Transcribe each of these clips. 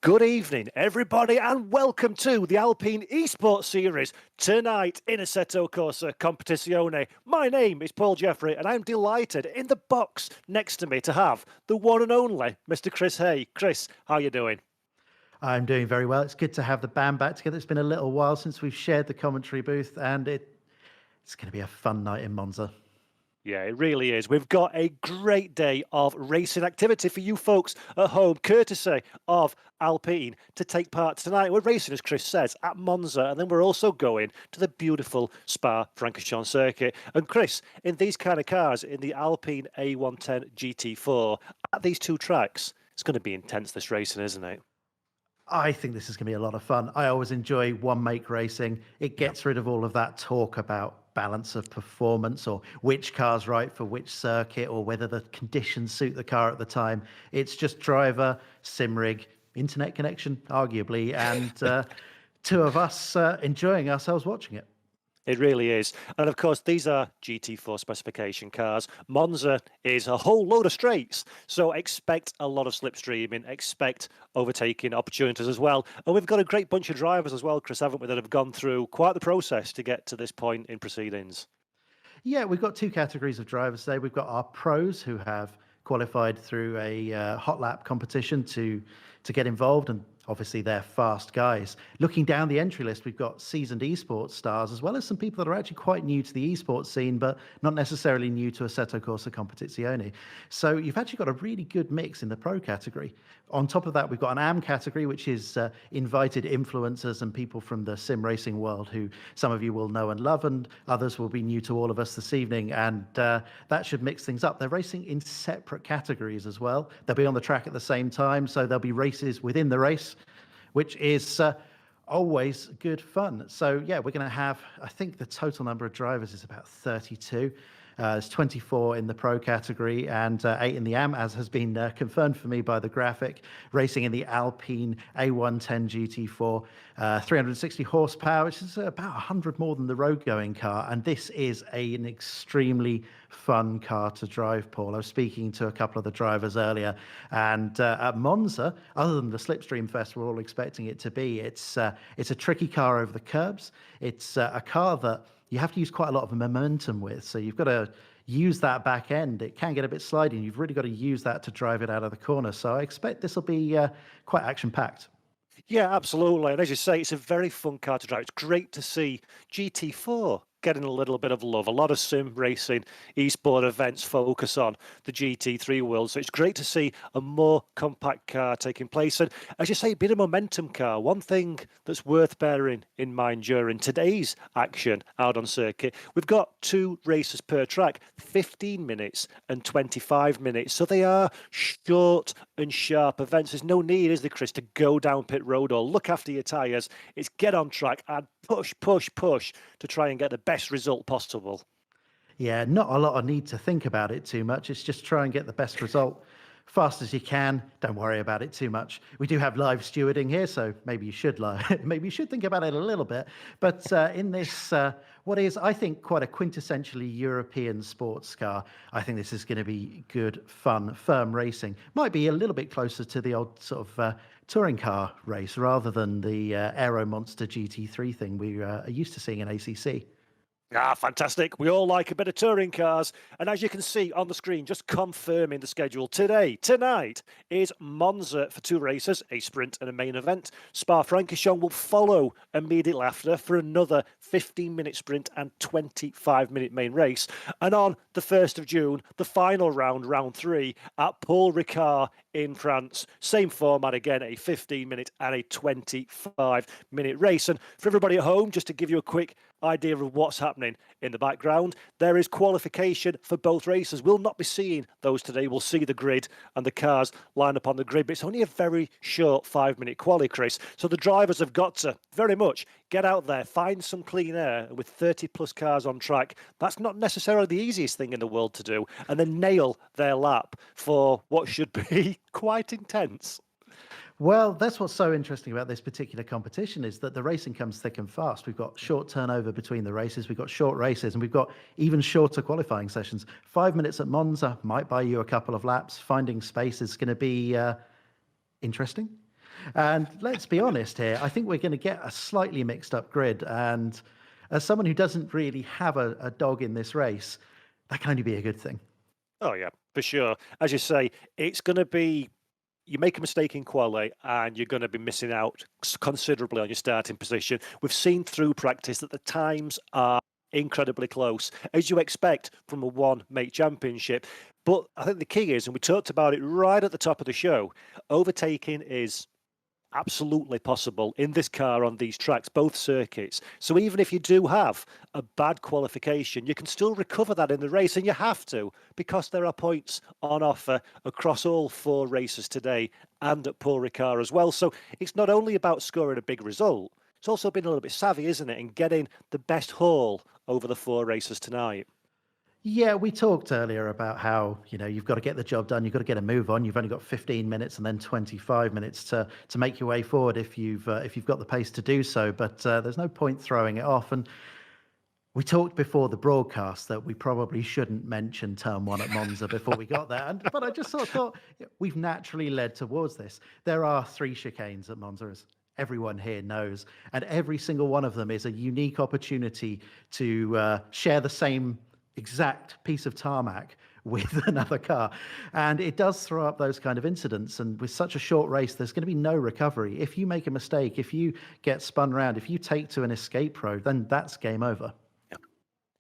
Good evening, everybody, and welcome to the Alpine Esports Series tonight in Assetto Corsa Competizione. My name is Paul Jeffrey, and I'm delighted in the box next to me to have the one and only Mr. Chris Hay. Chris, how you doing? I'm doing very well. It's good to have the band back together. It's been a little while since we've shared the commentary booth, and it's going to be a fun night in Monza. Yeah, it really is. We've got a great day of racing activity for you folks at home, courtesy of Alpine, to take part tonight. We're racing, as Chris says, at Monza, and then we're also going to the beautiful Spa-Francorchamps circuit. And Chris, in these kind of cars, in the Alpine A110 GT4, at these two tracks, it's going to be intense, this racing, isn't it? I think this is going to be a lot of fun. I always enjoy one-make racing. It gets rid of all of that talk about balance of performance or which car's right for which circuit or whether the conditions suit the car at the time. It's just driver, sim rig, internet connection, arguably, and two of us enjoying ourselves watching it. It really is. And of course, these are GT4 specification cars. Monza is a whole load of straights. So expect a lot of slipstreaming, expect overtaking opportunities as well. And we've got a great bunch of drivers as well, Chris, haven't we, that have gone through quite the process to get to this point in proceedings. Yeah, we've got two categories of drivers today. We've got our pros who have qualified through a hot lap competition to get involved, and obviously they're fast guys. Looking down the entry list, we've got seasoned esports stars, as well as some people that are actually quite new to the esports scene, but not necessarily new to Assetto Corsa Competizione. So you've actually got a really good mix in the pro category. On top of that, we've got an AM category, which is invited influencers and people from the sim racing world who some of you will know and love, and others will be new to all of us this evening. And that should mix things up. They're racing in separate categories as well. They'll be on the track at the same time, so there'll be races within the race, which is always good fun. So yeah, we're going to have, I think the total number of drivers is about 32. There's 24 in the pro category and 8 in the AM, as has been confirmed for me by the graphic. Racing in the Alpine A110 GT4, 360 horsepower, which is about 100 more than the road-going car. And this is an extremely fun car to drive, Paul. I was speaking to a couple of the drivers earlier, and at Monza, other than the Slipstream Fest we're all expecting it to be, it's a tricky car over the curbs. It's a car that you have to use quite a lot of momentum with. So you've got to use that back end. It can get a bit sliding. You've really got to use that to drive it out of the corner. So I expect this will be quite action-packed. Yeah, absolutely. And as you say, it's a very fun car to drive. It's great to see GT4 getting a little bit of love. A lot of sim racing, esport events focus on the GT3 world. So it's great to see a more compact car taking place. And as you say, being a momentum car, one thing that's worth bearing in mind during today's action out on circuit, we've got 2 races per track, 15 minutes and 25 minutes. So they are short and sharp events. There's no need, is there, Chris, to go down pit road or look after your tyres. It's get on track and push, push, push to try and get the best result possible. Yeah, not a lot of need to think about it too much. It's just try and get the best result fast as you can. Don't worry about it too much. We do have live stewarding here, so maybe you should maybe you should think about it a little bit. But in this, what is, I think, quite a quintessentially European sports car, I think this is going to be good, fun, firm racing. Might be a little bit closer to the old sort of touring car race rather than the Aero Monster GT3 thing we are used to seeing in ACC. Ah, fantastic. We all like a bit of touring cars. And as you can see on the screen, just confirming the schedule tonight is Monza for 2 races, a sprint and a main event. Spa-Francorchamps will follow immediately after for another 15-minute sprint and 25-minute main race. And on the 1st of June, the final round, round 3, at Paul Ricard in France. Same format again, a 15-minute and a 25-minute race. And for everybody at home, just to give you a quick idea of what's happening in the background, there is qualification for both races. We'll not be seeing those today. We'll see the grid and the cars line up on the grid, but it's only a very short 5-minute quali, Chris. So the drivers have got to very much get out there, find some clean air, and with 30 plus cars on track, that's not necessarily the easiest thing in the world to do, and then nail their lap for what should be quite intense. Well, that's what's so interesting about this particular competition is that the racing comes thick and fast. We've got short turnover between the races, we've got short races, and we've got even shorter qualifying sessions. 5 minutes at Monza might buy you a couple of laps. Finding space is going to be interesting. And let's be honest here, I think we're going to get a slightly mixed up grid. And as someone who doesn't really have a dog in this race, that can only be a good thing. Oh yeah, for sure. As you say, it's going to be you make a mistake in quali and you're going to be missing out considerably on your starting position. We've seen through practice that the times are incredibly close, as you expect from a one make championship. But I think the key is, and we talked about it right at the top of the show, overtaking is absolutely possible in this car on these tracks, both circuits. So even if you do have a bad qualification, you can still recover that in the race, and you have to because there are points on offer across all four races today and at Paul Ricard as well. So it's not only about scoring a big result, it's also been a little bit savvy, isn't it, in getting the best haul over the four races tonight. Yeah, we talked earlier about how, you've got to get the job done, you've got to get a move on. You've only got 15 minutes and then 25 minutes to make your way forward if you've got the pace to do so. But there's no point throwing it off. And we talked before the broadcast that we probably shouldn't mention turn one at Monza before we got there. But I just sort of thought we've naturally led towards this. There are 3 chicanes at Monza, as everyone here knows, and every single one of them is a unique opportunity to share the same exact piece of tarmac with another car. And it does throw up those kind of incidents. And with such a short race, there's going to be no recovery. If you make a mistake, if you get spun around, if you take to an escape road, then that's game over.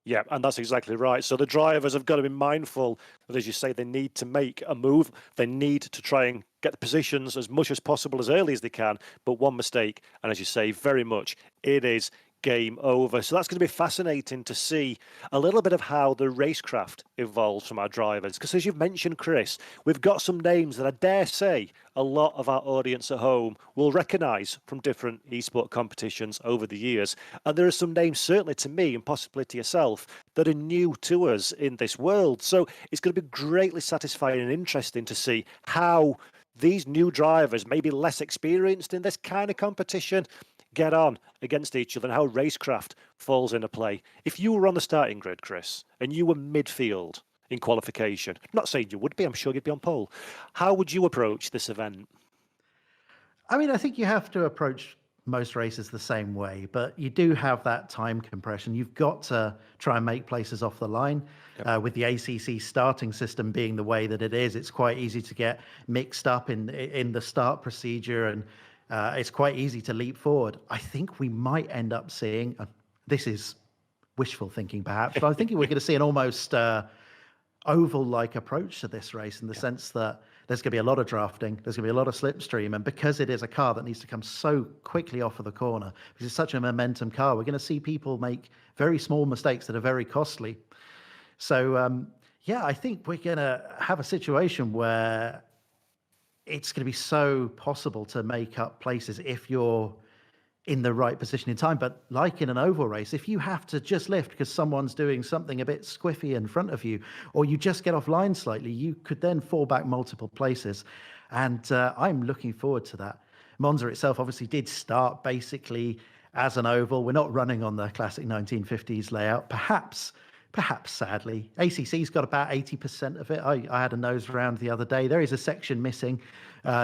Yeah, and that's exactly right. So the drivers have got to be mindful that, as you say, they need to make a move. They need to try and get the positions as much as possible as early as they can. But one mistake, and as you say, very much, it is game over. So that's going to be fascinating to see a little bit of how the racecraft evolves from our drivers. Because as you've mentioned, Chris, we've got some names that I dare say a lot of our audience at home will recognise from different esport competitions over the years. And there are some names, certainly to me and possibly to yourself, that are new to us in this world. So it's going to be greatly satisfying and interesting to see how these new drivers, maybe less experienced in this kind of competition, get on against each other and how racecraft falls into play. If you were on the starting grid, Chris, and you were midfield in qualification, I'm not saying you would be, I'm sure you'd be on pole, how would you approach this event? I mean, I think you have to approach most races the same way, but you do have that time compression. You've got to try and make places off the line. Yep. With the ACC starting system being the way that it is, it's quite easy to get mixed up in the start procedure, and it's quite easy to leap forward. I think we might end up seeing, this is wishful thinking perhaps, but I'm thinking we're going to see an almost oval-like approach to this race, in the sense that there's going to be a lot of drafting, there's going to be a lot of slipstream, and because it is a car that needs to come so quickly off of the corner, because it's such a momentum car, we're going to see people make very small mistakes that are very costly. So, yeah, I think we're going to have a situation where it's going to be so possible to make up places if you're in the right position in time. But like in an oval race, if you have to just lift because someone's doing something a bit squiffy in front of you, or you just get offline slightly, you could then fall back multiple places. And I'm looking forward to that. Monza itself obviously did start basically as an oval. We're not running on the classic 1950s layout. Perhaps sadly, ACC's got about 80% of it. I had a nose round the other day. There is a section missing,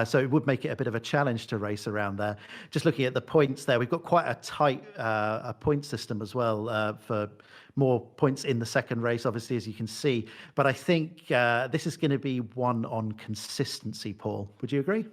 so it would make it a bit of a challenge to race around there. Just looking at the points there, we've got quite a tight point system as well for more points in the second race, obviously, as you can see. But I think this is going to be one on consistency, Paul. Would you agree?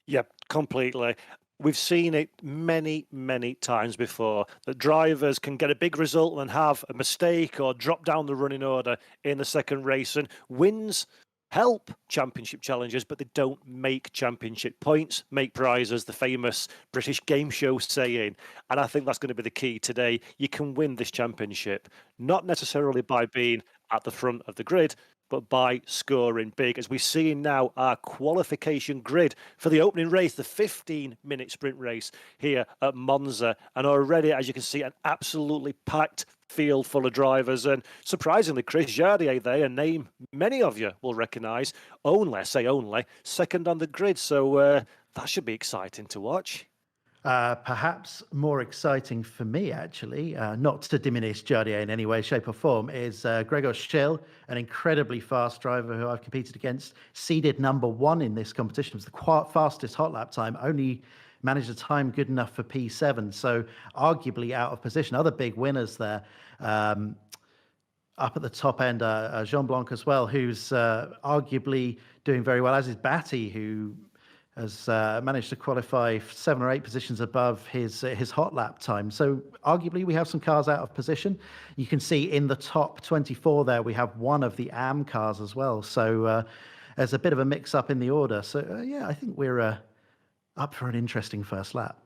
Yep, completely. We've seen it many, many times before that drivers can get a big result and have a mistake or drop down the running order in the second race, and wins help championship challenges, but they don't make championship points, make prizes, the famous British game show saying. And I think that's going to be the key today. You can win this championship, not necessarily by being at the front of the grid, but by scoring big, as we see now our qualification grid for the opening race, the 15-minute sprint race here at Monza. And already, as you can see, an absolutely packed field full of drivers. And surprisingly, Chris Jardier there, a name many of you will recognise, only second on the grid. So that should be exciting to watch. Perhaps more exciting for me, actually, not to diminish Jardier in any way, shape, or form, is Gregor Schill, an incredibly fast driver who I've competed against, seeded #1 in this competition. It was the fastest hot lap time, only managed a time good enough for P7, so arguably out of position. Other big winners there. Up at the top end, Jean Blanc as well, who's arguably doing very well, as is Batty, who has managed to qualify 7 or 8 positions above his hot lap time. So arguably we have some cars out of position. You can see in the top 24 there, we have one of the AM cars as well. So there's a bit of a mix up in the order. So yeah, I think we're up for an interesting first lap.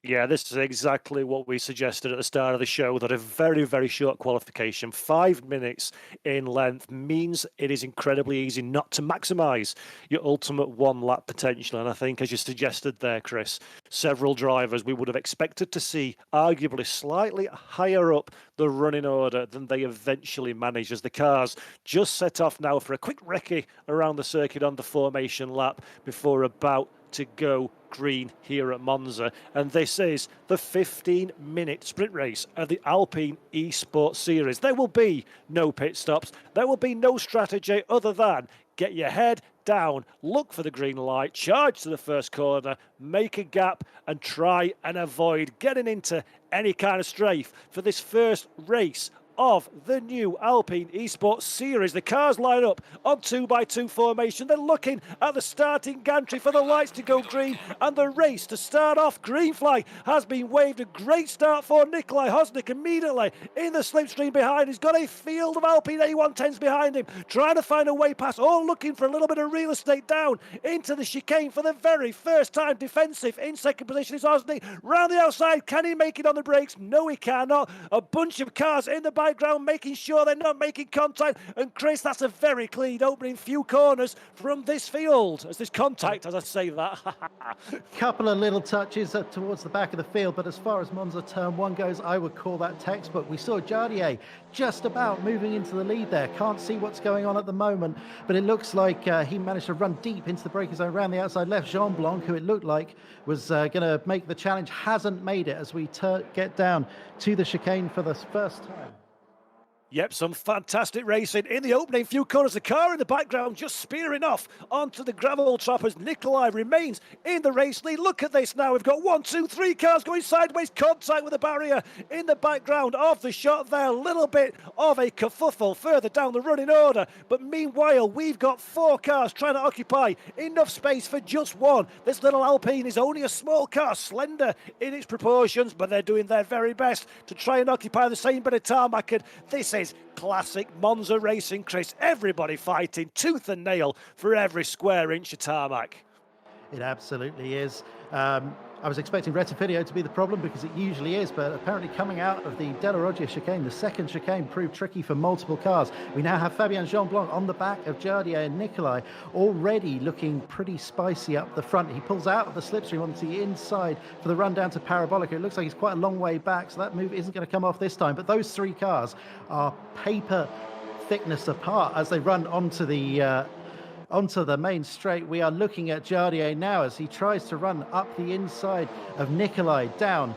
Yeah, this is exactly what we suggested at the start of the show, that a very, very short qualification, 5 minutes in length, means it is incredibly easy not to maximise your ultimate one-lap potential. And I think, as you suggested there, Chris, several drivers we would have expected to see arguably slightly higher up the running order than they eventually managed, as the cars just set off now for a quick recce around the circuit on the formation lap before about to go green here at Monza. And this is the 15-minute sprint race of the Alpine Esports Series. There will be no pit stops. There will be no strategy other than get your head down, look for the green light, charge to the first corner, make a gap, and try and avoid getting into any kind of strafe for this first race of the new Alpine Esports Series. The cars line up on 2x2 formation. They're looking at the starting gantry for the lights to go green, and the race to start off. Green flag has been waved. A great start for Nikolai Hosnik immediately in the slipstream behind. He's got a field of Alpine A110s behind him, trying to find a way past, all looking for a little bit of real estate down into the chicane for the very first time. Defensive in second position is Hosnik. Round the outside, can he make it on the brakes? No, he cannot. A bunch of cars in the background making sure they're not making contact. And Chris, that's a very clean opening few corners from this field, as this contact, as I say that. Couple of little touches up towards the back of the field, but as far as Monza turn 1 goes, I would call that textbook. We saw Jardier just about moving into the lead there. Can't see what's going on at the moment, but it looks like he managed to run deep into the braking zone around the outside left. Jean Blanc, who it looked like was going to make the challenge, hasn't made it as we get down to the chicane for the first time. Yep, some fantastic racing in the opening few corners. The car in the background just spearing off onto the gravel trap as Nikolai remains in the race lead. Look at this now. We've got 1, 2, 3 cars going sideways. Contact with the barrier in the background of the shot there. A little bit of a kerfuffle further down the running order. But meanwhile, we've got 4 cars trying to occupy enough space for just one. This little Alpine is only a small car, slender in its proportions, but they're doing their very best to try and occupy the same bit of tarmac. And this is classic Monza racing, Chris. Everybody fighting tooth and nail for every square inch of tarmac. It absolutely is. I was expecting Rettifidio to be the problem, because it usually is, but apparently coming out of the Della Roggia chicane, the second chicane proved tricky for multiple cars. We now have Fabien Jean Blanc on the back of Jardier and Nikolai, already looking pretty spicy up the front. He pulls out of the slipstream onto the inside for the run down to Parabolica. It looks like he's quite a long way back, so that move isn't going to come off this time. But those 3 cars are paper thickness apart as they run onto the main straight. We are looking at Jardier now as he tries to run up the inside of Nikolai down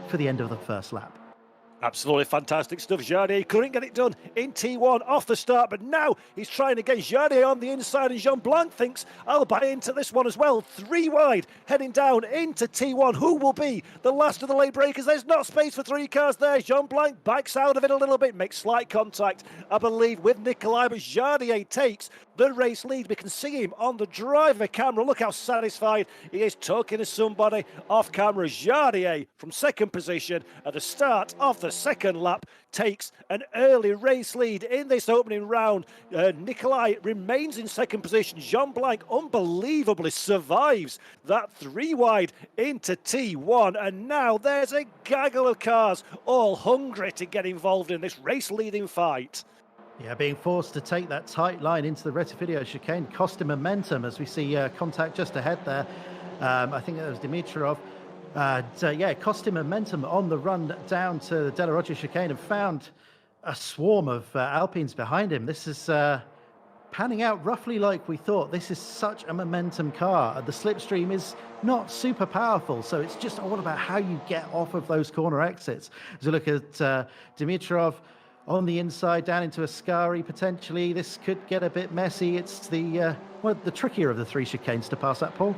for the end of the first lap. Absolutely fantastic stuff. Jardier couldn't get it done in T1 off the start, but now he's trying to get Jardier on the inside, and Jean Blanc thinks, I'll buy into this one as well. 3 wide, heading down into T1. Who will be the last of the late breakers? There's not space for 3 cars there. Jean Blanc backs out of it a little bit, makes slight contact, I believe, with Nikolai, but Jardier takes the race lead. We can see him on the driver camera. Look how satisfied he is, talking to somebody off camera. Jardier from second position at the start of the second lap takes an early race lead in this opening round. Nikolai remains in second position. Jean Blanc unbelievably survives that 3 wide into T1, and now there's a gaggle of cars all hungry to get involved in this race leading fight. Yeah, being forced to take that tight line into the Rettifidio chicane cost him momentum, as we see contact just ahead there. I think that was Dimitrov. Yeah, it cost him momentum on the run down to the Della Roggia chicane, and found a swarm of Alpines behind him. This is panning out roughly like we thought. This is such a momentum car. The slipstream is not super powerful, so it's just all about how you get off of those corner exits. As we look at Dimitrov on the inside, down into Ascari potentially, this could get a bit messy. It's the trickier of the three chicanes to pass that, Paul.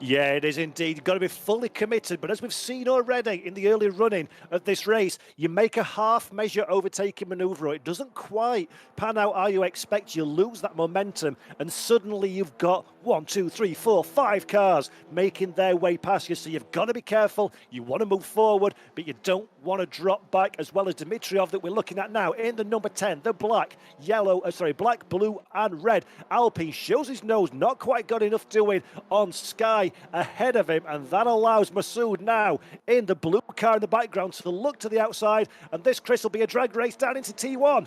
Yeah, it is indeed. You've got to be fully committed. But as we've seen already in the early running of this race, you make a half measure overtaking manoeuvre. It doesn't quite pan out how you expect. You lose that momentum, and suddenly you've got 1, 2, 3, 4, 5 cars making their way past you. So you've got to be careful. You want to move forward, but you don't want to drop back, as well as Dimitrov that we're looking at now in the number 10, the black, blue and red. Alpine shows his nose, not quite got enough doing on Sky ahead of him, and that allows Masoud now in the blue car in the background to look to the outside, and this, Chris, will be a drag race down into T1.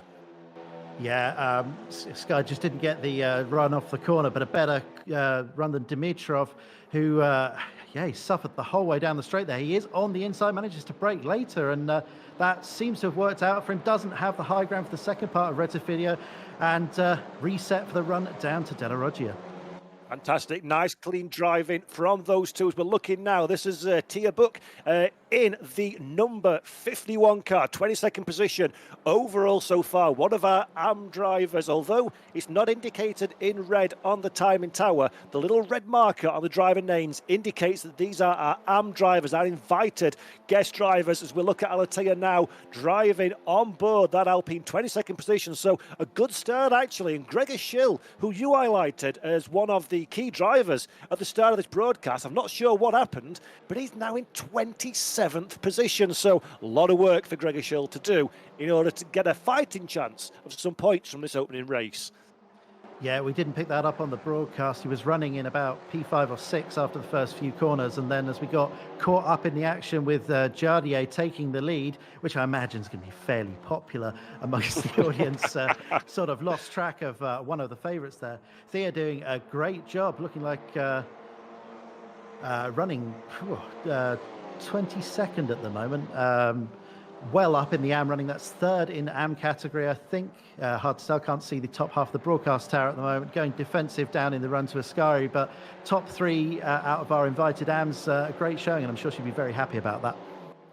Yeah, Sky just didn't get the run off the corner, but a better run than Dimitrov, who, he suffered the whole way down the straight there. He is on the inside, manages to brake later, and that seems to have worked out for him. Doesn't have the high ground for the second part of Rettifidio, and reset for the run down to Della Roggia. Fantastic, nice clean driving from those two. As we're looking now, this is Tia Book in the number 51 car, 22nd position overall so far. One of our AM drivers, although it's not indicated in red on the timing tower, the little red marker on the driver names indicates that these are our AM drivers, our invited guest drivers, as we look at Alatea now driving on board that Alpine 22nd position. So a good start actually, and Gregor Schill, who you highlighted as one of the key drivers at the start of this broadcast, I'm not sure what happened, but he's now in 27th position. So a lot of work for Gregor Schill to do in order to get a fighting chance of some points from this opening race. Yeah, we didn't pick that up on the broadcast. He was running in about P5 or 6 after the first few corners, and then as we got caught up in the action with Jardier taking the lead, which I imagine is going to be fairly popular amongst the audience, sort of lost track of one of the favourites there. Thea doing a great job, looking like running 22nd at the moment. Well up in the AM running. That's third in AM category, I think. Hard to tell, can't see the top half of the broadcast tower at the moment. Going defensive down in the run to Ascari, but top 3 out of our invited AMs, a great showing, and I'm sure she'd be very happy about that.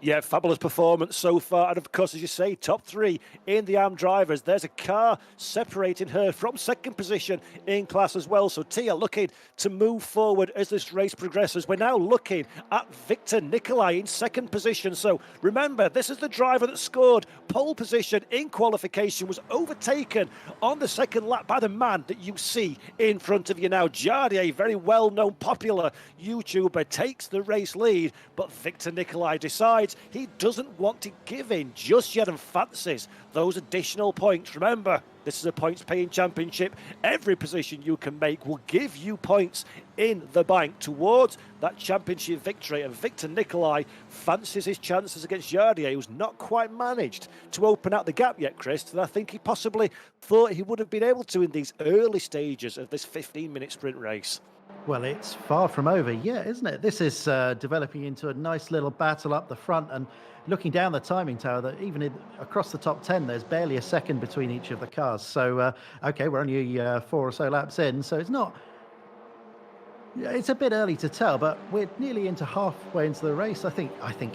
Yeah, fabulous performance so far. And of course, as you say, top 3 in the AM drivers. There's a car separating her from second position in class as well. So Tia looking to move forward as this race progresses. We're now looking at Victor Nikolai in second position. So remember, this is the driver that scored pole position in qualification, was overtaken on the second lap by the man that you see in front of you now. Jardier, very well-known, popular YouTuber, takes the race lead, but Victor Nikolai decides he doesn't want to give in just yet and fancies those additional points. Remember, this is a points-paying championship. Every position you can make will give you points in the bank towards that championship victory. And Victor Nikolai fancies his chances against Jardier, who's not quite managed to open out the gap yet, Chris. And I think he possibly thought he would have been able to in these early stages of this 15-minute sprint race. Well, it's far from over yet, isn't it? This is developing into a nice little battle up the front, and looking down the timing tower, that even across the top 10, there's barely a second between each of the cars. So, okay, we're only 4 or so laps in, so it's a bit early to tell, but we're nearly into halfway into the race. I think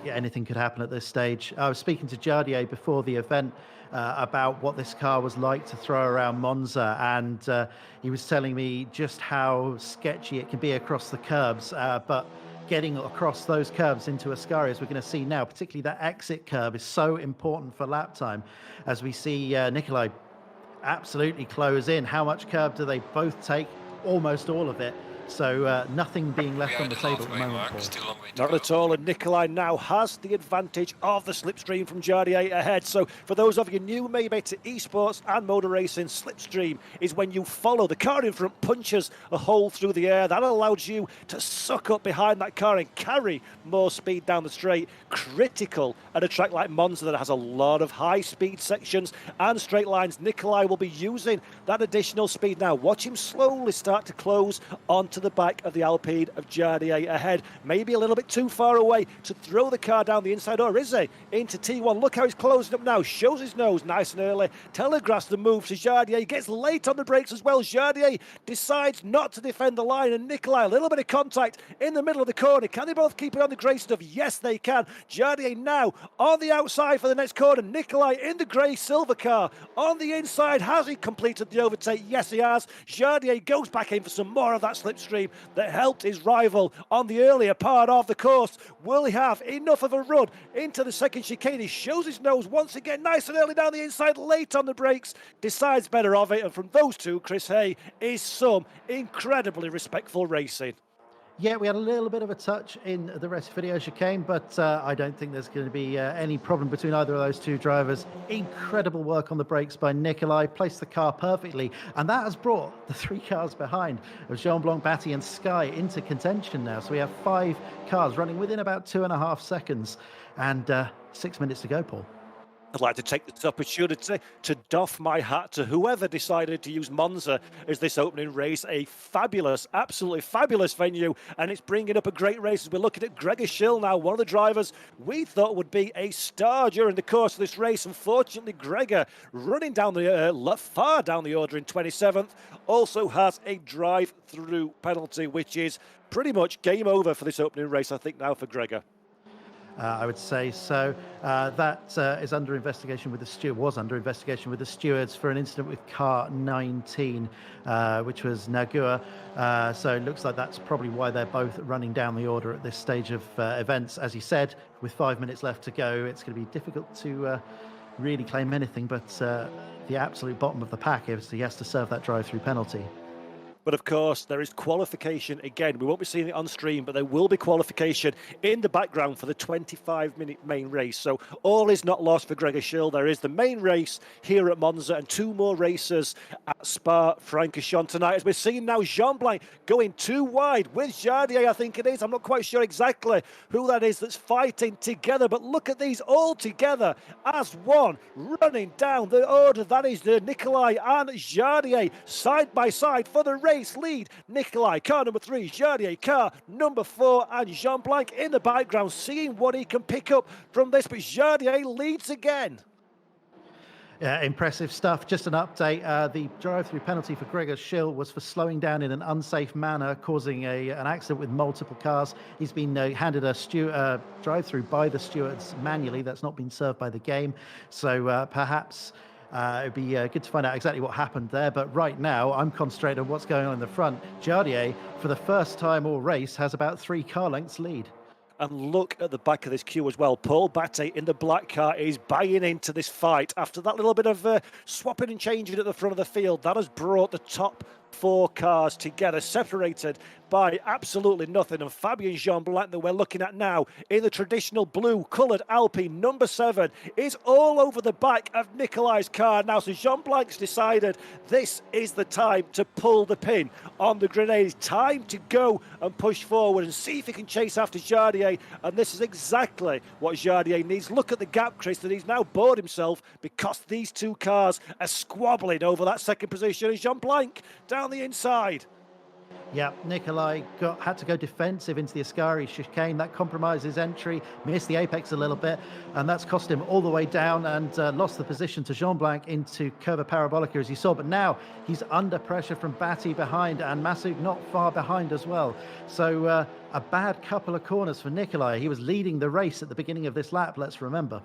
anything could happen at this stage. I was speaking to Jardier before the event about what this car was like to throw around Monza, and he was telling me just how sketchy it can be across the curbs, but getting across those curbs into Ascari, as we're going to see now, particularly that exit curb, is so important for lap time, as we see Nikolai absolutely close in. How much curb do they both take? Almost all of it. So nothing being left on the table at the moment. Not at all, and Nikolai now has the advantage of the slipstream from Jardier ahead. So for those of you new maybe to esports and motor racing, slipstream is when you follow the car in front, punches a hole through the air. That allows you to suck up behind that car and carry more speed down the straight. Critical at a track like Monza that has a lot of high speed sections and straight lines. Nikolai will be using that additional speed now. Watch him slowly start to close onto into the back of the Alpine of Jardier ahead. Maybe a little bit too far away to throw the car down the inside, or is he? Into T1. Look how he's closing up now. Shows his nose nice and early. Telegraphs the move to Jardier. Gets late on the brakes as well. Jardier decides not to defend the line, and Nikolai, a little bit of contact in the middle of the corner. Can they both keep it on the grey stuff? Yes, they can. Jardier now on the outside for the next corner. Nikolai in the grey silver car on the inside. Has he completed the overtake? Yes, he has. Jardier goes back in for some more of that slipstream that helped his rival on the earlier part of the course. Will he have enough of a run into the second chicane? He shows his nose once again, nice and early down the inside, late on the brakes, decides better of it. And from those two, Chris Hay, is some incredibly respectful racing. Yeah, we had a little bit of a touch in the rest video chicane, but I don't think there's going to be any problem between either of those two drivers. Incredible work on the brakes by Nikolai, placed the car perfectly, and that has brought the three cars behind of Jean-Blanc, Batty and Sky into contention now. So we have 5 cars running within about 2.5 seconds and 6 minutes to go, Paul. I'd like to take this opportunity to doff my hat to whoever decided to use Monza as this opening race. A fabulous, absolutely fabulous venue, and it's bringing up a great race as we're looking at Gregor Schill now, one of the drivers we thought would be a star during the course of this race. Unfortunately, Gregor, running down the far down the order in 27th, also has a drive-through penalty, which is pretty much game over for this opening race, I think, now for Gregor. I would say so. That is under investigation with the stewards for an incident with car 19, which was Nagua. So it looks like that's probably why they're both running down the order at this stage of events. As you said, with 5 minutes left to go, it's going to be difficult to really claim anything, but the absolute bottom of the pack is he has to serve that drive-through penalty. But of course, there is qualification again. We won't be seeing it on stream, but there will be qualification in the background for the 25-minute main race. So all is not lost for Gregor Schill. There is the main race here at Monza and 2 more races at Spa-Francorchamps tonight. As we're seeing now, Jean-Blanc going too wide with Jardier, I think it is. I'm not quite sure exactly who that is that's fighting together, but look at these all together as one, running down the order. That is the Nikolai and Jardier side by side for the race lead. Nikolai, car number 3, Jardier, car number 4, and Jean-Blanc in the background, seeing what he can pick up from this, but Jardier leads again. Yeah, impressive stuff. Just an update. The drive-through penalty for Gregor Schill was for slowing down in an unsafe manner, causing an accident with multiple cars. He's been handed a drive-through by the stewards manually. That's not been served by the game. So perhaps it'd be good to find out exactly what happened there. But right now, I'm concentrated on what's going on in the front. Jardier, for the first time all race, has about 3 car lengths lead. And look at the back of this queue as well. Paul Batty in the black car is buying into this fight after that little bit of swapping and changing at the front of the field. That has brought the top 4 cars together, separated by absolutely nothing. And Fabien Jean-Blanc that we're looking at now in the traditional blue coloured Alpine number 7 is all over the back of Nikolai's car now. So Jean-Blanc's decided this is the time to pull the pin on the grenade. Time to go and push forward and see if he can chase after Jardier. And this is exactly what Jardier needs. Look at the gap, Chris, that he's now bored himself because these 2 cars are squabbling over that second position. And Jean-Blanc down the inside. Yeah, Nikolai had to go defensive into the Ascari chicane. That compromised his entry, missed the apex a little bit, and that's cost him all the way down and lost the position to Jean-Blanc into Curva Parabolica, as you saw. But now he's under pressure from Batty behind and Masuk not far behind as well. So a bad couple of corners for Nikolai. He was leading the race at the beginning of this lap, let's remember.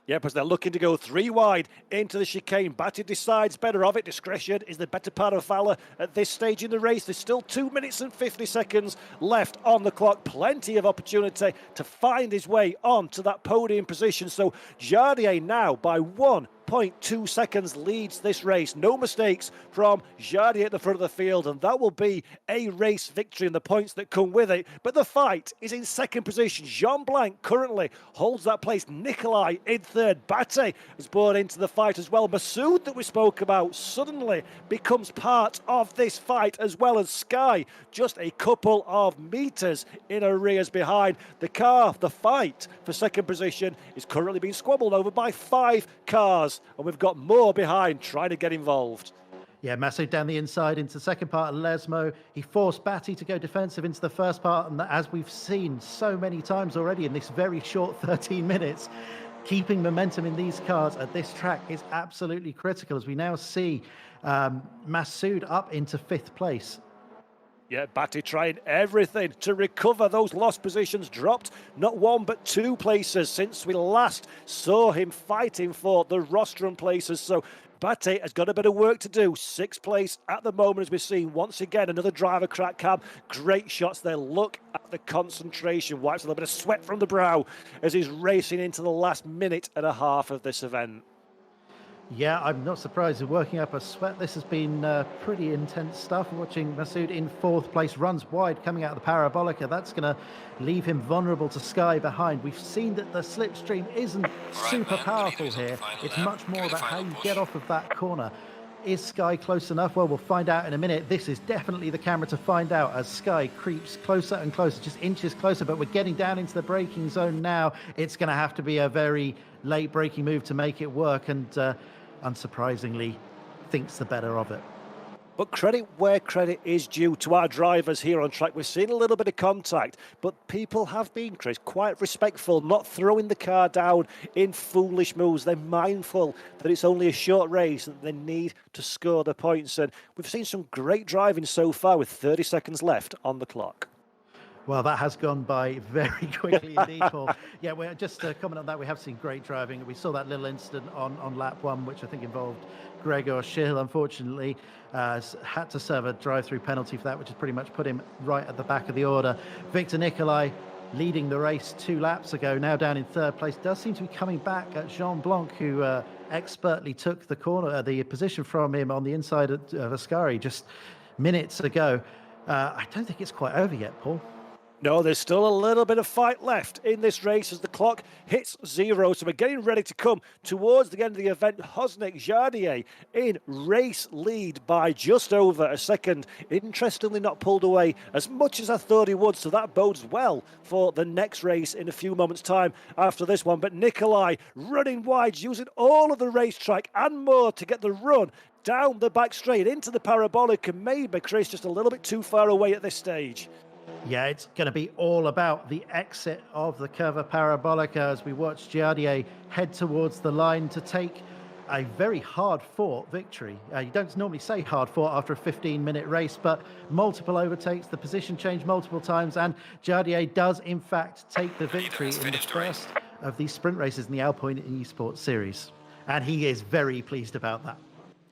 Yep, as they're looking to go 3 wide into the chicane. Batty decides better of it. Discretion is the better part of valour at this stage in the race. There's still 2 minutes and 50 seconds left on the clock. Plenty of opportunity to find his way on to that podium position. So Jardier now by 1.2 seconds leads this race. No mistakes from Jardier at the front of the field, and that will be a race victory and the points that come with it. But the fight is in second position. Jean-Blanc currently holds that place. Nikolai in third. Batty has brought into the fight as well. Masoud, that we spoke about, suddenly becomes part of this fight, as well as Sky, just a couple of metres in arrears behind. The fight for second position is currently being squabbled over by 5 cars, and we've got more behind trying to get involved. Yeah, Masoud down the inside into the second part of Lesmo. He forced Batty to go defensive into the first part. And as we've seen so many times already in this very short 13 minutes, keeping momentum in these cars at this track is absolutely critical, as we now see Masoud up into 5th place. Yeah, Batty trying everything to recover those lost positions, dropped not 1 but 2 places since we last saw him fighting for the rostrum places. So Batty has got a bit of work to do. 6th place at the moment, as we've seen once again another driver crack cab. Great shots there. Look at the concentration. Wipes a little bit of sweat from the brow as he's racing into the last minute and a half of this event. Yeah, I'm not surprised. Working up a sweat. This has been pretty intense stuff. Watching Masoud in 4th place, runs wide coming out of the parabolica. That's going to leave him vulnerable to Sky behind. We've seen that the slipstream isn't super powerful here. It's much more about how you get off of that corner. Is Sky close enough? Well, we'll find out in a minute. This is definitely the camera to find out as Sky creeps closer and closer, just inches closer, but we're getting down into the braking zone now. It's going to have to be a very late braking move to make it work, and unsurprisingly, thinks the better of it. But credit where credit is due to our drivers here on track. We've seen a little bit of contact, but people have been, Chris, quite respectful, not throwing the car down in foolish moves. They're mindful that it's only a short race and they need to score the points. And we've seen some great driving so far with 30 seconds left on the clock. Well, that has gone by very quickly indeed, Paul. Yeah, we're just to comment on that. We have seen great driving. We saw that little incident on lap 1, which I think involved Gregor Schill, unfortunately. Had to serve a drive-through penalty for that, which has pretty much put him right at the back of the order. Victor Nicolai leading the race 2 laps ago, now down in 3rd place. Does seem to be coming back at Jean Blanc, who expertly took the position from him on the inside of Ascari just minutes ago. I don't think it's quite over yet, Paul. No, there's still a little bit of fight left in this race as the clock hits 0. So we're getting ready to come towards the end of the event. Hosnik Jardier in race lead by just over a second. Interestingly, not pulled away as much as I thought he would. So that bodes well for the next race in a few moments' time after this one. But Nicolai running wide, using all of the racetrack and more to get the run down the back straight into the parabolic. And maybe Chris just a little bit too far away at this stage. Yeah, it's going to be all about the exit of the Curva Parabolica as we watch Giardier head towards the line to take a very hard-fought victory. You don't normally say hard-fought after a 15-minute race, but multiple overtakes, the position changed multiple times, and Giardier does, in fact, take the victory in the first of these sprint races in the Alpine Esports Series. And he is very pleased about that.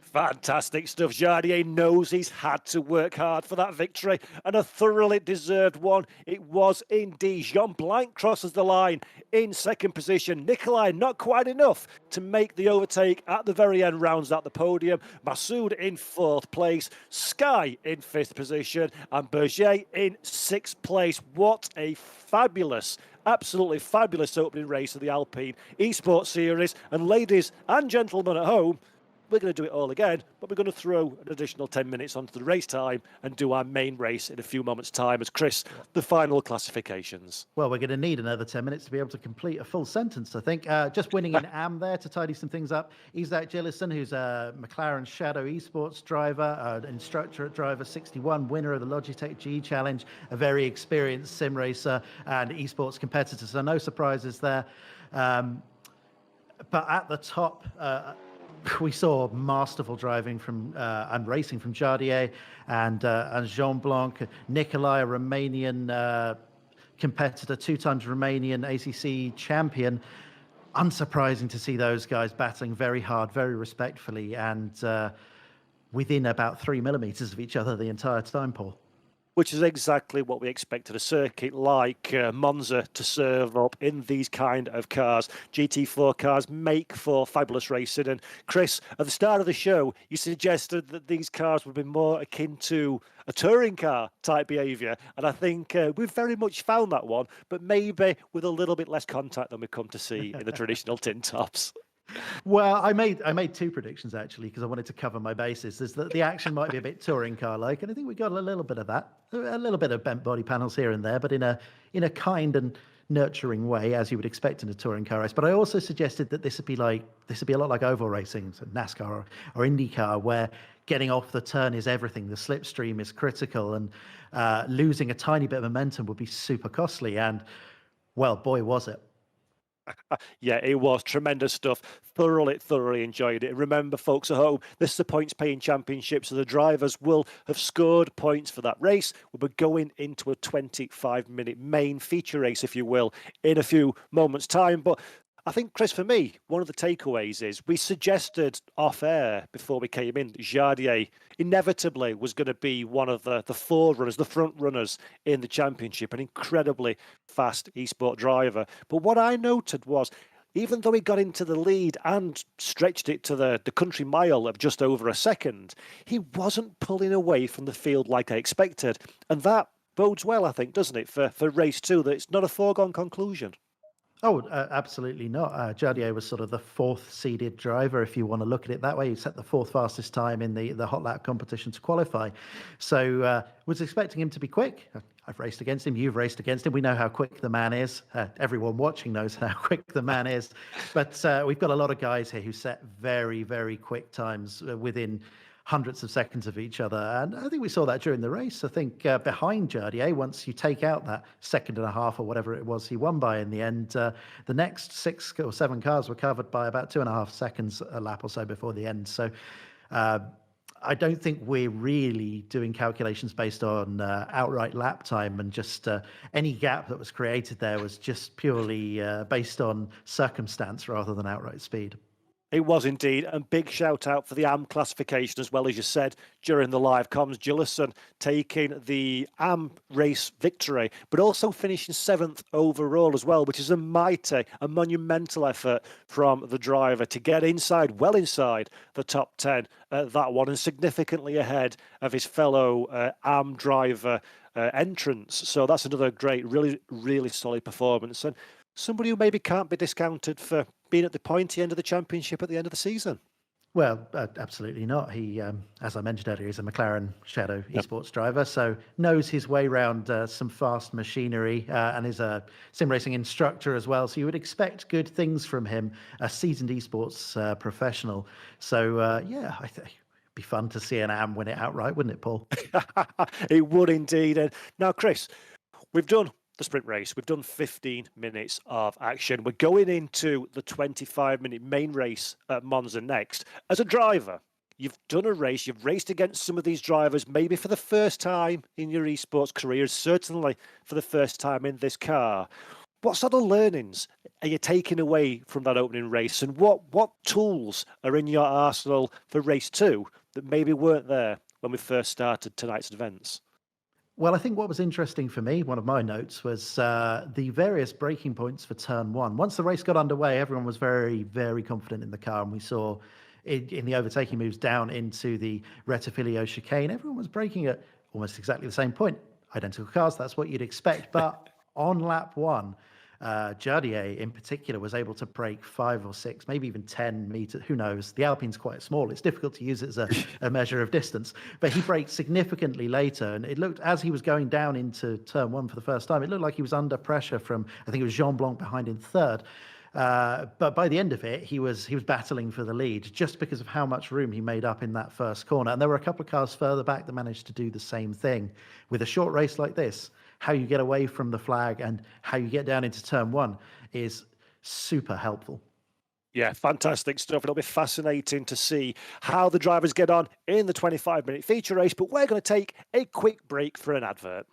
Fantastic stuff. Jardier knows he's had to work hard for that victory, and a thoroughly deserved one. It was indeed. Jean Blanc crosses the line in 2nd position. Nicolai not quite enough to make the overtake at the very end, rounds out the podium. Masoud in 4th place. Sky in 5th position, and Berger in 6th place. What a fabulous, absolutely fabulous opening race of the Alpine Esports Series. And ladies and gentlemen at home, we're going to do it all again, but we're going to throw an additional 10 minutes onto the race time and do our main race in a few moments' time as Chris, the final classifications. Well, we're going to need another 10 minutes to be able to complete a full sentence, I think. Just winning in AM there to tidy some things up. Isaac Gillison, who's a McLaren Shadow Esports driver, an instructor at Driver 61, winner of the Logitech G Challenge, a very experienced sim racer and esports competitor, so no surprises there. But at the top, we saw masterful driving from and racing from Jardier and Jean Blanc. Nicolai, a Romanian competitor, 2 times Romanian ACC champion. Unsurprising to see those guys battling very hard, very respectfully, and within about 3 millimeters of each other the entire time, Paul. Which is exactly what we expected a circuit like Monza to serve up in these kind of cars. GT4 cars make for fabulous racing. And Chris, at the start of the show, you suggested that these cars would be more akin to a touring car type behaviour. And I think we've very much found that one, but maybe with a little bit less contact than we've come to see in the traditional tin tops. Well, I made 2 predictions actually because I wanted to cover my bases. There's the action might be a bit touring car like, and I think we got a little bit of that, a little bit of bent body panels here and there, but in a kind and nurturing way, as you would expect in a touring car race. But I also suggested that this would be a lot like oval racing, so NASCAR or IndyCar, where getting off the turn is everything. The slipstream is critical, and losing a tiny bit of momentum would be super costly. And, well, boy, was it. Yeah, it was tremendous stuff. Thoroughly enjoyed it. Remember, folks at home, this is a points-paying championship, so the drivers will have scored points for that race. We'll be going into a 25-minute main feature race, if you will, in a few moments' time. But I think, Chris, for me, one of the takeaways is we suggested off air before we came in that Jardier inevitably was going to be one of the forerunners, the front runners in the championship, an incredibly fast esport driver. But what I noted was, even though he got into the lead and stretched it to the country mile of just over a second, he wasn't pulling away from the field like I expected. And that bodes well, I think, doesn't it, for race two, that it's not a foregone conclusion. Oh, absolutely not. Jardier was sort of the fourth seeded driver, if you want to look at it that way. He set the fourth fastest time in the hot lap competition to qualify. So was expecting him to be quick. I've raced against him. You've raced against him. We know how quick the man is. Everyone watching knows how quick the man is. But we've got a lot of guys here who set very, very quick times within hundreds of seconds of each other. And I think we saw that during the race. I think behind Jardier, once you take out that second and a half or whatever it was he won by in the end, the next 6 or 7 cars were covered by about 2.5 seconds a lap or so before the end. So I don't think we're really doing calculations based on outright lap time, and just any gap that was created there was just purely based on circumstance rather than outright speed. It was indeed, and big shout out for the AM classification as well, as you said during the live comms. Gillison taking the AM race victory, but also finishing 7th overall as well, which is a monumental effort from the driver to get well inside the top 10 at that one, and significantly ahead of his fellow AM driver entrants. So that's another great, really solid performance, and somebody who maybe can't be discounted for being at the pointy end of the championship at the end of the season. Well, absolutely not. He, as I mentioned earlier, is a McLaren Shadow Esports driver, so knows his way around some fast machinery, and is a sim racing instructor as well. So you would expect good things from him, a seasoned esports professional. So yeah, I think it'd be fun to see an AM win it outright, wouldn't it, Paul? It would indeed. And now, Chris, we've done the sprint race. We've done 15 minutes of action. We're going into the 25-minute main race at Monza next. As a driver, you've done a race, you've raced against some of these drivers, maybe for the first time in your esports career, certainly for the first time in this car. What sort of learnings are you taking away from that opening race, and what tools are in your arsenal for race two that maybe weren't there when we first started tonight's events? Well, I think what was interesting for me, one of my notes, was the various braking points for turn one. Once the race got underway, everyone was very, very confident in the car, and we saw in the overtaking moves down into the Rettifilio chicane, everyone was braking at almost exactly the same point. Identical cars, that's what you'd expect. But on lap one, Jardier in particular was able to brake 5 or 6, maybe even 10 meters. Who knows? The Alpine's quite small. It's difficult to use it as a measure of distance. But he braked significantly later, and it looked, as he was going down into turn one for the first time, it looked like he was under pressure from, I think it was Jean Blanc behind in third. But by the end of it, he was battling for the lead just because of how much room he made up in that first corner. And there were a couple of cars further back that managed to do the same thing. With a short race like this, how you get away from the flag and how you get down into turn one is super helpful. Yeah, fantastic stuff. It'll be fascinating to see how the drivers get on in the 25-minute feature race, but we're going to take a quick break for an advert.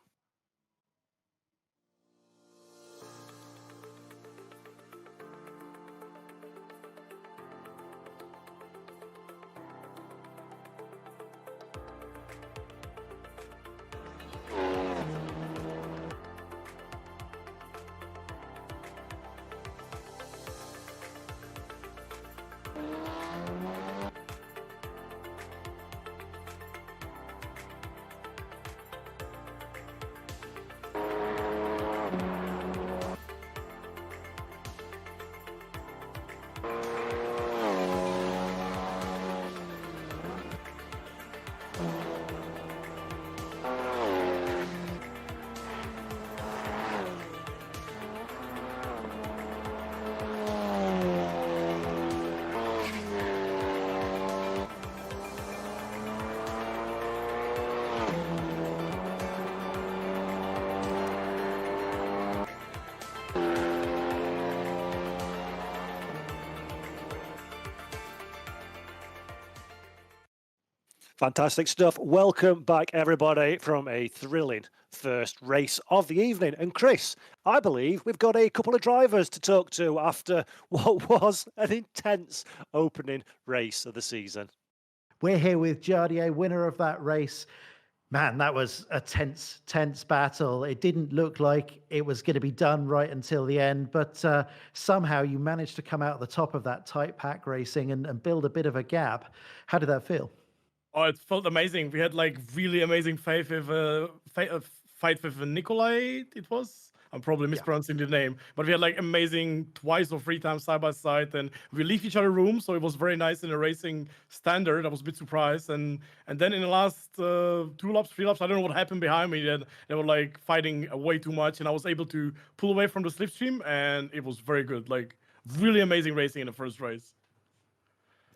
Fantastic stuff. Welcome back, everybody, from a thrilling first race of the evening. And Chris, I believe we've got a couple of drivers to talk to after what was an intense opening race of the season. We're here with Jardier, winner of that race. Man, that was a tense battle. It didn't look like it was going to be done right until the end, but somehow you managed to come out the top of that tight pack racing and build a bit of a gap. How did that feel? Oh, it felt amazing. We had like really amazing fight with Nikolai. It was. I'm probably Yeah. mispronouncing the name, but we had like amazing twice or three times side by side, and we leave each other room, so it was very nice in a racing standard. I was a bit surprised, and then in the last 2 laps, 3 laps, I don't know what happened behind me. That they were like fighting way too much, and I was able to pull away from the slipstream, and it was very good. Like really amazing racing in the first race.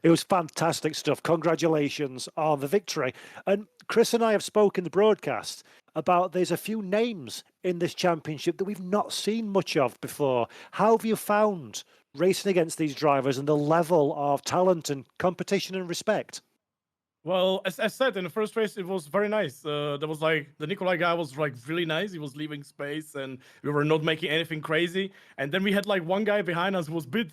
It was fantastic stuff. Congratulations on the victory. And Chris and I have spoken the broadcast about there's a few names in this championship that we've not seen much of before. How have you found racing against these drivers and the level of talent and competition and respect? Well, as I said in the first race, it was very nice. There was like the Nikolai guy was like really nice. He was leaving space, and we were not making anything crazy. And then we had like one guy behind us who was bit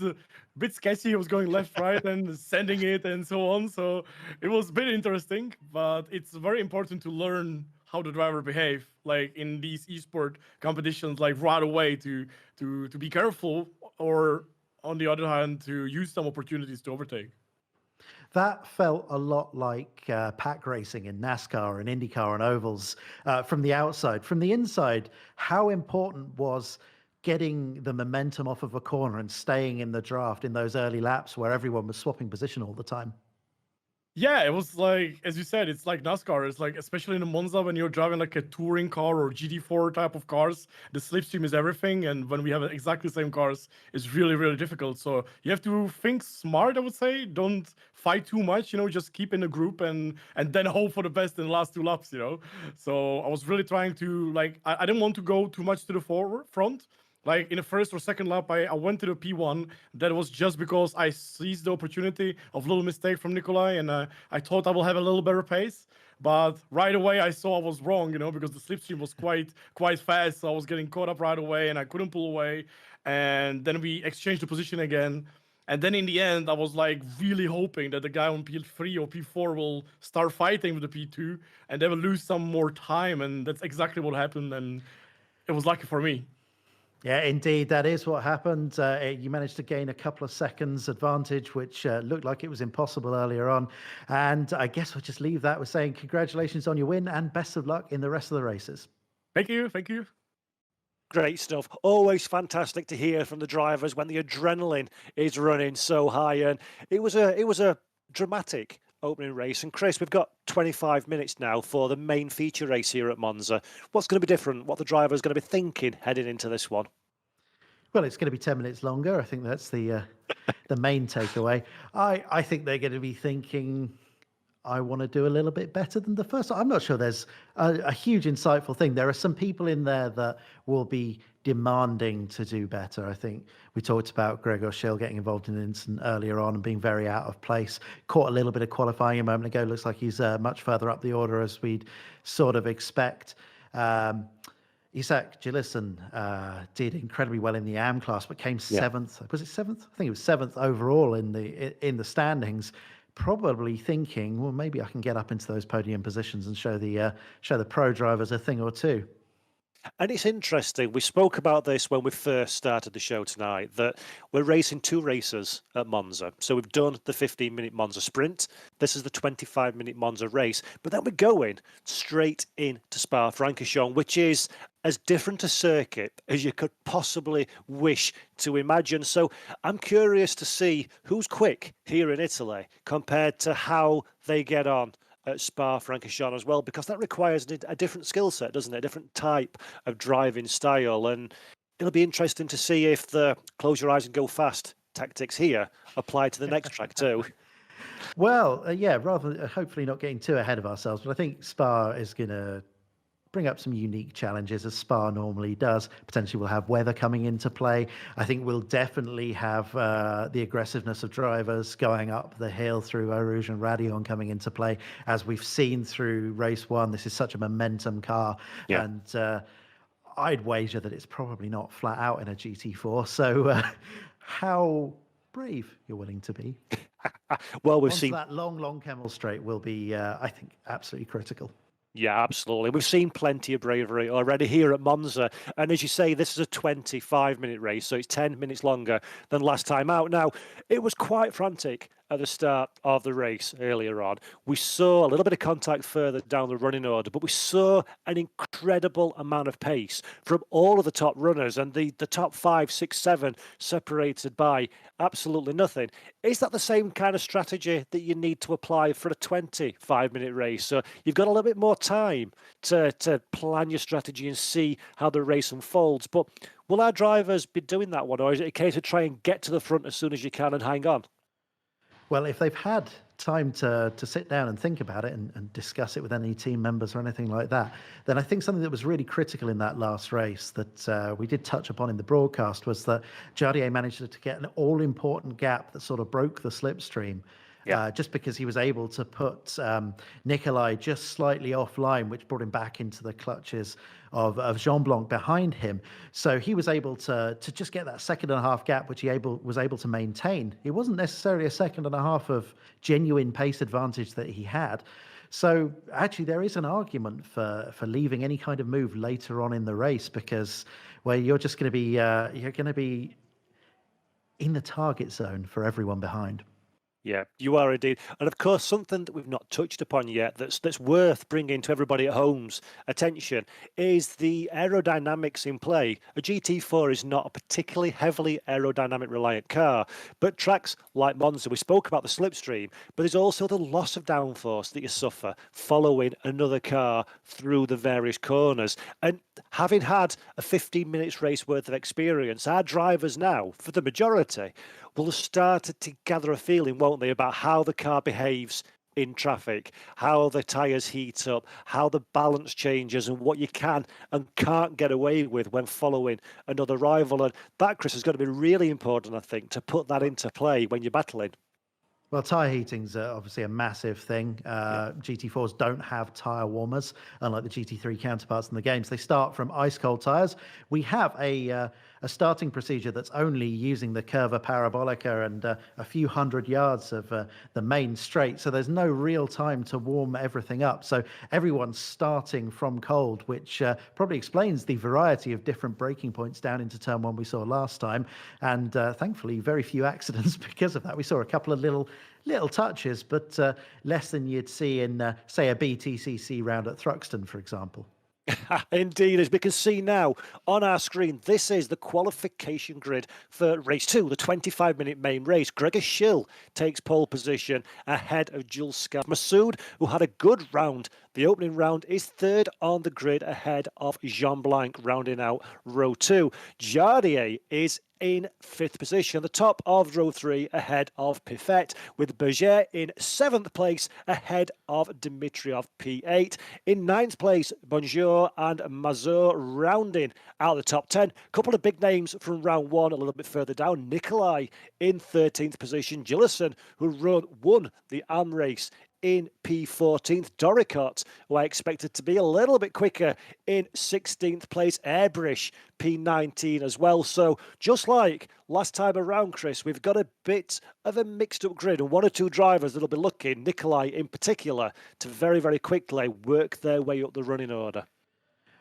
sketchy. He was going left, right, and sending it, and so on. So it was a bit interesting, but it's very important to learn how the driver behave, like in these esport competitions, like right away to be careful, or on the other hand, to use some opportunities to overtake. That felt a lot like pack racing in NASCAR and IndyCar and ovals from the outside. From the inside, how important was getting the momentum off of a corner and staying in the draft in those early laps where everyone was swapping position all the time? Yeah, it was like, as you said, it's like NASCAR. It's like, especially in the Monza, when you're driving like a touring car or GT4 type of cars, the slipstream is everything. And when we have exactly the same cars, it's really, really difficult. So you have to think smart, I would say. Don't fight too much, just keep in a group and then hope for the best in the last 2 laps. So I was really trying to, like, I didn't want to go too much to the front. Like in the first or second lap, I went to the P1. That was just because I seized the opportunity of a little mistake from Nikolai, and I thought I will have a little better pace. But right away, I saw I was wrong, because the slipstream was quite fast. So I was getting caught up right away, and I couldn't pull away. And then we exchanged the position again. And then in the end, I was like really hoping that the guy on P3 or P4 will start fighting with the P2, and they will lose some more time. And that's exactly what happened. And it was lucky for me. Yeah, indeed, that is what happened. You managed to gain a couple of seconds advantage, which looked like it was impossible earlier on. And I guess we'll just leave that with saying congratulations on your win and best of luck in the rest of the races. Thank you. Thank you. Great stuff. Always fantastic to hear from the drivers when the adrenaline is running so high. And it was a dramatic opening race. And Chris, we've got 25 minutes now for the main feature race here at Monza. What's going to be different? What the driver's going to be thinking heading into this one? Well, it's going to be 10 minutes longer. I think that's the main takeaway. I think they're going to be thinking, I want to do a little bit better than the first. I'm not sure there's a huge insightful thing. There are some people in there that will be demanding to do better. I think we talked about Gregor Schill getting involved in an incident earlier on and being very out of place. Caught a little bit of qualifying a moment ago. Looks like he's much further up the order as we'd sort of expect. Isaac Gillison did incredibly well in the AM class, but came seventh. Was it seventh? I think it was seventh overall in the standings. Probably thinking, well, maybe I can get up into those podium positions and show the pro drivers a thing or two. And it's interesting. We spoke about this when we first started the show tonight, that we're racing two races at Monza. So we've done the 15-minute Monza sprint. This is the 25-minute Monza race. But then we're going straight into Spa-Francorchamps, which is as different a circuit as you could possibly wish to imagine. So I'm curious to see who's quick here in Italy compared to how they get on at Spa-Francorchamps as well, because that requires a different skill set, doesn't it? A different type of driving style. And it'll be interesting to see if the close your eyes and go fast tactics here apply to the next track too. Well, yeah, rather hopefully not getting too ahead of ourselves, but I think Spa is going to bring up some unique challenges, as Spa normally does. Potentially we'll have weather coming into play. I think we'll definitely have the aggressiveness of drivers going up the hill through Eau Rouge and Raidillon coming into play. As we've seen through race one, this is such a momentum car. Yeah. And I'd wager that it's probably not flat out in a GT4. So how brave you're willing to be. Well, we've Onto seen that long Kemmel straight will be, I think, absolutely critical. Yeah, absolutely. We've seen plenty of bravery already here at Monza. And as you say, this is a 25-minute race, so it's 10 minutes longer than last time out. Now, it was quite frantic at the start of the race earlier on. We saw a little bit of contact further down the running order, but we saw an incredible amount of pace from all of the top runners, and the top 5, 6, 7 separated by absolutely nothing. Is that the same kind of strategy that you need to apply for a 25-minute race? So you've got a little bit more time to plan your strategy and see how the race unfolds. But will our drivers be doing that one, or is it a case of try and get to the front as soon as you can and hang on? Well, if they've had time to sit down and think about it and discuss it with any team members or anything like that, then I think something that was really critical in that last race that we did touch upon in the broadcast was that Jardier managed to get an all-important gap that sort of broke the slipstream. Yeah. Just because he was able to put Nikolai just slightly offline, which brought him back into the clutches of Jean Blanc behind him. So he was able to just get that 1.5 gap, which he was able to maintain. It wasn't necessarily a 1.5 of genuine pace advantage that he had. So actually, there is an argument for leaving any kind of move later on in the race, because where you're just going to be in the target zone for everyone behind. Yeah, you are indeed. And of course, something that we've not touched upon yet that's worth bringing to everybody at home's attention is the aerodynamics in play. A GT4 is not a particularly heavily aerodynamic reliant car, but tracks like Monza, we spoke about the slipstream, but there's also the loss of downforce that you suffer following another car through the various corners. And having had a 15 minutes race worth of experience, our drivers now, for the majority, will have started to gather a feeling, won't they, about how the car behaves in traffic, how the tyres heat up, how the balance changes, and what you can and can't get away with when following another rival. And that, Chris, is going to be really important, I think, to put that into play when you're battling. Well, tyre heating's obviously a massive thing. GT4s don't have tyre warmers, unlike the GT3 counterparts in the games. They start from ice-cold tyres. We have a starting procedure that's only using the Curva Parabolica and a few hundred yards of the main straight, so there's no real time to warm everything up. So everyone's starting from cold, which probably explains the variety of different braking points down into turn one we saw last time. And thankfully, very few accidents because of that. We saw a couple of little touches, but less than you'd see in, say, a BTCC round at Thruxton, for example. Indeed, as we can see now on our screen, this is the qualification grid for race 2, the 25-minute main race. Gregor Schill takes pole position ahead of Jules Scar. Masoud, who had a good round, the opening round, is third on the grid ahead of Jean Blanc, rounding out row 2. Jardier is in 5th position, the top of row 3 ahead of Piffet, with Berger in 7th place ahead of Dimitrov P8. In 9th place, Bonjour and Mazur rounding out the top 10. Couple of big names from round 1 a little bit further down. Nikolai in 13th position. Gillison, who won the AM race, in P14th. Doricott, who I expected to be a little bit quicker, in 16th place. Airbrish, P19 as well. So just like last time around, Chris, we've got a bit of a mixed up grid, and 1 or 2 drivers that'll be looking, Nikolai in particular, to very, very quickly work their way up the running order.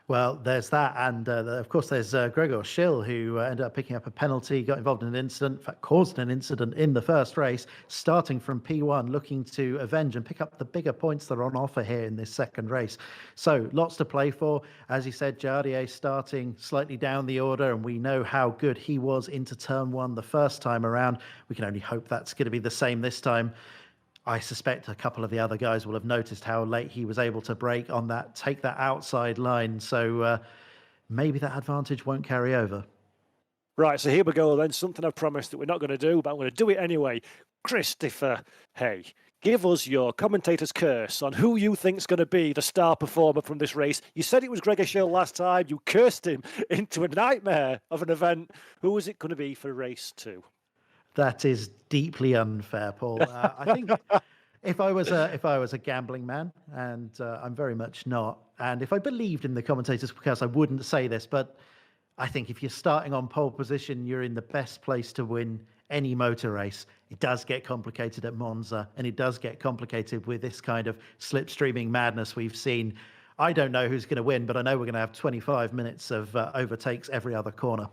Well, there's that, and of course there's Gregor Schill, who ended up picking up a penalty, got involved in an incident, in fact caused an incident in the first race, starting from P1, looking to avenge and pick up the bigger points that are on offer here in this second race. So lots to play for. As you said, Jardier starting slightly down the order, and we know how good he was into turn 1 the first time around. We can only hope that's going to be the same this time. I suspect a couple of the other guys will have noticed how late he was able to brake on that, take that outside line. So maybe that advantage won't carry over. Right, so here we go then. Something I've promised that we're not going to do, but I'm going to do it anyway. Christopher, hey, give us your commentator's curse on who you think's going to be the star performer from this race. You said it was Gregor Schill last time. You cursed him into a nightmare of an event. Who is it going to be for race 2? That is deeply unfair, Paul. I think if I was a gambling man, and I'm very much not, and if I believed in the commentators, because I wouldn't say this, but I think if you're starting on pole position, you're in the best place to win any motor race. It does get complicated at Monza, and it does get complicated with this kind of slipstreaming madness we've seen. I don't know who's going to win, but I know we're going to have 25 minutes of overtakes every other corner.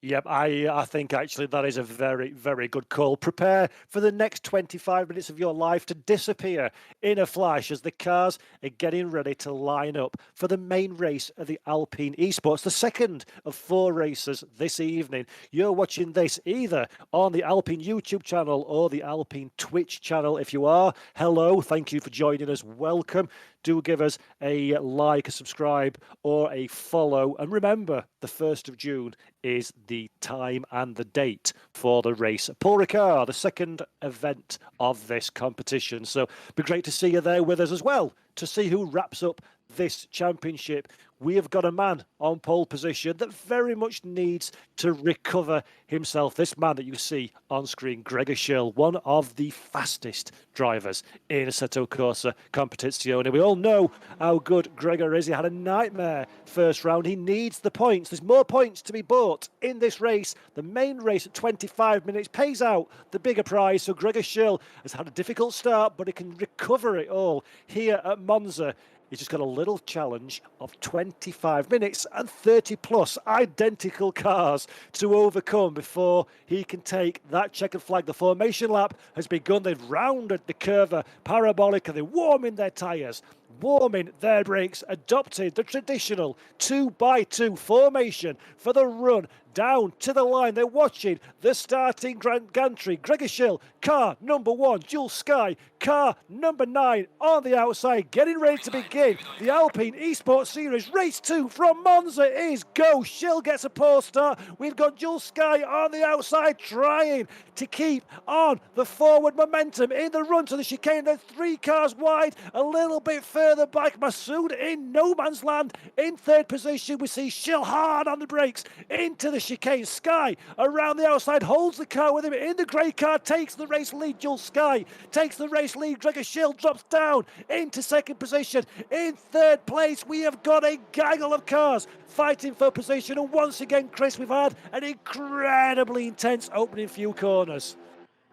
Yep, I think actually that is a very, very good call. Prepare for the next 25 minutes of your life to disappear in a flash as the cars are getting ready to line up for the main race of the Alpine Esports, the second of 4 races this evening. You're watching this either on the Alpine YouTube channel or the Alpine Twitch channel. If you are, hello, thank you for joining us. Welcome. Do give us a like, a subscribe, or a follow. And remember, the 1st of June is the time and the date for the race. Paul Ricard, the second event of this competition. So it'd be great to see you there with us as well, to see who wraps up this championship. We have got a man on pole position that very much needs to recover himself. This man that you see on screen, Gregor Schill, one of the fastest drivers in Assetto Corsa Competizione. We all know how good Gregor is. He had a nightmare first round. He needs the points. There's more points to be bought in this race. The main race at 25 minutes pays out the bigger prize. So Gregor Schill has had a difficult start, but he can recover it all here at Monza. He's just got a little challenge of 25 minutes and 30 plus identical cars to overcome before he can take that checkered flag. The formation lap has begun. They've rounded the curva parabolic and they're warming their tyres, warming their brakes, adopted the traditional 2x2 formation for the run down to the line. They're watching the starting gantry. Gregor Schill, car number 1, Jules Sky, car number 9 on the outside, getting ready to begin the Alpine Esports Series. Race 2 from Monza is go. Schill gets a poor start. We've got Jules Sky on the outside trying to keep on the forward momentum in the run to the chicane. They're 3 cars wide, a little bit further back. Masood in no man's land in 3rd position. We see Schill hard on the brakes into the chicane. Sky around the outside holds the car with him in the grey car, takes the race lead. Jules Sky takes the race lead. Gregor Schill drops down into 2nd position. In 3rd place, we have got a gaggle of cars fighting for position. And once again, Chris, we've had an incredibly intense opening few corners.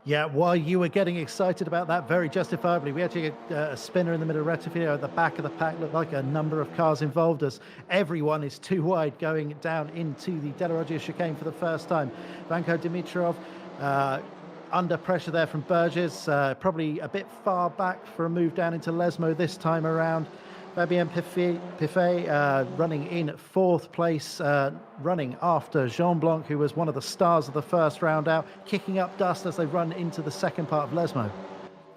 Yeah, while you were getting excited about that, very justifiably, we actually get a spinner in the middle of Rettifilo at the back of the pack. Looked like a number of cars involved as everyone is too wide going down into the Della Roggia chicane for the first time. Vanko Dimitrov under pressure there from Burgess, probably a bit far back for a move down into Lesmo this time around. Fabien Piffet running in 4th place, running after Jean Blanc, who was one of the stars of the first round out, kicking up dust as they run into the second part of Lesmo.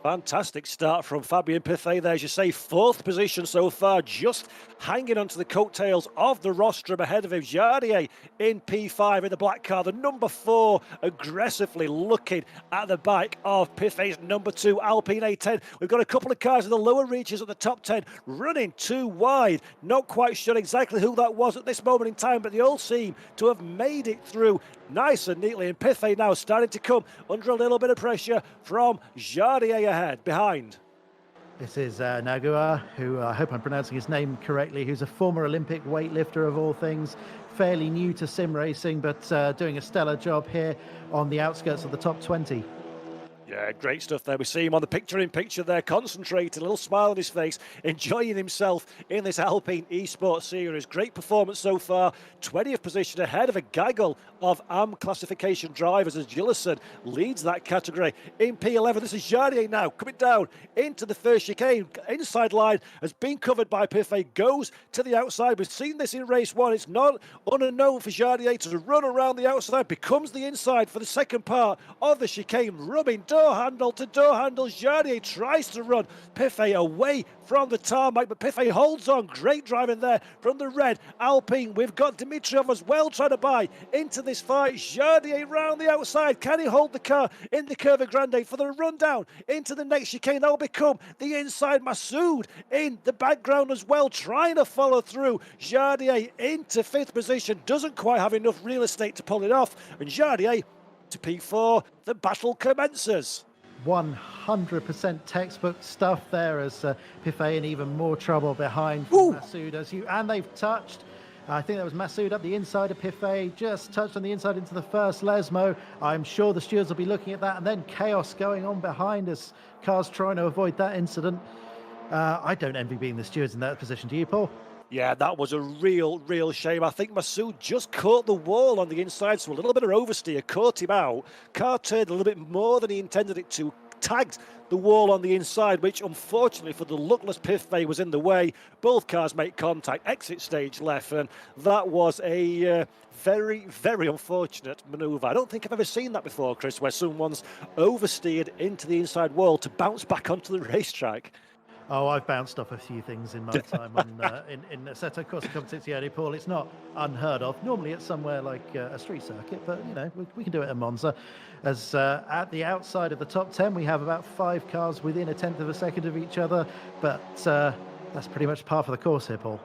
Fantastic start from Fabien Piffet there, as you say, 4th position so far, just hanging onto the coattails of the rostrum. Ahead of him, Jardier in P5 in the black car, the number 4 aggressively looking at the bike of Piffet's number 2 Alpine A110. We've got a couple of cars in the lower reaches of the top 10 running too wide. Not quite sure exactly who that was at this moment in time, but they all seem to have made it through nice and neatly. And Piffet now starting to come under a little bit of pressure from Jardier ahead, behind. This is Nagua, who I hope I'm pronouncing his name correctly, who's a former Olympic weightlifter of all things, fairly new to sim racing, but doing a stellar job here on the outskirts of the top 20. Yeah, great stuff there. We see him on the picture-in-picture there, concentrating, a little smile on his face, enjoying himself in this Alpine Esports Series. Great performance so far. 20th position ahead of a gaggle of AM classification drivers as Gillison leads that category in P11. This is Jardier now coming down into the first chicane. Inside line has been covered by Piffet, goes to the outside. We've seen this in race 1. It's not unknown for Jardier to run around the outside, becomes the inside for the second part of the chicane, rubbing dust door handle to door handle. Jardier tries to run Piffet away from the tarmac, but Piffet holds on. Great driving there from the red Alpine. We've got Dimitrov as well trying to buy into this fight. Jardier round the outside. Can he hold the car in the Curva Grande for the rundown into the next chicane? That will become the inside. Masoud in the background as well, trying to follow through. Jardier into 5th position, doesn't quite have enough real estate to pull it off, and Jardier to P4. The battle commences. 100% textbook stuff there, as Piffet in even more trouble behind Masoud, and they've touched. I think that was Masoud up the inside of Piffet, just touched on the inside into the first Lesmo. I'm sure the stewards will be looking at that, and then chaos going on behind us. Cars trying to avoid that incident. I don't envy being the stewards in that position. Do you, Paul? Yeah, that was a real shame. I think Masoud just caught the wall on the inside, so a little bit of oversteer caught him out. Car turned a little bit more than he intended it to, tagged the wall on the inside, which unfortunately for the luckless Piffet was in the way. Both cars make contact, exit stage left, and that was a very unfortunate manoeuvre. I don't think I've ever seen that before, Chris, where someone's oversteered into the inside wall to bounce back onto the racetrack. Oh, I've bounced off a few things in my time on in Assetto Corsa Competizione, Paul. It's not unheard of. Normally it's somewhere like a street circuit, but you know, we can do it at Monza. As at the outside of the top 10, we have about 5 cars within 1/10 of a second of each other, but that's pretty much par for the course here, Paul.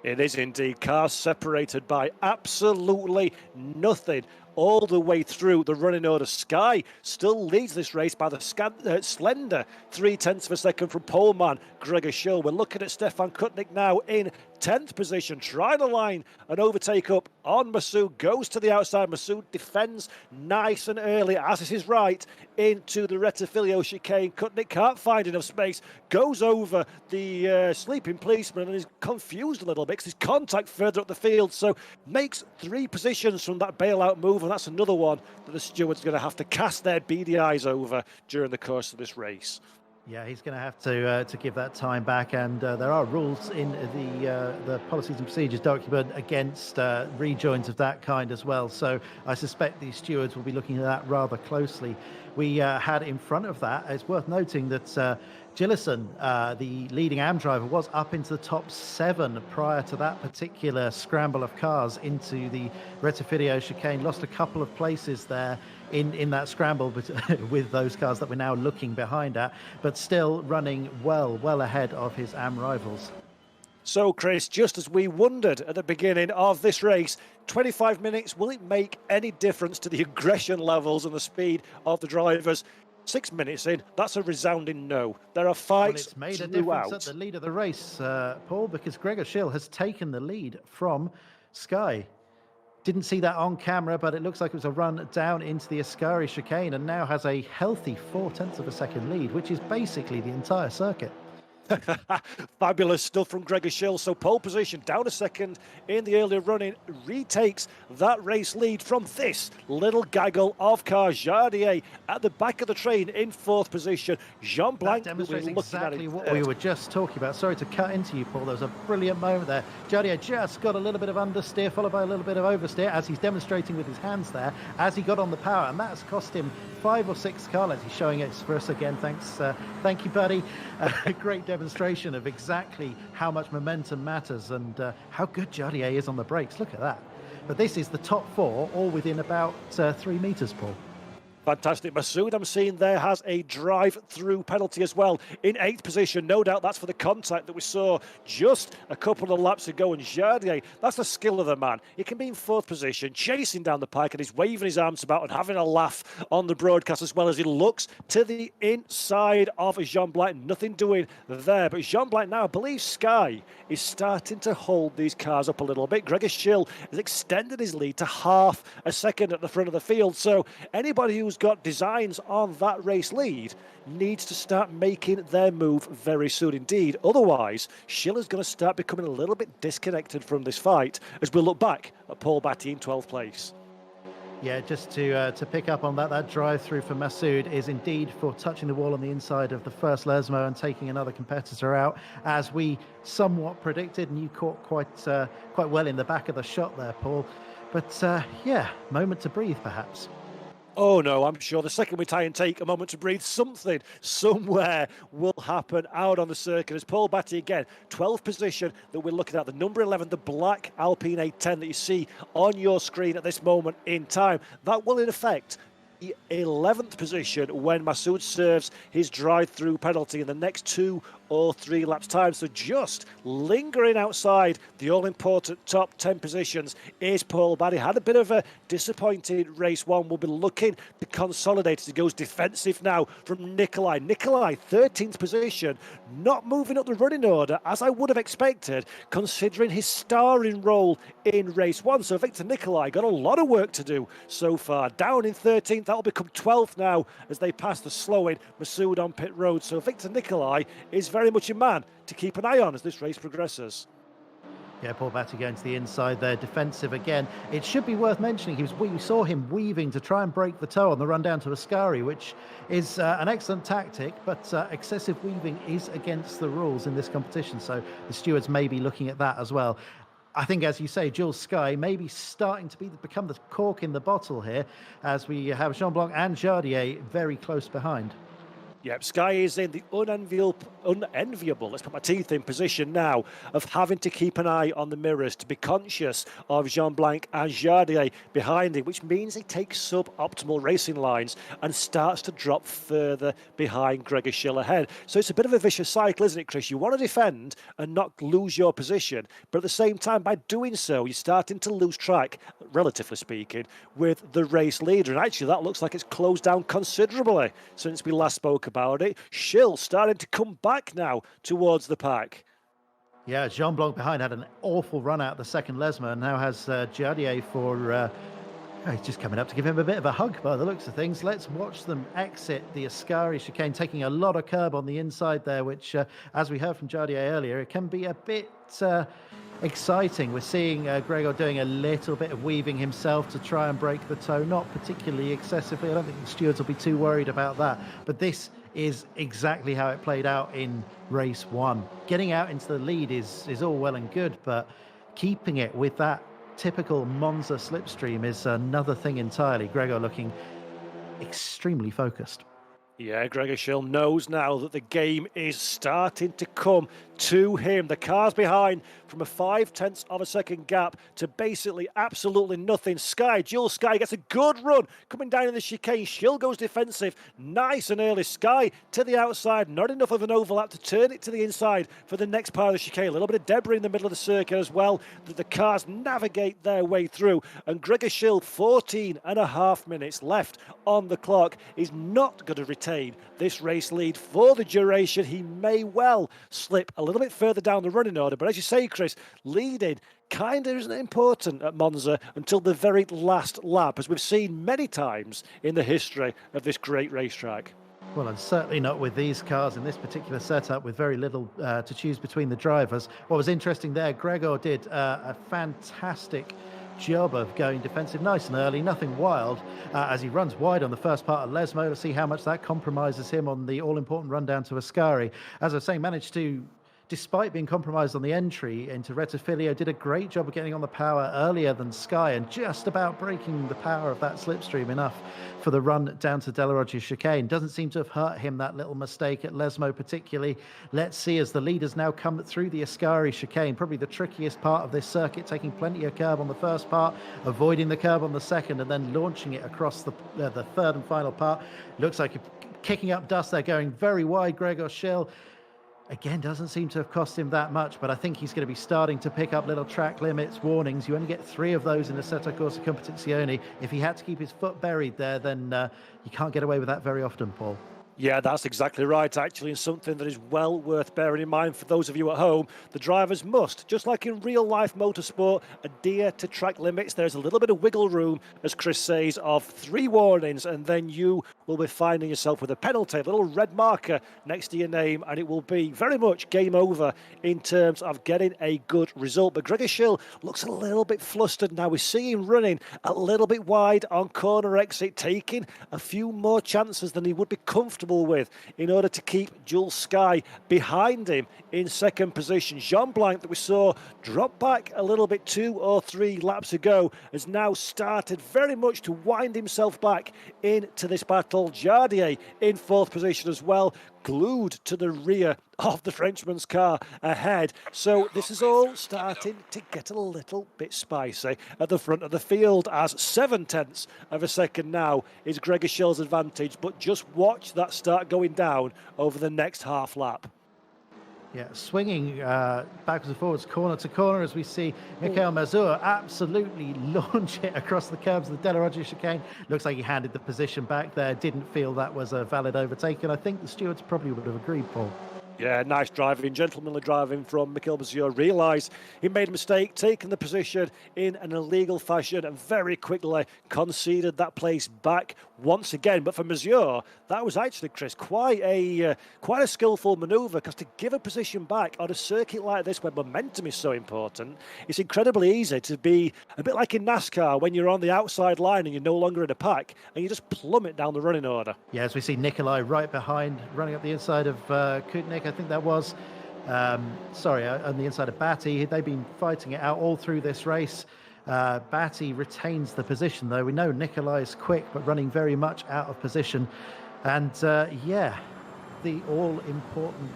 It is indeed. Cars separated by absolutely nothing all the way through the running order. Sky still leads this race by the slender 0.3 of a second from poleman Gregor Schill. We're looking at Stefan Kutnik now in 10th position, trying to line an overtake up on Masoud. Goes to the outside. Masoud defends nice and early, as is his right, into the Rettifilio chicane. Kutnik can't find enough space. Goes over the sleeping policeman and is confused a little bit because he's contact further up the field. So makes 3 positions from that bailout move, and that's another one that the stewards are going to have to cast their beady eyes over during the course of this race. Yeah, he's going to have to give that time back, and there are rules in the policies and procedures document against rejoins of that kind as well. So I suspect these stewards will be looking at that rather closely. We had in front of that, it's worth noting that Gillison, the leading AM driver, was up into the top 7 prior to that particular scramble of cars into the Rettifilio chicane. Lost a couple of places there in that scramble with those cars that we're now looking behind at, but still running well ahead of his AM rivals. So, Chris, just as we wondered at the beginning of this race, 25 minutes, will it make any difference to the aggression levels and the speed of the drivers? 6 minutes in, that's a resounding no. There are fights well, it's made throughout. a difference at the lead of the race, Paul, because Gregor Schill has taken the lead from Sky. Didn't see that on camera, but it looks like it was a run down into the Ascari chicane and now has a healthy 0.4 of a second lead, which is basically the entire circuit. Fabulous stuff from Gregor Schill. So pole position, down a second in the earlier running, retakes that race lead from this little gaggle of cars. Jardier at the back of the train in 4th position. Jean Blanc demonstrates exactly what we were just talking about. Sorry to cut into you, Paul. There was a brilliant moment there. Jardier just got a little bit of understeer, followed by a little bit of oversteer, as he's demonstrating with his hands there, as he got on the power, and that's cost him 5 or 6 car lengths. He's showing it for us again. Thanks, thank you, buddy. A great demonstration of exactly how much momentum matters and how good Jardier is on the brakes. Look at that. But this is the top 4, all within about 3 meters, Paul. Fantastic. Masoud, I'm seeing there, has a drive-through penalty as well in 8th position. No doubt that's for the contact that we saw just a couple of laps ago. And Jardier, that's the skill of the man. He can be in 4th position, chasing down the pike, and he's waving his arms about and having a laugh on the broadcast as well as he looks to the inside of Jean Blanc. Nothing doing there. But Jean Blanc now, I believe Sky is starting to hold these cars up a little bit. Gregor Schill has extended his lead to half a second at the front of the field. So anybody who's got designs on that race lead needs to start making their move very soon indeed. Otherwise, Schiller's going to start becoming a little bit disconnected from this fight as we look back at Paul Batty in 12th place. Yeah, just to pick up on that drive through for Masoud is indeed for touching the wall on the inside of the first Lesmo and taking another competitor out, as we somewhat predicted, and you caught quite well in the back of the shot there, Paul. But yeah, moment to breathe, perhaps. Oh no, I'm sure the second we try and take a moment to breathe, something somewhere will happen out on the circuit. As Paul Batty again, 12th position that we're looking at, the number 11, the black Alpine A10 that you see on your screen at this moment in time. That will in effect the 11th position when Masoud serves his drive-through penalty in the next 2 or 3 laps time. So just lingering outside the all-important top 10 positions is Paul Batty. Had a bit of a disappointing race one. We'll be looking to consolidate as he goes defensive now from Nikolai. Nikolai, 13th position, not moving up the running order as I would have expected, considering his starring role in race one. So Victor Nikolai got a lot of work to do so far. Down in 13th, that'll become 12th now as they pass the slowing Masoud on pit road. So Victor Nikolai is very much a man to keep an eye on as this race progresses. Yeah, Paul Batty going to the inside there, defensive again. It should be worth mentioning we saw him weaving to try and break the toe on the run down to Ascari, which is an excellent tactic, but excessive weaving is against the rules in this competition, so the stewards may be looking at that as well. I think, as you say, Jules Sky may be starting to become the cork in the bottle here, as we have Jean Blanc and Jardier very close behind. Yep, Sky is in the unenviable, let's put my teeth in, position now of having to keep an eye on the mirrors, to be conscious of Jean Blanc and Jardier behind him, which means he takes suboptimal racing lines and starts to drop further behind Gregor Schill ahead. So it's a bit of a vicious cycle, isn't it, Chris? You want to defend and not lose your position, but at the same time, by doing so, you're starting to lose track, relatively speaking, with the race leader. And actually, that looks like it's closed down considerably since we last spoke about it. Schill starting to come back now towards the pack. Yeah, Jean Blanc behind had an awful run out the second Lesma, and now has Jardier for he's just coming up to give him a bit of a hug by the looks of things. Let's watch them exit the Ascari chicane, taking a lot of curb on the inside there, which as we heard from Jardier earlier, it can be a bit exciting. We're seeing Gregor doing a little bit of weaving himself to try and break the toe, not particularly excessively. I don't think the stewards will be too worried about that, but this is exactly how it played out in race one. Getting out into the lead is all well and good, but keeping it with that typical Monza slipstream is another thing entirely. Gregor looking extremely focused. Yeah, Gregor Schill knows now that the game is starting to come to him. The car's behind from a 0.5 of a second gap to basically absolutely nothing. Jules Sky gets a good run coming down in the chicane. Schill goes defensive. Nice and early. Sky to the outside. Not enough of an overlap to turn it to the inside for the next part of the chicane. A little bit of debris in the middle of the circuit as well that the cars navigate their way through. And Gregor Schill, 14.5 minutes left on the clock, is not going to retain this race lead for the duration. He may well slip a little bit further down the running order, but as you say, Chris, leading kind of isn't important at Monza until the very last lap, as we've seen many times in the history of this great racetrack. Well, and certainly not with these cars in this particular setup, with very little to choose between the drivers. What was interesting there, Gregor did a fantastic job of going defensive nice and early, nothing wild, as he runs wide on the first part of Lesmo. Let's see how much that compromises him on the all-important run down to Ascari. As I was saying, managed to, despite being compromised on the entry into Rettifilio, did a great job of getting on the power earlier than Sky and just about breaking the power of that slipstream enough for the run down to Della Roggia chicane. Doesn't seem to have hurt him, that little mistake at Lesmo particularly. Let's see as the leaders now come through the Ascari chicane, probably the trickiest part of this circuit, taking plenty of curb on the first part, avoiding the curb on the second, and then launching it across the third and final part. Looks like kicking up dust there, going very wide, Gregor Schill. Again, doesn't seem to have cost him that much, but I think he's going to be starting to pick up little track limits, warnings. You only get 3 of those in Assetto Corsa Competizione. If he had to keep his foot buried there, then you can't get away with that very often, Paul. Yeah, that's exactly right, actually, and something that is well worth bearing in mind for those of you at home. The drivers must, just like in real-life motorsport, adhere to track limits. There's a little bit of wiggle room, as Chris says, of 3 warnings, and then you will be finding yourself with a penalty, a little red marker next to your name, and it will be very much game over in terms of getting a good result. But Gregor Schill looks a little bit flustered now. We see him running a little bit wide on corner exit, taking a few more chances than he would be comfortable comfortable with in order to keep Jules Sky behind him in second position. Jean Blanc, that we saw drop back a little bit 2 or 3 laps ago, has now started very much to wind himself back into this battle. Jardier in fourth position as well, glued to the rear of the Frenchman's car ahead. So this is all starting to get a little bit spicy at the front of the field, as 7/10 of a second now is Gregor Schill's advantage. But just watch that start going down over the next half lap. Yeah, swinging backwards and forwards, corner to corner, as we see Michael Mazur absolutely launch it across the curbs of the Delarogia chicane. Looks like he handed the position back there. Didn't feel that was a valid overtake, and I think the stewards probably would have agreed, Paul. Yeah, nice driving, gentlemanly driving from Michael Mazur. Realised he made a mistake, taking the position in an illegal fashion, and very quickly conceded that place back once again. But for Mazur, that was actually, Chris, quite a skillful manoeuvre, because to give a position back on a circuit like this where momentum is so important, it's incredibly easy to be a bit like in NASCAR when you're on the outside line and you're no longer in a pack and you just plummet down the running order. Yeah, as we see Nikolai right behind, running up the inside of Kutnik, I think that was. On the inside of Batty. They've been fighting it out all through this race. Batty retains the position, though. We know Nikolai is quick, but running very much out of position. And the all-important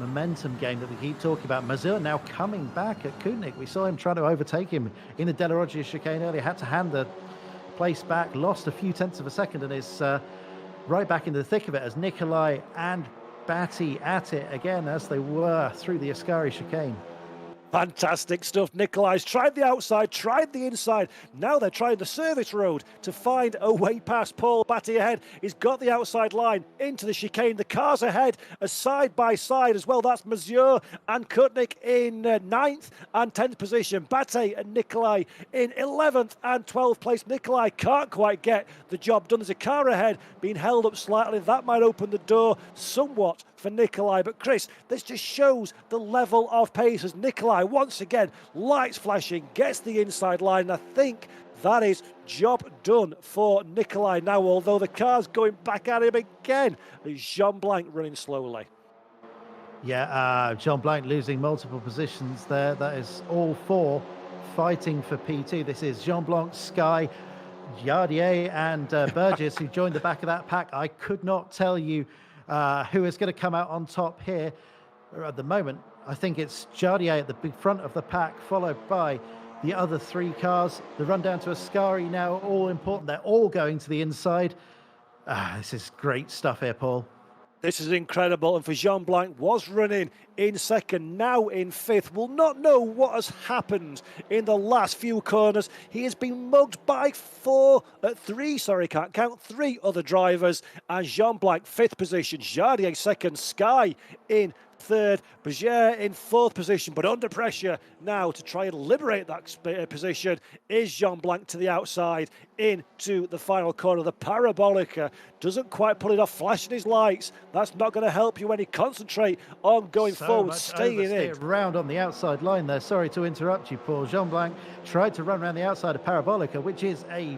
momentum game that we keep talking about. Mazur now coming back at Kutnik. We saw him trying to overtake him in the Delarogia chicane earlier. Had to hand the place back, lost a few tenths of a second, and is right back into the thick of it as Nikolai and Batty at it again, as they were through the Ascari chicane. Fantastic stuff. Nikolai's tried the outside, tried the inside. Now they're trying the service road to find a way past Paul Batty ahead. He's got the outside line into the chicane. The cars ahead are side by side as well. That's Mazur and Kutnik in 9th and 10th position. Batty and Nikolai in 11th and 12th place. Nikolai can't quite get the job done. There's a car ahead being held up slightly. That might open the door somewhat for Nikolai. But Chris, this just shows the level of pace as Nikolai once again, lights flashing, gets the inside line. I think that is job done for Nikolai now, although the car's going back at him again. Jean Blanc running slowly. Yeah, Jean Blanc losing multiple positions there. That is all four fighting for P2. This is Jean Blanc, Sky, Yardier and Burgess, who joined the back of that pack. I could not tell you who is going to come out on top here at the moment. I think it's Jardier at the big front of the pack, followed by the other 3 cars. The run down to Ascari now, all important. They're all going to the inside. This is great stuff here, Paul. This is incredible, and for Jean Blanc, was running in second, now in 5th. We'll not know what has happened in the last few corners. He has been mugged by 3 other drivers, and Jean Blanc 5th position, Jardier 2nd, Sky in 3rd, Berger in 4th position, but under pressure now to try and liberate that position is Jean Blanc to the outside into the final corner. The Parabolica doesn't quite pull it off, flashing his lights. That's not going to help you when he concentrate on going forward, staying in. Round on the outside line there. Sorry to interrupt you, Paul. Jean Blanc tried to run around the outside of Parabolica, which is a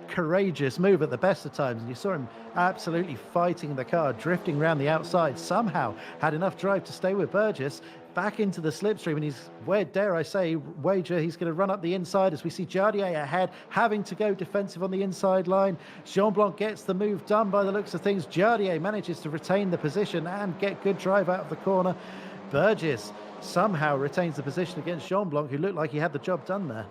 courageous move at the best of times, and you saw him absolutely fighting the car, drifting around the outside. Somehow had enough drive to stay with Burgess back into the slipstream, and he's, where dare I say, wager he's going to run up the inside as we see Jardier ahead, having to go defensive on the inside line. Jean Blanc gets the move done by the looks of things. Jardier manages to retain the position and get good drive out of the corner. Burgess somehow retains the position against Jean Blanc, who looked like he had the job done there.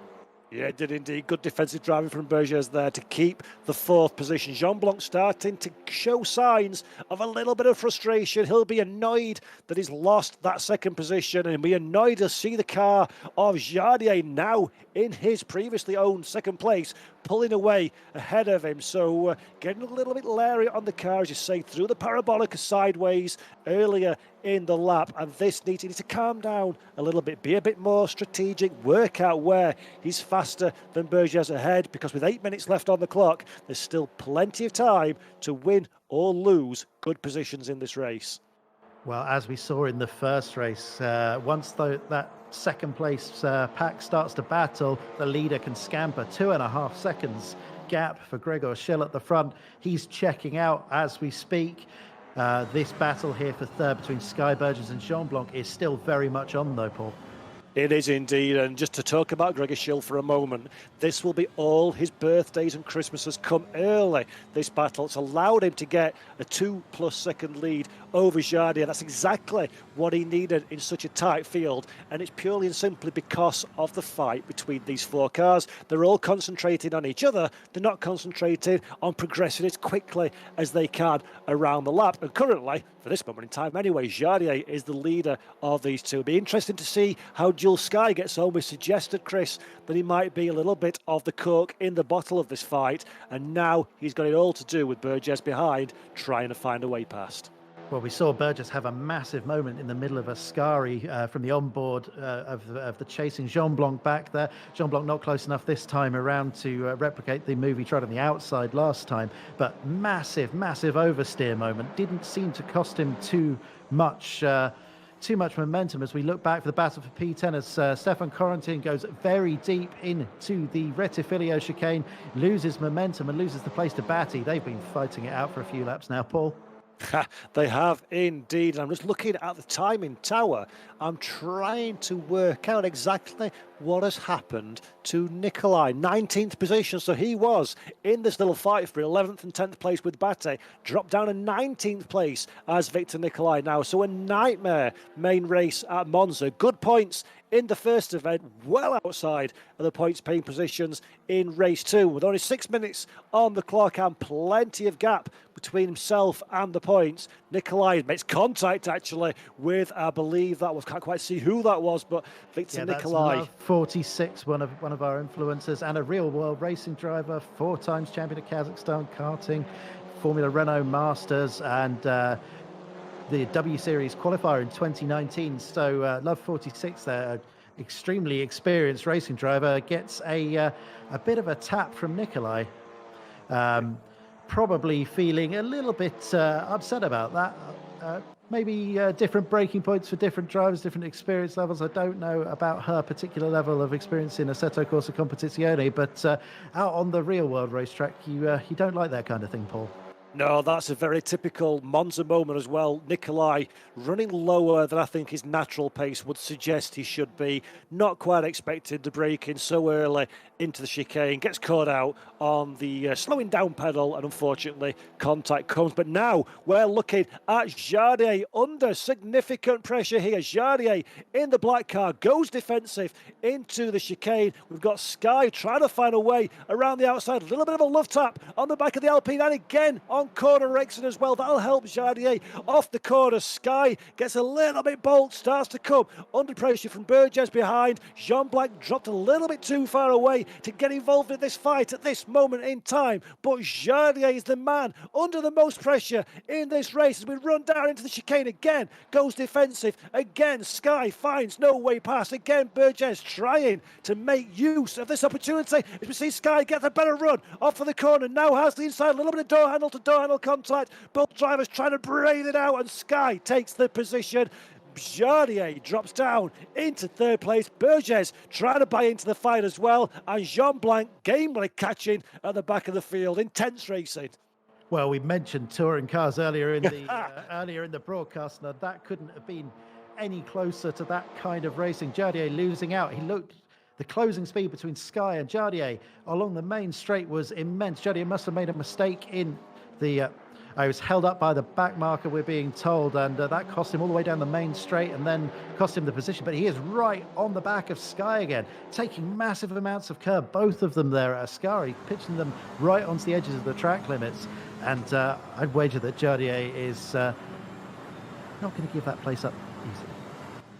Yeah, it did indeed. Good defensive driving from Bergers there to keep the 4th position. Jean Blanc starting to show signs of a little bit of frustration. He'll be annoyed that he's lost that 2nd position, and be annoyed to see the car of Jardier now in his previously owned 2nd place, pulling away ahead of him. So getting a little bit leery on the car, as you say, through the Parabolica sideways earlier in the lap, and this needs to calm down a little bit, be a bit more strategic, work out where he's faster than Bergers ahead, because with 8 minutes left on the clock, there's still plenty of time to win or lose good positions in this race. Well, as we saw in the first race, once that 2nd place pack starts to battle, the leader can scamper 2.5 seconds gap for Gregor Schill at the front. He's checking out as we speak. This battle here for third between Sky Burgess and Jean Blanc is still very much on, though, Paul. It is indeed, and just to talk about Gregor Schill for a moment, this will be all his birthdays and Christmases come early. This battle, it's allowed him to get a 2+ second lead over Jardier. That's exactly what he needed in such a tight field, and it's purely and simply because of the fight between these 4 cars. They're all concentrating on each other. They're not concentrated on progressing as quickly as they can around the lap. And currently, for this moment in time anyway, Jardier is the leader of these two. It'll be interesting to see how Jules Sky gets on. We suggested, Chris, that he might be a little bit of the cork in the bottle of this fight, and now he's got it all to do with Burgess behind, trying to find a way past. Well, we saw Burgess have a massive moment in the middle of a Scari from the onboard of the chasing Jean Blanc back there. Jean Blanc not close enough this time around to replicate the move he tried on the outside last time, but massive oversteer moment. Didn't seem to cost him too much momentum as we look back for the battle for P10 as Stefan Corentin goes very deep into the Retifilio chicane, loses momentum and loses the place to Batty. They've been fighting it out for a few laps now, Paul. They have indeed. And I'm just looking at the timing tower. I'm trying to work out exactly what has happened to Nikolai. 19th position, so he was in this little fight for 11th and 10th place with Bate, dropped down to 19th place as Victor Nikolai now. So a nightmare main race at Monza. Good points in the first event, well outside of the points paying positions in race 2, with only 6 minutes on the clock and plenty of gap between himself and the points. Nikolai makes contact actually with, I believe that was, can't quite see who that was, but Victor Nikolai. 46, one of our influencers, and a real world racing driver, 4 times champion of Kazakhstan karting, Formula Renault Masters, and the W Series qualifier in 2019. So Love 46 there, extremely experienced racing driver, gets a bit of a tap from Nikolai. Probably feeling a little bit upset about that. Maybe different braking points for different drivers, different experience levels. I don't know about her particular level of experience in Assetto Corsa Competizione, but out on the real world racetrack, you don't like that kind of thing, Paul. No, that's a very typical Monza moment as well. Nikolai running lower than I think his natural pace would suggest he should be. Not quite expected to break in so early into the chicane. Gets caught out on the slowing down pedal, and unfortunately contact comes. But now we're looking at Jardier under significant pressure here. Jardier in the black car goes defensive into the chicane. We've got Sky trying to find a way around the outside. A little bit of a love tap on the back of the Alpine, and again on corner exit as well. That'll help Jardier off the corner. Sky gets a little bit bold, starts to come under pressure from Burgess behind. Jean Blanc dropped a little bit too far away to get involved in this fight at this moment in time, but Jardier is the man under the most pressure in this race as we run down into the chicane. Again goes defensive, again Sky finds no way past, again Burgess trying to make use of this opportunity as we see Sky get the better run off of the corner, now has the inside, a little bit of door handle to door handle contact, both drivers trying to braid it out, and Sky takes the position. Jardier drops down into third place. Burgess trying to buy into the fight as well, and Jean Blanc gamely catching at the back of the field. Intense racing. Well, we mentioned touring cars earlier in the broadcast, and that couldn't have been any closer to that kind of racing. Jardier losing out. He looked. The closing speed between Sky and Jardier along the main straight was immense. Jardier must have made a mistake in the. I was held up by the back marker, we're being told, and that cost him all the way down the main straight and then cost him the position. But he is right on the back of Sky again, taking massive amounts of curb, both of them there at Ascari, pitching them right onto the edges of the track limits. And I'd wager that Jardier is not going to give that place up easily.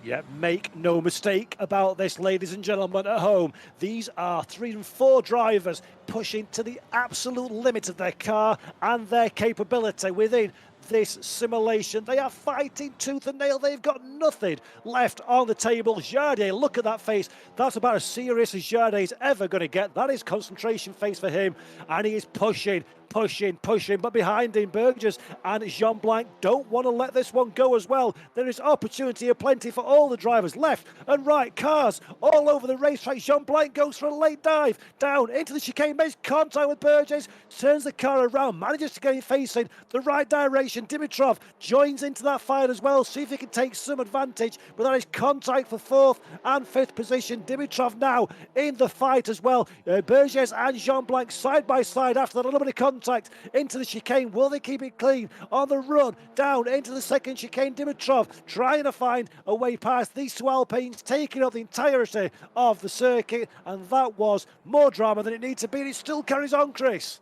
Yeah, make no mistake about this, ladies and gentlemen at home. These are 3 and 4 drivers pushing to the absolute limit of their car and their capability within this simulation. They are fighting tooth and nail. They've got nothing left on the table. Jardier, look at that face. That's about as serious as Jardier is ever going to get. That is concentration face for him, and he is pushing, but behind him, Burgess and Jean Blanc don't want to let this one go as well. There is opportunity aplenty for all the drivers, left and right, cars all over the racetrack. Jean Blanc goes for a late dive down into the chicane, makes contact with Burgess, turns the car around, manages to get it facing the right direction. position. Dimitrov joins into that fight as well. See if he can take some advantage. But that is contact for 4th and 5th position. Dimitrov now in the fight as well. Burgess and Jean Blanc side by side after that little bit of contact into the chicane. Will they keep it clean on the run down into the second chicane? Dimitrov trying to find a way past these two Alpines, taking up the entirety of the circuit, and that was more drama than it needs to be. And it still carries on, Chris.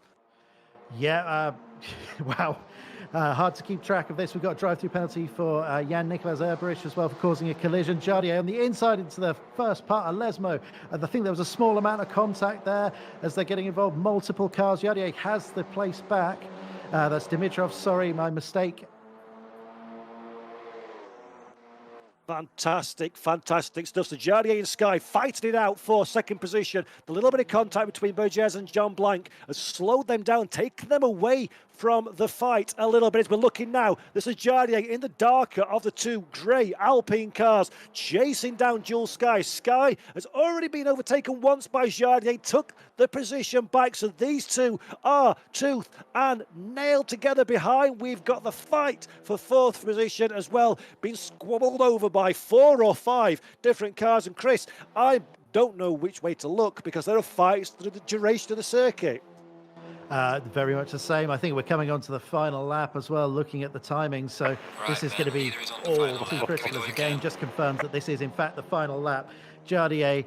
Yeah, wow. Hard to keep track of this. We've got a drive-through penalty for Jan Nicolas Erberich as well for causing a collision. Jardier on the inside into the first part of Lesmo. And I think there was a small amount of contact there as they're getting involved. Multiple cars. Jardier has the place back. That's Dimitrov. Sorry, my mistake. Fantastic stuff. So Jardier and Sky fighting it out for second position. The little bit of contact between Burgess and Jean Blanc has slowed them down, taken them away from the fight a little bit. We're looking now. This is Jardier in the darker of the two grey Alpine cars, chasing down Jules Sky. Sky has already been overtaken once by Jardier, took the position back. So these two are tooth and nail together behind. We've got the fight for 4th position as well, being squabbled over by 4 or 5 different cars. And Chris, I don't know which way to look because there are fights through the duration of the circuit. Very much the same. I think we're coming on to the final lap as well, looking at the timing. So this is going to be all too critical as the game just confirms that this is in fact the final lap. Jardier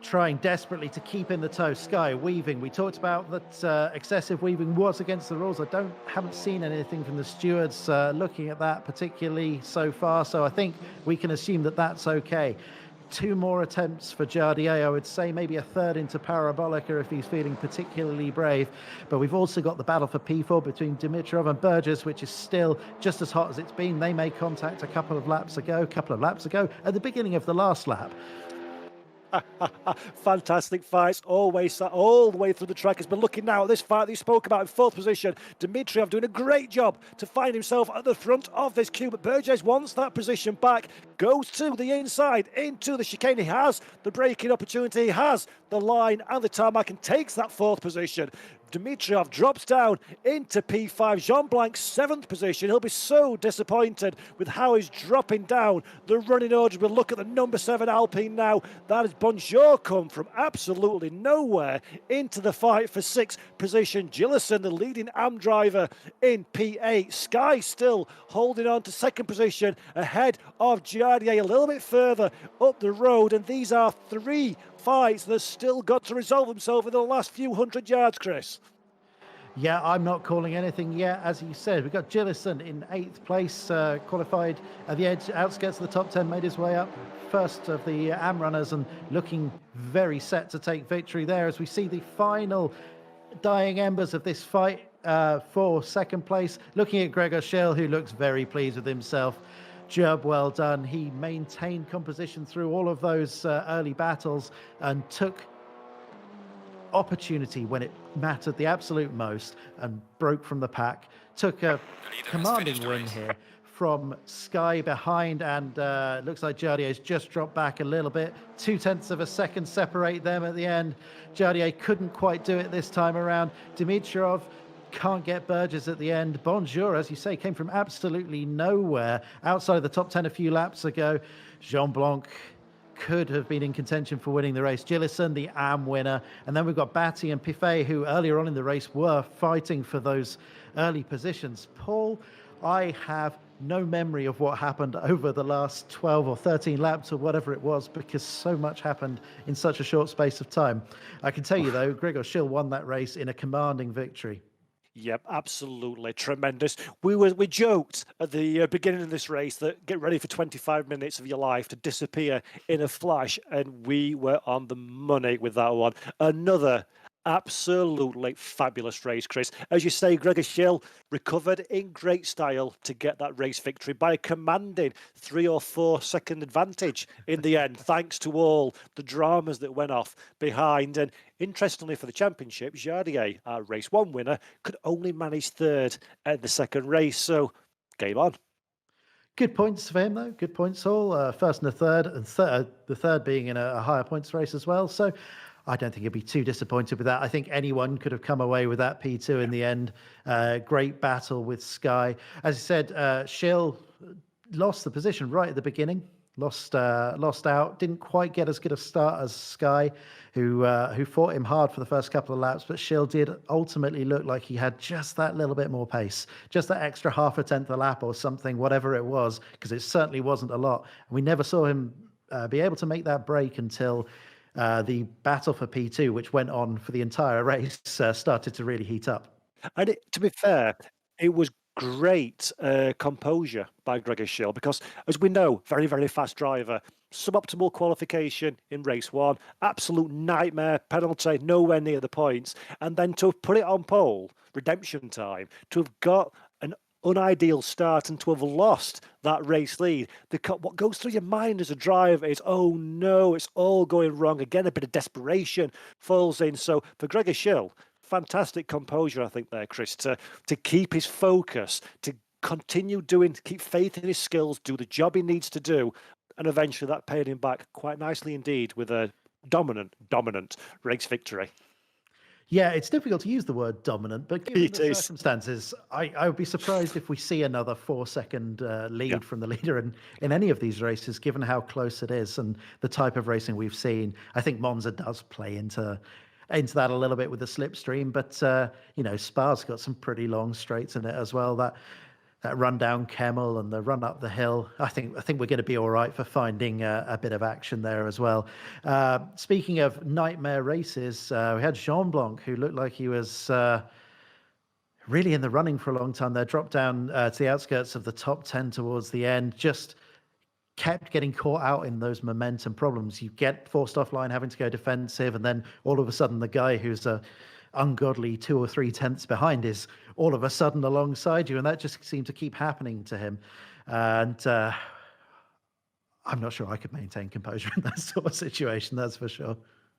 trying desperately to keep in the tow. Sky weaving. We talked about that excessive weaving was against the rules. Haven't seen anything from the stewards looking at that particularly so far. So I think we can assume that that's okay. 2 more attempts for Jardier, I would say, maybe a third into Parabolica if he's feeling particularly brave. But we've also got the battle for P4 between Dimitrov and Burgess, which is still just as hot as it's been. They made contact a couple of laps ago at the beginning of the last lap. Fantastic fights, always all the way through the track. Has been looking now at this fight that you spoke about in 4th position. Dimitrov doing a great job to find himself at the front of this queue, but Burgess wants that position back, goes to the inside into the chicane. He has the braking opportunity, he has the line and the tarmac, and takes that 4th position. Dimitrov drops down into P5. Jean Blanc's 7th position. He'll be so disappointed with how he's dropping down the running order. We'll look at the number 7 Alpine now. That is Bonjour come from absolutely nowhere into the fight for 6th position. Gillison, the leading AM driver in P8. Sky still holding on to 2nd position ahead of Jardier a little bit further up the road. And these are 3 fights that still got to resolve themselves in the last few hundred yards, Chris. Yeah, I'm not calling anything yet. As you said, we've got Gillison in 8th place, qualified at the edge, outskirts of the top 10, made his way up. First of the AM runners and looking very set to take victory there as we see the final dying embers of this fight for 2nd place. Looking at Gregor Schill, who looks very pleased with himself. Job well done. He maintained composition through all of those early battles and took opportunity when it mattered the absolute most and broke from the pack. Took a commanding win here from Sky behind, and looks like Jardier's just dropped back a little bit. 0.2 of a second separate them at the end. Jardier couldn't quite do it this time around. Dimitrov can't get Burgess at the end. Bonjour, as you say, came from absolutely nowhere, outside of the top 10 a few laps ago. Jean Blanc could have been in contention for winning the race. Gillison, the AM winner. And then we've got Batty and Piffet, who earlier on in the race were fighting for those early positions. Paul, I have no memory of what happened over the last 12 or 13 laps or whatever it was, because so much happened in such a short space of time. I can tell you, though, Gregor Schill won that race in a commanding victory. Yep, absolutely tremendous. We joked at the beginning of this race that get ready for 25 minutes of your life to disappear in a flash, and we were on the money with that one. Another absolutely fabulous race, Chris. As you say, Gregor Schill recovered in great style to get that race victory by a commanding 3 or 4 second advantage in the end, thanks to all the dramas that went off behind. And interestingly for the championship, Jardier, our race 1 winner, could only manage 3rd at the second race. So game on. Good points for him, though. Good points all. First and a third, and the third being in a higher points race as well. So I don't think he'd be too disappointed with that. I think anyone could have come away with that P2 in the end. Great battle with Sky. As you said, Schill lost the position right at the beginning. Lost out. Didn't quite get as good a start as Sky, who fought him hard for the first couple of laps. But Schill did ultimately look like he had just that little bit more pace, just that extra half a tenth a lap or something, whatever it was, because it certainly wasn't a lot. And we never saw him be able to make that break until the battle for P2, which went on for the entire race, started to really heat up. And to be fair, it was great composure by Gregor Schill because, as we know, very, very fast driver, suboptimal qualification in race one, absolute nightmare penalty, nowhere near the points. And then to have put it on pole, redemption time, to have got an unideal start and to have lost that race lead. What goes through your mind as a driver is, oh no, it's all going wrong. Again, a bit of desperation falls in. So for Gregor Schill, fantastic composure, I think, there, Chris, to keep his focus, to continue doing, keep faith in his skills, do the job he needs to do. And eventually that paid him back quite nicely indeed with a dominant race victory. Yeah, it's difficult to use the word dominant, but given It the is. circumstances, I would be surprised if we see another 4-second lead Yeah. from the leader in any of these races, given how close it is and the type of racing we've seen. I think Monza does play into that a little bit with the slipstream, but Spa's got some pretty long straights in it as well. That run down Kemmel and the run up the hill. I think we're going to be all right for finding a bit of action there as well. Speaking of nightmare races, we had Jean Blanc, who looked like he was really in the running for a long time there, dropped down to the outskirts of the top 10 towards the end, just kept getting caught out in those momentum problems. You get forced offline, having to go defensive, and then all of a sudden the guy who's a ungodly 2 or 3 tenths behind is all of a sudden alongside you, and that just seemed to keep happening to him. And I'm not sure I could maintain composure in that sort of situation, that's for sure.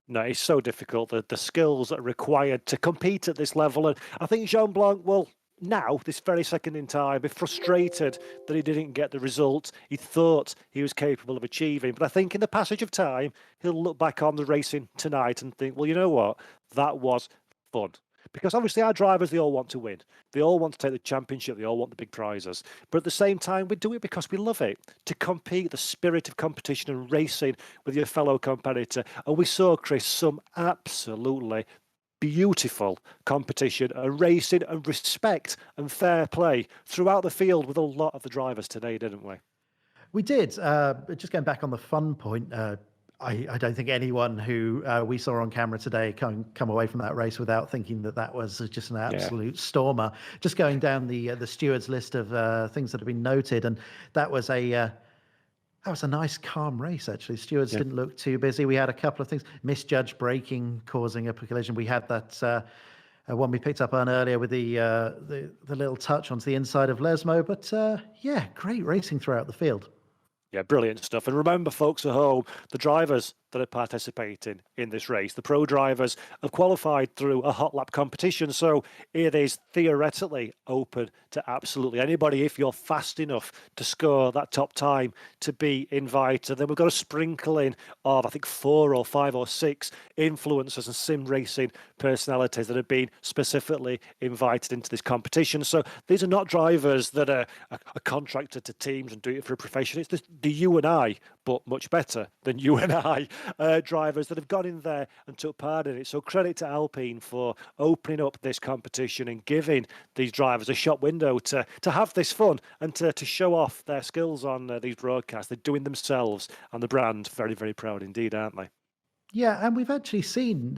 No, it's so difficult. The skills that are required to compete at this level. And I think Jean Blanc will now, this very second in time, be frustrated that he didn't get the result he thought he was capable of achieving. But I think in the passage of time, he'll look back on the racing tonight and think, well, you know what? That was fun. Because obviously our drivers, they all want to win. They all want to take the championship. They all want the big prizes. But at the same time, we do it because we love it. To compete, the spirit of competition and racing with your fellow competitor. And we saw, Chris, some absolutely beautiful competition and racing and respect and fair play throughout the field with a lot of the drivers today, didn't we? We did. Just going back on the fun point, I don't think anyone who we saw on camera today can come away from that race without thinking that was just an absolute stormer. Just going down the stewards list of things that have been noted, and that was a nice, calm race, actually. Stewards didn't look too busy. We had a couple of things. Misjudged braking causing a collision. We had that one we picked up on earlier with the little touch onto the inside of Lesmo. But yeah, great racing throughout the field. Yeah, brilliant stuff. And remember, folks at home, the drivers that are participating in this race, the pro drivers, have qualified through a hot lap competition. So it is theoretically open to absolutely anybody if you're fast enough to score that top time to be invited. Then we've got a sprinkling of, I think, 4 or 5 or 6 influencers and sim racing personalities that have been specifically invited into this competition. So these are not drivers that are contracted to teams and do it for a profession. It's the you and I, but much better than you and I, drivers that have gone in there and took part in it. So credit to Alpine for opening up this competition and giving these drivers a shop window to have this fun and to show off their skills on these broadcasts. They're doing themselves and the brand very, very proud indeed, aren't they? Yeah, and we've actually seen,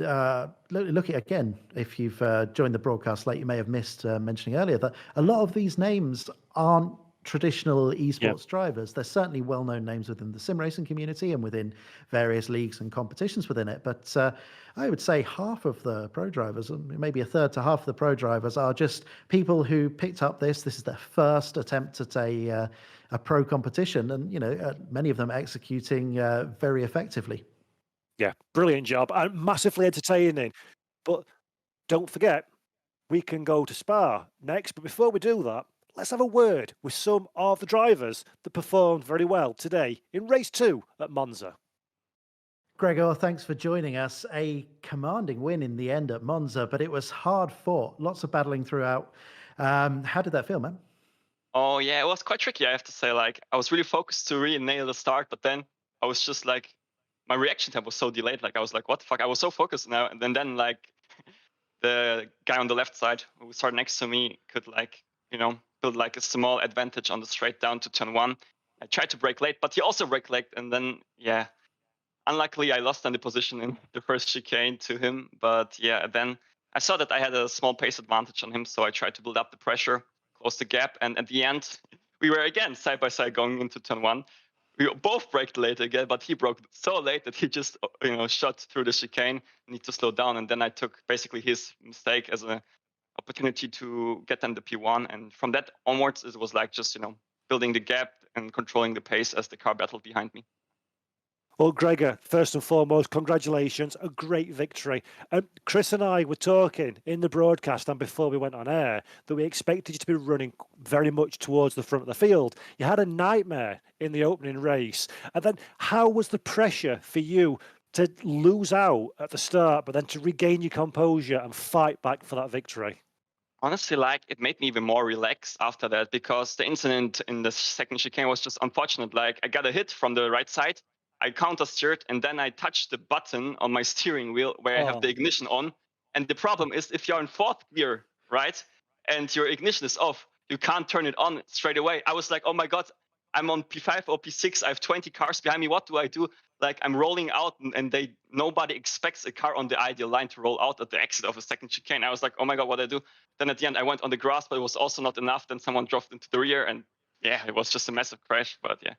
look at again, if you've joined the broadcast late, you may have missed mentioning earlier that a lot of these names aren't traditional esports drivers. They're certainly well-known names within the sim racing community and within various leagues and competitions within it. But I would say half of the pro drivers, maybe a third to half of the pro drivers, are just people who picked up this. This is their first attempt at a pro competition, and many of them executing very effectively. Yeah, brilliant job and massively entertaining. But don't forget, we can go to Spa next. But before we do that, let's have a word with some of the drivers that performed very well today in race 2 at Monza. Gregor, thanks for joining us. A commanding win in the end at Monza, but it was hard fought, lots of battling throughout. How did that feel, man? Oh yeah, it was quite tricky, I have to say. Like I was really focused to really nail the start, but then I was just like, my reaction time was so delayed. Like I was like, what the fuck? I was so focused now, and then like the guy on the left side who started next to me could like build like a small advantage on the straight down to turn one. I tried to brake late, but he also brake late, and then yeah, unluckily I lost on the position in the first chicane to him. But yeah, then I saw that I had a small pace advantage on him, so I tried to build up the pressure, close the gap, and at the end we were again side by side going into turn one. We both braked late again, but he broke so late that he just shot through the chicane, need to slow down, and then I took basically his mistake as an opportunity to get them the P1, and from that onwards it was like just building the gap and controlling the pace as the car battled behind me. Well, Gregor, first and foremost, congratulations. A great victory. Chris and I were talking in the broadcast and before we went on air that we expected you to be running very much towards the front of the field. You had a nightmare in the opening race. And then how was the pressure for you to lose out at the start, but then to regain your composure and fight back for that victory? Honestly, like it made me even more relaxed after that, because the incident in the second chicane was just unfortunate. Like I got a hit from the right side, I counter steered, and then I touched the button on my steering wheel where I have the ignition on. And the problem is, if you're in fourth gear, right, and your ignition is off, you can't turn it on straight away. I was like, oh my God, I'm on P5 or P6. I have 20 cars behind me. What do I do? Like I'm rolling out, and nobody expects a car on the ideal line to roll out at the exit of a second chicane. I was like, oh my God, what do I do? Then at the end, I went on the grass, but it was also not enough. Then someone drove into the rear, and yeah, it was just a massive crash. But yeah.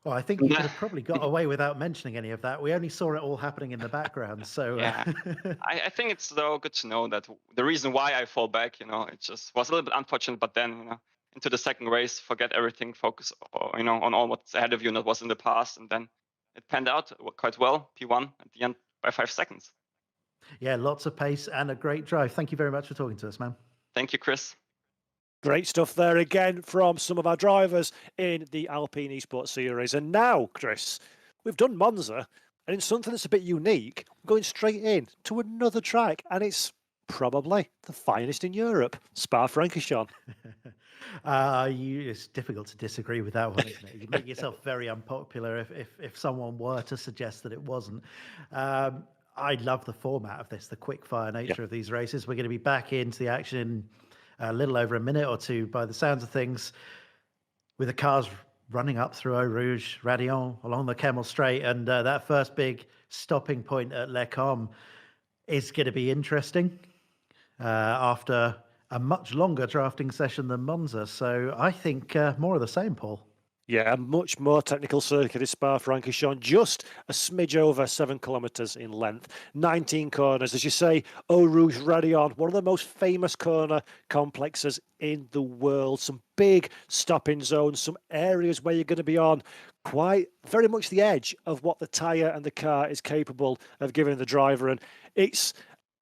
Well, I think you could have probably got away without mentioning any of that. We only saw it all happening in the background. So yeah, I think it's though good to know that the reason why I fall back, it just was a little bit unfortunate. But then, into the second race, forget everything, focus, on all what's ahead of you and that was in the past, and then it panned out quite well. P1 at the end by 5 seconds. Yeah, lots of pace and a great drive. Thank you very much for talking to us, man. Thank you, Chris. Great stuff there again from some of our drivers in the Alpine Esports Series. And now, Chris, we've done Monza, and in something that's a bit unique, we're going straight in to another track, and it's probably the finest in Europe, Spa-Francorchamps. It's difficult to disagree with that one, isn't it? You make yourself very unpopular if someone were to suggest that it wasn't. I love the format of this, the quick fire nature of these races. We're going to be back into the action in a little over a minute or two, by the sounds of things, with the cars running up through Eau Rouge, Radion, along the Kemmel Straight, and that first big stopping point at Les Combes is going to be interesting after a much longer drafting session than Monza. So I think more of the same, Paul. Yeah, a much more technical circuit is Spa-Francorchamps, just a smidge over 7 kilometres in length, 19 corners. As you say, Eau Rouge Radion, one of the most famous corner complexes in the world. Some big stopping zones, some areas where you're going to be on quite very much the edge of what the tyre and the car is capable of giving the driver. And it's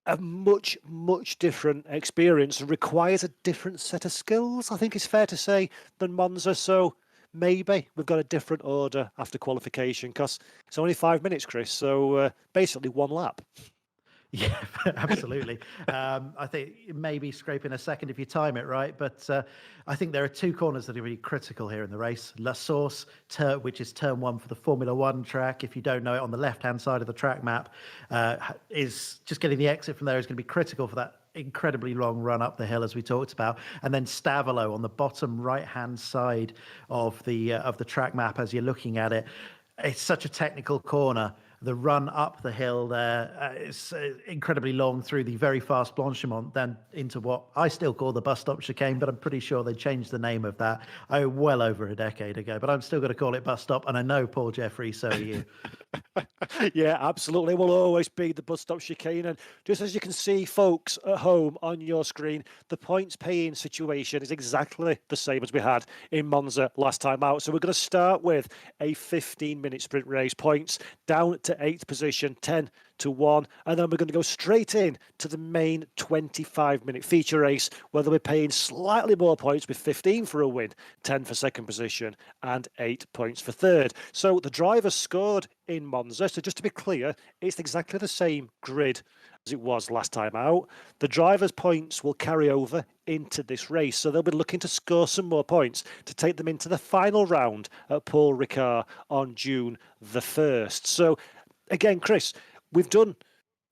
a much, much different experience and requires a different set of skills, I think it's fair to say, than Monza. So maybe we've got a different order after qualification, because it's only 5 minutes, Chris. So basically 1 lap. Yeah, absolutely. I think maybe scraping a second if you time it right. But I think there are 2 corners that are really critical here in the race. La Source, which is turn 1 for the Formula One track. If you don't know it, on the left-hand side of the track map, is just getting the exit from there is going to be critical for that incredibly long run up the hill, as we talked about. And then Stavelot on the bottom right-hand side of the track map as you're looking at it. It's such a technical corner. The run up the hill there is incredibly long through the very fast Blanchimont, then into what I still call the bus stop chicane, but I'm pretty sure they changed the name of that well over a decade ago. But I'm still going to call it bus stop, and I know, Paul Jeffrey, so are you. Yeah, absolutely. It will always be the bus stop chicane. And just as you can see, folks at home on your screen, the points paying situation is exactly the same as we had in Monza last time out. So we're going to start with a 15-minute sprint race. Points down to 8th position, 10 to 1. And then we're going to go straight in to the main 25-minute feature race, where they'll be paying slightly more points, with 15 for a win, 10 for second position, and 8 points for third. So the drivers scored in Monza. So just to be clear, it's exactly the same grid as it was last time out. The drivers' points will carry over into this race, so they'll be looking to score some more points to take them into the final round at Paul Ricard on June the 1st. So again, Chris, we've done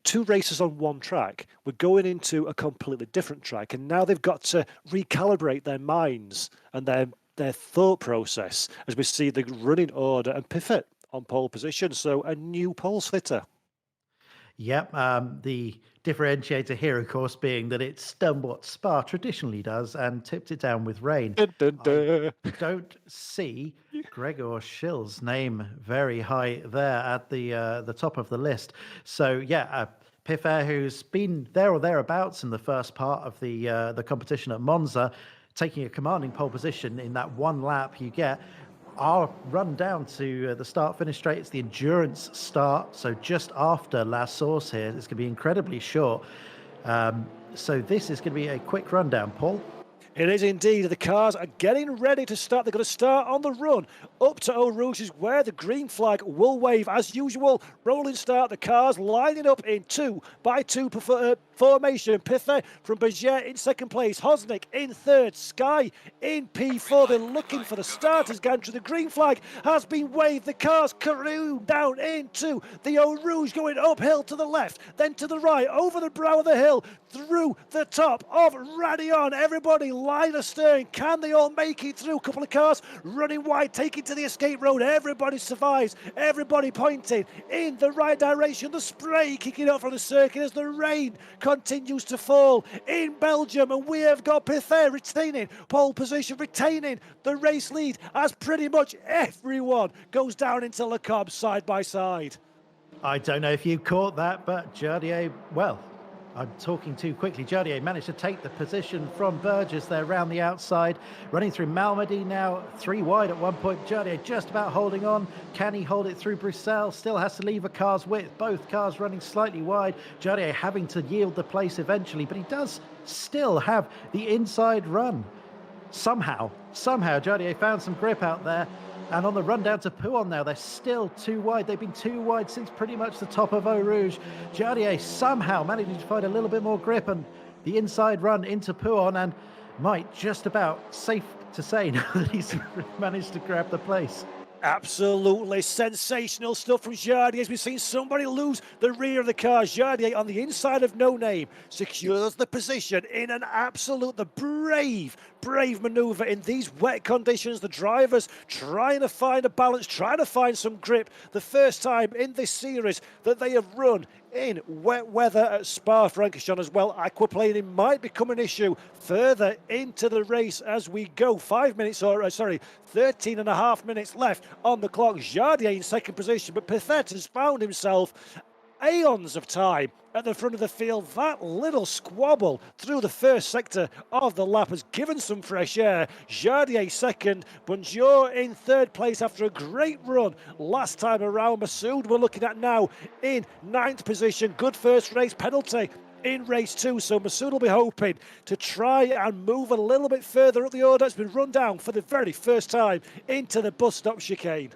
2 races on one track. We're going into a completely different track, and now they've got to recalibrate their minds and their thought process as we see the running order and pivot on pole position. So a new pole sitter. Yep. The differentiator here, of course, being that it's done what Spa traditionally does and tipped it down with rain. Dun, dun, dun. I don't see Gregor Schill's name very high there at the top of the list. So yeah, Piffer, who's been there or thereabouts in the first part of the competition at Monza, taking a commanding pole position in that one lap you get. I'll run down to the start-finish straight. It's the endurance start, so just after La Source here. It's going to be incredibly short. So this is going to be a quick rundown, Paul. It is indeed. The cars are getting ready to start. They're going to start on the run up to Eau Rouge, is where the green flag will wave as usual. Rolling start. The cars lining up in 2x2 formation. Piffet from Berger in second place. Hosnick in third. Sky in P4. They're looking for the starters gantry. The green flag has been waved. The cars careen down into the Eau Rouge, going uphill to the left, then to the right, over the brow of the hill, through the top of Radion. Everybody line astern. Can they all make it through? A couple of cars running wide, taking to the escape road. Everybody survives. Everybody pointing in the right direction. The spray kicking up from the circuit as the rain continues to fall in Belgium, and we have got Pither retaining pole position, retaining the race lead as pretty much everyone goes down into Le Cobb side by side. I don't know if you caught that, but Jardier, well, I'm talking too quickly. Jardier managed to take the position from Burgess there around the outside, running through Malmedy now, 3 wide at one point. Jardier just about holding on. Can he hold it through Bruxelles? Still has to leave a car's width. Both cars running slightly wide. Jardier having to yield the place eventually, but he does still have the inside run. Somehow, Jardier found some grip out there. And on the run down to Pouon now, they're still too wide. They've been too wide since pretty much the top of Eau Rouge. Jardier somehow managing to find a little bit more grip and the inside run into Pouon, and might just about, safe to say now, that he's managed to grab the place. Absolutely sensational stuff from Jardier as we've seen somebody lose the rear of the car. Jardier on the inside of No Name secures the position in an absolute, the brave manoeuvre in these wet conditions. The drivers trying to find a balance, trying to find some grip. The first time in this series that they have run in wet weather at Spa-Francorchamps as well. Aquaplaning might become an issue further into the race as we go. 13 and a half minutes left on the clock. Jardier in second position, but Pithet has found himself aeons of time at the front of the field. That little squabble through the first sector of the lap has given some fresh air. Jardier second, Bonjour in third place after a great run last time around. Masoud we're looking at now in ninth position. Good first race penalty in race 2, so Masoud will be hoping to try and move a little bit further up the order. It's been run down for the very first time into the bus stop chicane.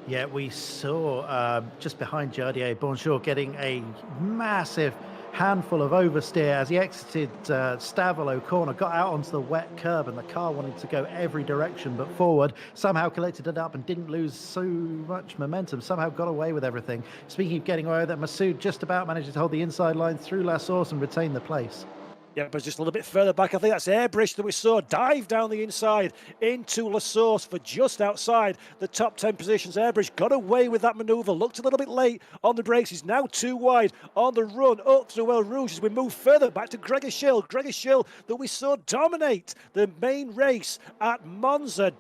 Yeah, we saw just behind Jardier, Bonjour getting a massive handful of oversteer as he exited Stavolo corner, got out onto the wet curb, and the car wanted to go every direction but forward. Somehow collected it up and didn't lose so much momentum. Somehow got away with everything. Speaking of getting away with it, Masoud just about managed to hold the inside line through La Source and retain the place. Yeah, but just a little bit further back, I think that's Airbridge that we saw dive down the inside into La Source for just outside the top 10 positions. Airbridge got away with that manoeuvre, looked a little bit late on the brakes. He's now too wide on the run up through Eau Rouge as we move further back to Gregor Schill. Gregor Schill that we saw dominate the main race at Monza,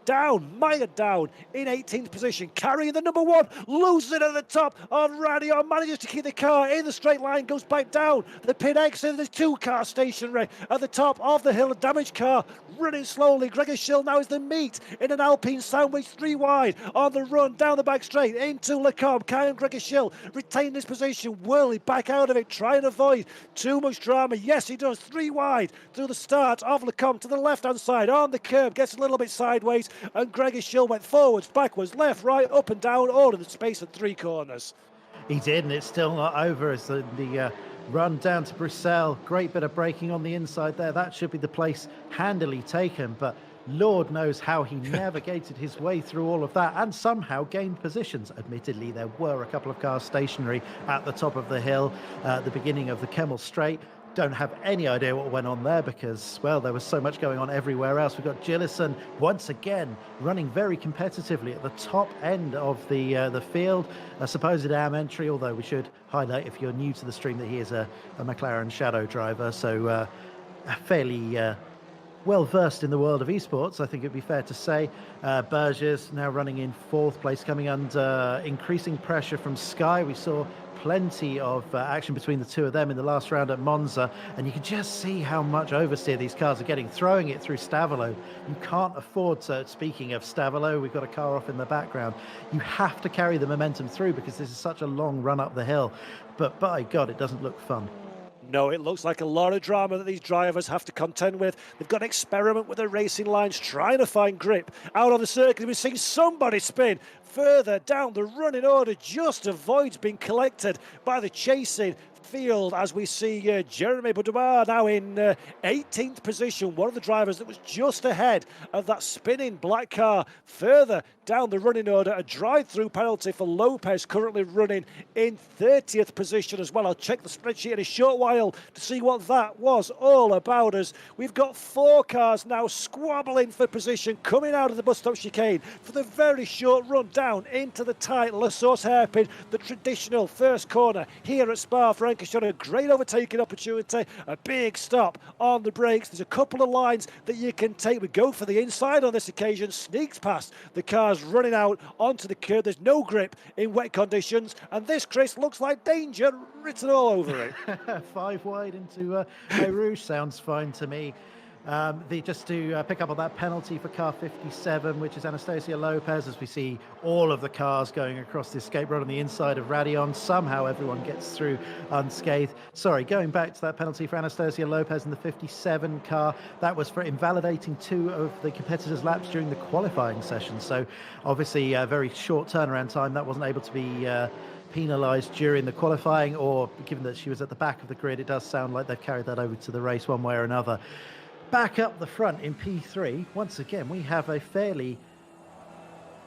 mired down in 18th position, carrying the number 1, loses it at the top of Radion, manages to keep the car in the straight line, goes back down the pit exit. There's 2 cars stationary stationary at the top of the hill. A damaged car running slowly. Gregor Schill now is the meat in an Alpine sandwich, 3 wide on the run down the back straight into Lecombe. Can Gregor Schill retain this position? Will he back out of it? Try and avoid too much drama. Yes, he does. 3 wide through the start of Lecombe to the left-hand side on the curb. Gets a little bit sideways, and Gregor Schill went forwards, backwards, left, right, up and down, all in the space of 3 corners. He did, and it's still not over as the run down to Bruxelles. Great bit of braking on the inside there. That should be the place handily taken, but Lord knows how he navigated his way through all of that and somehow gained positions. Admittedly, there were a couple of cars stationary at the top of the hill at the beginning of the Kemmel Straight. Don't have any idea what went on there because, well, there was so much going on everywhere else. We've got Gillison once again running very competitively at the top end of the field. A supposed AM entry, although we should highlight, if you're new to the stream, that he is a McLaren Shadow driver, so fairly well versed in the world of esports, I think it'd be fair to say. Burgess now running in 4th place, coming under increasing pressure from Sky. We saw plenty of action between the two of them in the last round at Monza, and you can just see how much oversteer these cars are getting, throwing it through Stavolo. You can't afford to, speaking of Stavolo, we've got a car off in the background, you have to carry the momentum through because this is such a long run up the hill, but by God, it doesn't look fun. No, it looks like a lot of drama that these drivers have to contend with. They've got to experiment with their racing lines, trying to find grip out on the circuit. We've seen somebody spin further down the running order, just avoids being collected by the chasing field as we see Jeremy Boudoir now in 18th position, one of the drivers that was just ahead of that spinning black car further down the running order. A drive-through penalty for Lopez, currently running in 30th position as well. I'll check the spreadsheet in a short while to see what that was all about, as we've got 4 cars now squabbling for position coming out of the bus stop chicane for the very short run down into the tight La Source hairpin, the traditional first corner here at Spa-Francorchamps. A great overtaking opportunity, a big stop on the brakes. There's a couple of lines that you can take. We go for the inside on this occasion, sneaks past the cars running out onto the curb. There's no grip in wet conditions, and this, Chris, looks like danger written all over it. 5 wide into Eau Rouge sounds fine to me. Just to pick up on that penalty for car 57, which is Anastasia Lopez, as we see all of the cars going across the escape road on the inside of Radion. Somehow everyone gets through unscathed. Sorry, going back to that penalty for Anastasia Lopez in the 57 car, that was for invalidating 2 of the competitors' laps during the qualifying session. So obviously a very short turnaround time. That wasn't able to be penalised during the qualifying, or given that she was at the back of the grid, it does sound like they've carried that over to the race one way or another. Back up the front in P3, once again, we have a fairly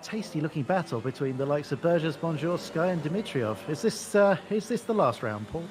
tasty-looking battle between the likes of Burgess, Bonjour, Sky and Dimitrov. Is this the last round, Paul?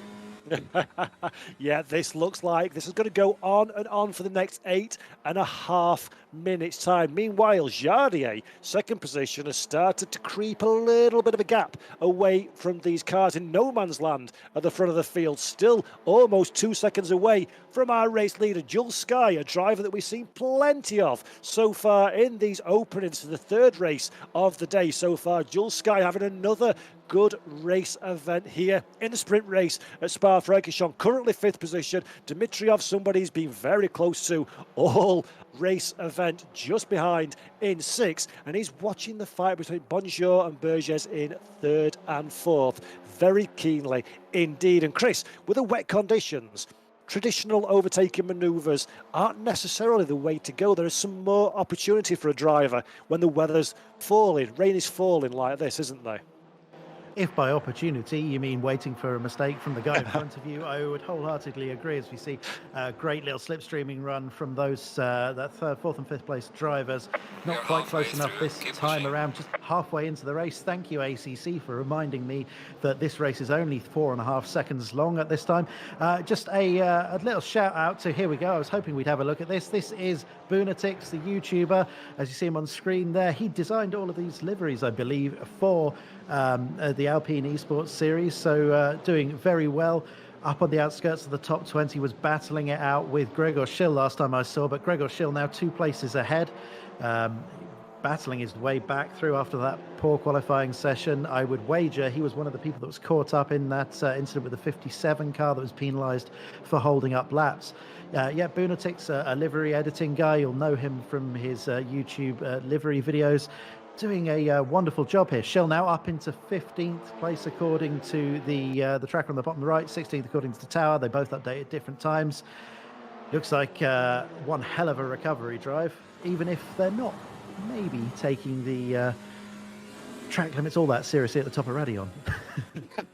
Yeah, this looks like this is going to go on and on for the next 8.5 minutes time. Meanwhile, Jardier, second position, has started to creep a little bit of a gap away from these cars in no man's land at the front of the field. Still almost 2 seconds away from our race leader, Jules Sky, a driver that we've seen plenty of so far in these openings to the 3rd race of the day so far. Jules Sky having another good race event here in the sprint race at Spa-Francorchamps. Currently 5th position. Dimitrov, somebody he's been very close to all race event, just behind in 6th, and he's watching the fight between Bonjour and Burgess in 3rd and 4th very keenly indeed. And Chris, with the wet conditions, traditional overtaking manoeuvres aren't necessarily the way to go. There is some more opportunity for a driver when the weather's falling, rain is falling like this, isn't there? If by opportunity you mean waiting for a mistake from the guy in front of you, I would wholeheartedly agree, as we see a great little slipstreaming run from those that 3rd, 4th and 5th place drivers. Not quite close enough this time around, just halfway into the race. Thank you, ACC, for reminding me that this race is only 4.5 seconds long at this time. Just a little shout out to, here we go, I was hoping we'd have a look at this. This is Boonatix, the YouTuber, as you see him on screen there. He designed all of these liveries, I believe, for the Alpine Esports Series, so doing very well. Up on the outskirts of the top 20, was battling it out with Gregor Schill last time I saw, but Gregor Schill now 2 places ahead. battling his way back through after that poor qualifying session. I would wager he was one of the people that was caught up in that incident with the 57 car that was penalised for holding up laps. Yeah, Bunatik's a livery editing guy. You'll know him from his YouTube livery videos. Doing a wonderful job here. Schill now up into 15th place according to the tracker on the bottom right, 16th according to the tower. They both update at different times. Looks like one hell of a recovery drive, even if they're not maybe taking the track limits all that seriously at the top of Radion.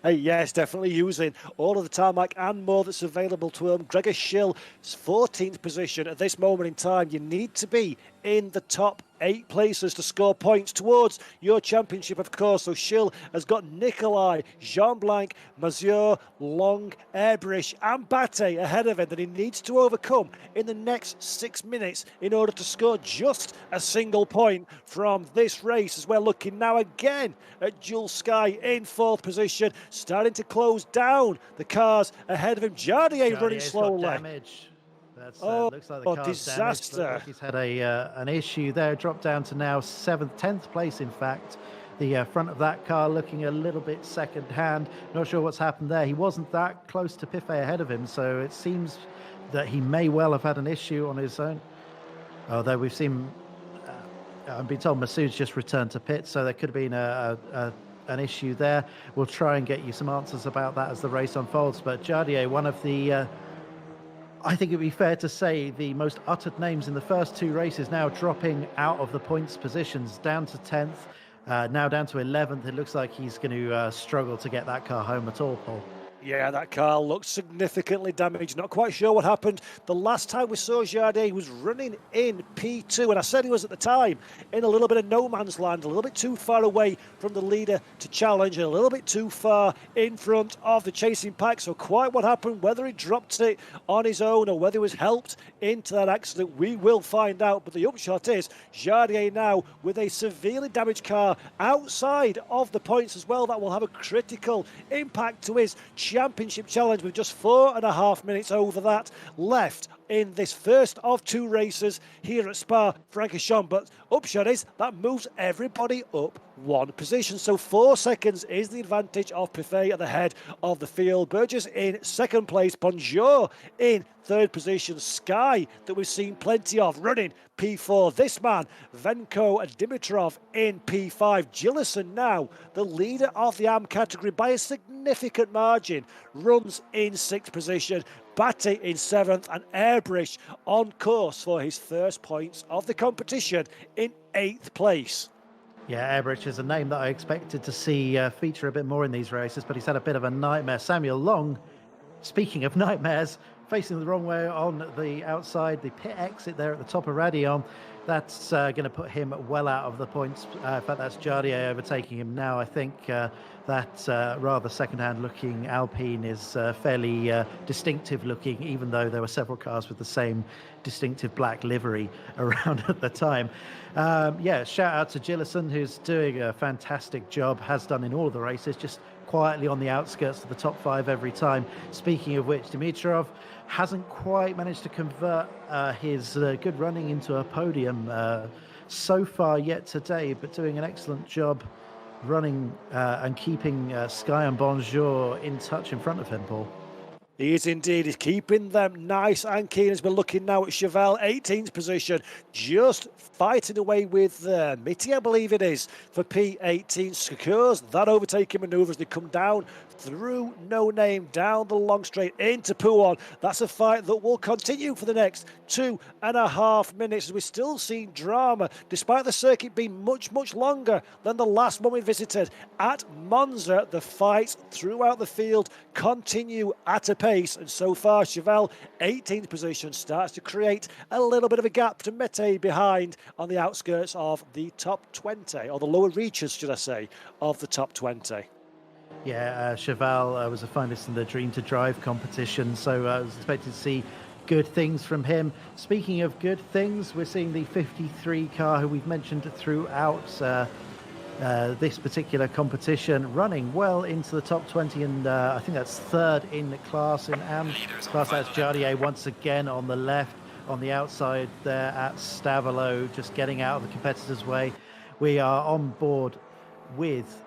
Hey, yes, definitely using all of the tarmac and more that's available to him. Gregor Schill, 14th position at this moment in time. You need to be in the top 8 places to score points towards your championship, of course. So Schill has got Nikolai, Jean-Blanc, Mazieur, Long, Airbrish and Bate ahead of him that he needs to overcome in the next 6 minutes in order to score just a single point from this race, as we're looking now again at Jules Sky in 4th position, starting to close down the cars ahead of him. Jardier running slowly. Damage. That's, looks like the car's disaster. Damaged. Like he's had an issue there. Dropped down to now 7th, 10th place, in fact. The front of that car looking a little bit second hand. Not sure what's happened there. He wasn't that close to Piffet ahead of him, so it seems that he may well have had an issue on his own. Although we've seen, I've been told Masoud's just returned to pit, so there could have been an issue there. We'll try and get you some answers about that as the race unfolds. But Jardier, one of the I think it'd be fair to say the most uttered names in the first 2 races, now dropping out of the points positions, down to 10th, now down to 11th. It looks like he's going to struggle to get that car home at all, Paul. Yeah, that car looks significantly damaged. Not quite sure what happened. The last time we saw Jardier, he was running in P2, and I said he was at the time in a little bit of no man's land, a little bit too far away from the leader to challenge, and a little bit too far in front of the chasing pack. So quite what happened, whether he dropped it on his own or whether he was helped into that accident, we will find out. But the upshot is Jardier now with a severely damaged car outside of the points as well. That will have a critical impact to his championship challenge, with just 4.5 minutes over that left in this first of 2 races here at Spa-Francorchamps. But upshot is that moves everybody up 1 position. So 4 seconds is the advantage of Piffet at the head of the field. Burgess in 2nd place. Bonjour in 3rd position. Sky, that we've seen plenty of, running P4. This man, Venko and Dimitrov in P5. Gillison now, the leader of the AM category by a significant margin, runs in 6th position. Batty in 7th, and Airbrish on course for his first points of the competition in 8th place. Yeah, Airbrish is a name that I expected to see feature a bit more in these races, but he's had a bit of a nightmare. Samuel Long, speaking of nightmares, facing the wrong way on the outside, the pit exit there at the top of Radion. That's going to put him well out of the points. In fact, that's Jardier overtaking him now. I think that rather second-hand looking Alpine is fairly distinctive looking, even though there were several cars with the same distinctive black livery around at the time. Yeah, shout out to Gillison, who's doing a fantastic job, has done in all of the races, just quietly on the outskirts of the top 5 every time. Speaking of which, Dimitrov hasn't quite managed to convert his good running into a podium so far yet today, but doing an excellent job running and keeping Sky and Bonjour in touch in front of him, Paul. He is indeed. He's keeping them nice and keen as we're looking now at Chevelle, 18th position, just fighting away with Mitty, I believe it is, for P18. Secures that overtaking manoeuvre as they come down through No Name, down the long straight into Pouon. That's a fight that will continue for the next 2.5 minutes as we're still seeing drama, despite the circuit being much, much longer than the last one we visited at Monza. The fights throughout the field continue at a pace, and so far Chevelle, 18th position, starts to create a little bit of a gap to Mete behind on the outskirts of the top 20, or the lower reaches, should I say, of the top 20. Yeah, Chevelle was a finalist in the Dream to Drive competition, so I was expecting to see good things from him. Speaking of good things, we're seeing the 53 car, who we've mentioned throughout this particular competition, running well into the top 20, and I think that's 3rd in the class in AM class. That's Jardier once again on the left. on the outside there at Stavolo, just getting out of the competitor's way. We are on board with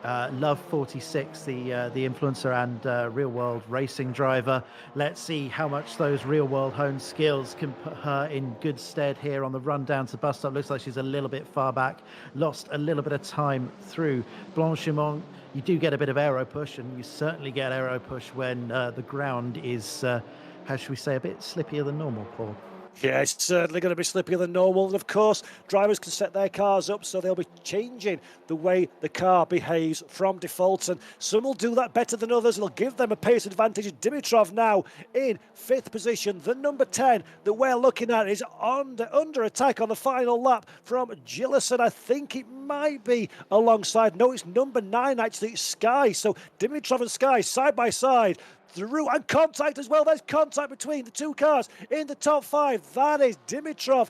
Love 46, the influencer and real world racing driver. Let's see how much those real world honed skills can put her in good stead here on the run down to the bus stop. Looks like she's a little bit far back, lost a little bit of time through Blanchimont. You do get a bit of aero push, and you certainly get aero push when the ground is, how should we say, a bit slippier than normal, Paul. Yeah, it's certainly going to be slippier than normal. And of course, drivers can set their cars up so they'll be changing the way the car behaves from default. And some will do that better than others. It'll give them a pace advantage. Dimitrov now in 5th position. The number 10 that we're looking at is under attack on the final lap from Gillison. I think it might be alongside. No, it's number 9, actually. It's Sky. So Dimitrov and Sky side by side. Through and contact as well. There's contact between the two cars in the top 5. That is Dimitrov.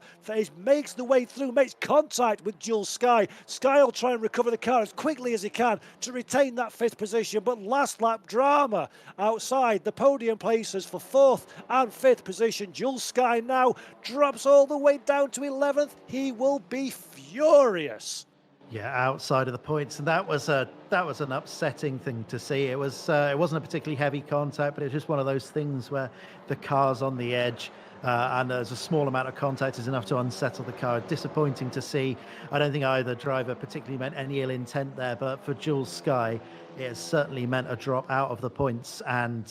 Makes the way through, makes contact with Jules Sky. Sky will try and recover the car as quickly as he can to retain that 5th position. But last lap drama outside the podium places for 4th and 5th position. Jules Sky now drops all the way down to 11th. He will be furious. Yeah, outside of the points, and that was an upsetting thing to see. It wasn't a particularly heavy contact, but it's just one of those things where the car's on the edge, and there's a small amount of contact is enough to unsettle the car. Disappointing to see. I don't think either driver particularly meant any ill intent there, but for Jules Sky, it has certainly meant a drop out of the points. And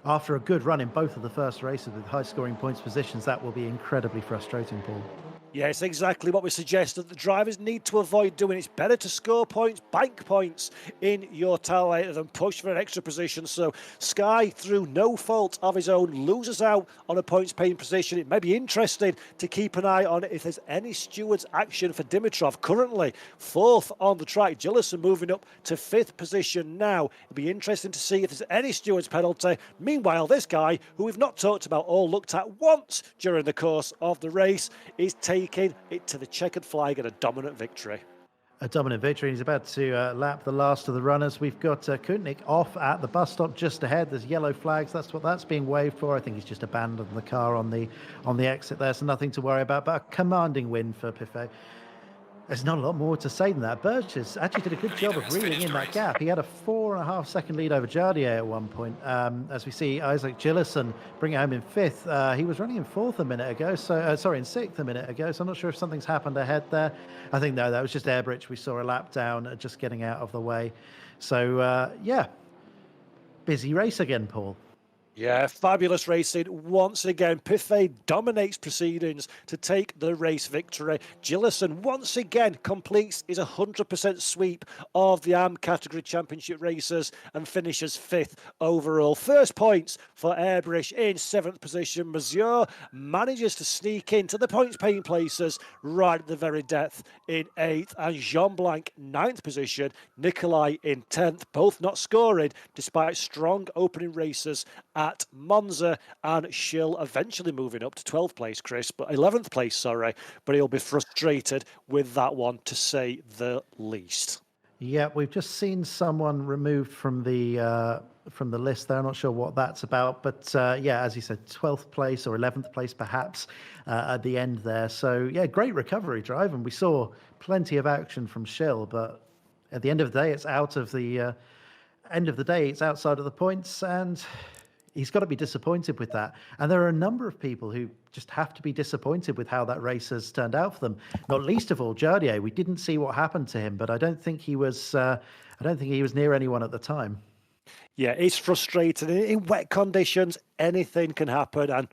after a good run in both of the first races with high-scoring points positions, that will be incredibly frustrating, Paul. Yeah, it's exactly what we suggest that the drivers need to avoid doing. It's better to score points, bank points in your talent than push for an extra position. So Sky, through no fault of his own, loses out on a points-paying position. It may be interesting to keep an eye on if there's any stewards' action for Dimitrov. Currently 4th on the track. Gillison moving up to 5th position now. It'll be interesting to see if there's any stewards' penalty. Meanwhile, this guy, who we've not talked about or looked at once during the course of the race, is taking it to the checkered flag and a dominant victory. A dominant victory. He's about to lap the last of the runners. We've got Kutnik off at the bus stop just ahead. There's yellow flags. That's what that's being waved for. I think he's just abandoned the car on the exit there, so nothing to worry about. But a commanding win for Piffet. There's not a lot more to say than that. Burgess actually did a good job of reeling in that gap. He had a 4.5 second lead over Jardier at one point. As we see Isaac Gillison bring it home in 5th. He was running in 4th a minute ago, so in 6th a minute ago. So I'm not sure if something's happened ahead there. I think no, that was just Airbridge. We saw a lap down, just getting out of the way. So yeah, busy race again, Paul. Yeah, fabulous racing. Once again, Piffet dominates proceedings to take the race victory. Gillison once again completes his 100% sweep of the AM category championship races and finishes 5th overall. First points for Airbridge in 7th position. Mazur manages to sneak into the points paying places right at the very depth in 8th. And Jean Blanc 9th position. Nikolai in 10th, both not scoring despite strong opening races at Monza, and Schill eventually moving up to 12th place, Chris, but 11th place, sorry, but he'll be frustrated with that one, to say the least. Yeah, we've just seen someone removed from the list there. I'm not sure what that's about, but yeah, as you said, 12th place or 11th place perhaps at the end there. So yeah, great recovery drive, and we saw plenty of action from Schill, but at the end of the day, it's out of the it's outside of the points, and he's got to be disappointed with that. And there are a number of people who just have to be disappointed with how that race has turned out for them. Not least of all, Jardier. We didn't see what happened to him, but I don't think he was near anyone at the time. Yeah, it's frustrating. In wet conditions, anything can happen, and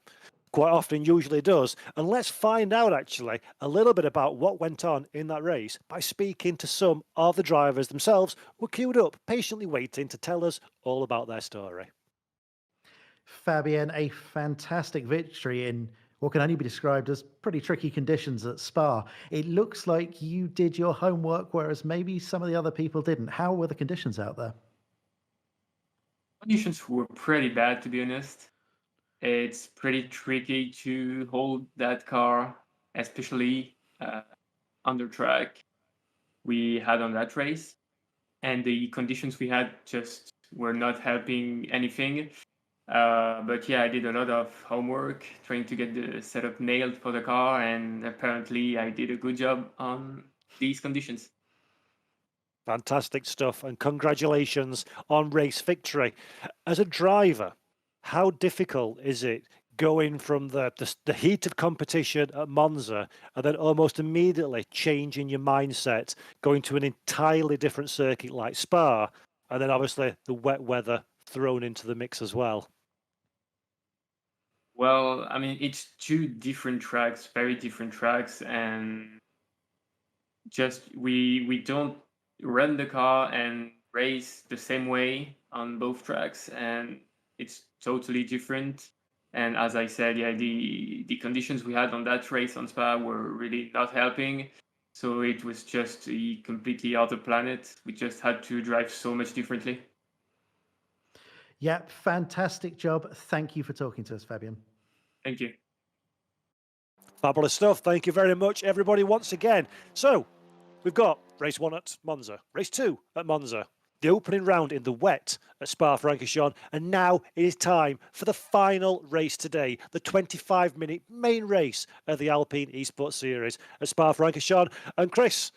quite often usually does. And let's find out actually a little bit about what went on in that race by speaking to some of the drivers themselves who were queued up, patiently waiting to tell us all about their story. Fabien, a fantastic victory in what can only be described as pretty tricky conditions at Spa. It looks like you did your homework, whereas maybe some of the other people didn't. How were the conditions out there? Conditions were pretty bad, to be honest. It's pretty tricky to hold that car, especially under track we had on that race. And the conditions we had just were not helping anything. But yeah, I did a lot of homework trying to get the setup nailed for the car, and apparently I did a good job on these conditions. Fantastic stuff, and congratulations on race victory. As a driver, how difficult is it going from the heat of competition at Monza and then almost immediately changing your mindset, going to an entirely different circuit like Spa, and then obviously the wet weather thrown into the mix as well? Well, I mean, it's two different tracks, very different tracks, and just we don't run the car and race the same way on both tracks, and it's totally different. And as I said, yeah, the conditions we had on that race on Spa were really not helping. So it was just a completely other planet. We just had to drive so much differently. Yeah, fantastic job. Thank you for talking to us, Fabian. Thank you. Fabulous stuff. Thank you very much, everybody, once again. So, we've got race 1 at Monza, race 2 at Monza, the opening round in the wet at Spa-Francorchamps, and now it is time for the final race today, the 25-minute main race of the Alpine Esports Series at Spa-Francorchamps. And Chris,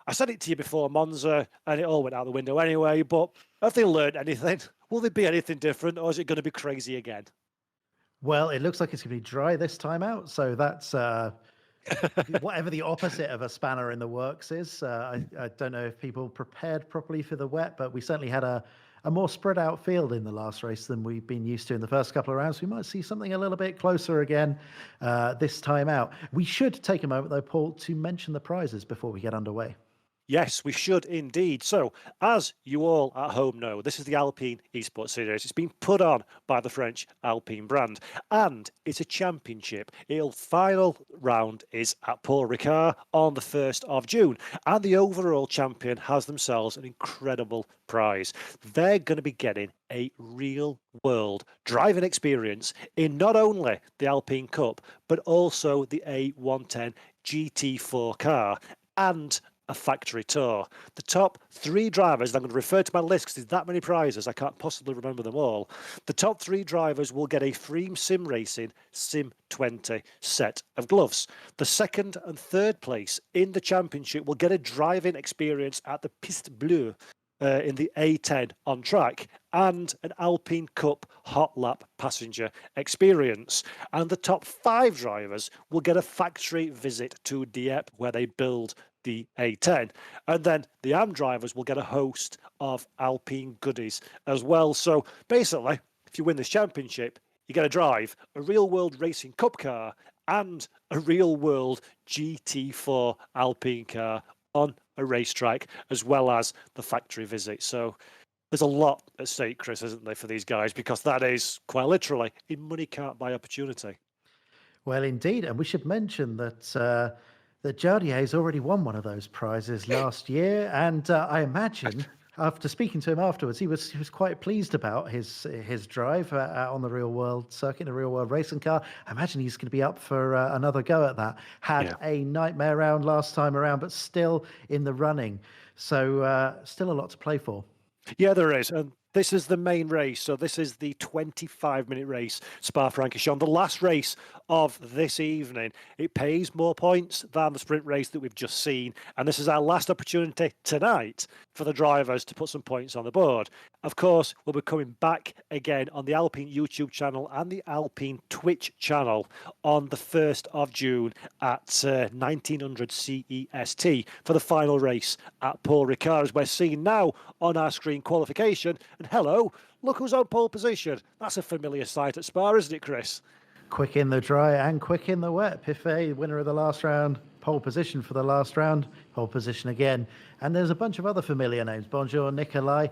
I said it to you before Monza, and it all went out the window anyway, but have they learned anything? Will there be anything different, or is it going to be crazy again? Well, it looks like it's going to be dry this time out, so that's whatever the opposite of a spanner in the works is. I don't know if people prepared properly for the wet, but we certainly had a more spread out field in the last race than we've been used to in the first couple of rounds. We might see something a little bit closer again this time out. We should take a moment, though, Paul, to mention the prizes before we get underway. Yes, we should indeed. So, as you all at home know, this is the Alpine Esports Series. It's been put on by the French Alpine brand, and it's a championship. Its final round is at Paul Ricard on the 1st of June, and the overall champion has themselves an incredible prize. They're going to be getting a real-world driving experience in not only the Alpine Cup, but also the A110 GT4 car, and a factory tour. The top 3 drivers, and I'm going to refer to my list because there's that many prizes, I can't possibly remember them all. The top 3 drivers will get a free Sim Racing Sim 20 set of gloves. The 2nd and 3rd place in the championship will get a driving experience at the Piste Bleue in the A10 on track, and an Alpine Cup hot lap passenger experience. And the top 5 drivers will get a factory visit to Dieppe, where they build the A10. And then the AM drivers will get a host of Alpine goodies as well. So basically, if you win this championship, you get to drive a real world racing cup car and a real world GT4 Alpine car on a racetrack, as well as the factory visit. So there's a lot at stake, Chris, isn't there, for these guys? Because that is quite literally a money can't buy opportunity. Well, indeed. And we should mention that that Jardier has already won one of those prizes last year. And I imagine, after speaking to him afterwards, he was quite pleased about his drive out on the real world circuit, the real world racing car. I imagine he's going to be up for another go at that. Had a nightmare round last time around, but still in the running. So still a lot to play for. Yeah, there is. And this is the main race. So this is the 25-minute race, Spa-Francorchamps, the last race of this evening. It pays more points than the sprint race that we've just seen. And this is our last opportunity tonight for the drivers to put some points on the board. Of course, we'll be coming back again on the Alpine YouTube channel and the Alpine Twitch channel on the 1st of June at 1900 CEST for the final race at Paul Ricard, as we're seeing now on our screen qualification. And hello, look who's on pole position. That's a familiar sight at Spa, isn't it, Chris? Quick in the dry and quick in the wet. Piffet, winner of the last round, pole position for the last round, pole position again. And there's a bunch of other familiar names. Bonjour, Nikolai.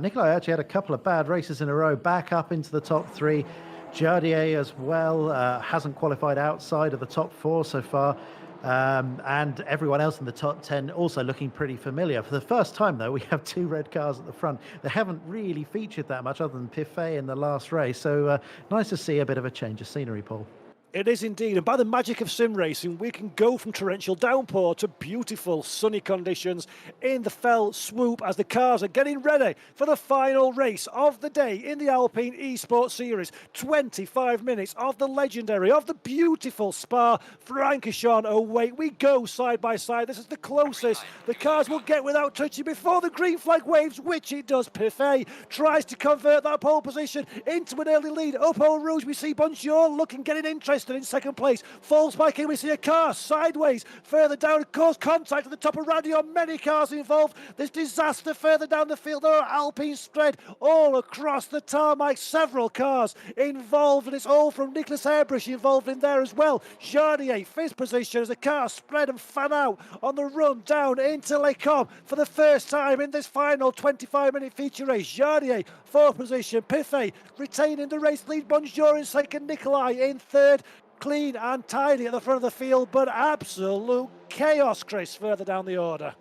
Nikolai actually had a couple of bad races in a row, back up into the top 3. Jardier as well, hasn't qualified outside of the top 4 so far. And everyone else in the top 10 also looking pretty familiar. For the first time, though, we have 2 red cars at the front. They haven't really featured that much other than Piffet in the last race. So nice to see a bit of a change of scenery, Paul. It is indeed, and by the magic of sim racing, we can go from torrential downpour to beautiful sunny conditions in the fell swoop as the cars are getting ready for the final race of the day in the Alpine Esports Series. 25 minutes of the legendary, of the beautiful Spa-Francorchamps away. We go side by side. This is the closest the cars will get without touching before the green flag waves, which it does. Piffet tries to convert that pole position into an early lead. Up Eau Rouge, we see Bonjour looking, getting interested in second place. Falls back in, we see a car sideways. Further down, of course, contact at the top of Radion. Many cars involved. There's disaster further down the field. There are Alpine spread all across the tarmac. Several cars involved, and it's all from Nicholas Airbrush involved in there as well. Jardier, 5th position as the cars spread and fan out on the run down into Les Combes for the first time in this final 25-minute feature race. Jardier, 4th position. Piffet retaining the race lead. Bonjour in second. Nicolai in third. Clean and tidy at the front of the field, but absolute chaos, Chris, further down the order.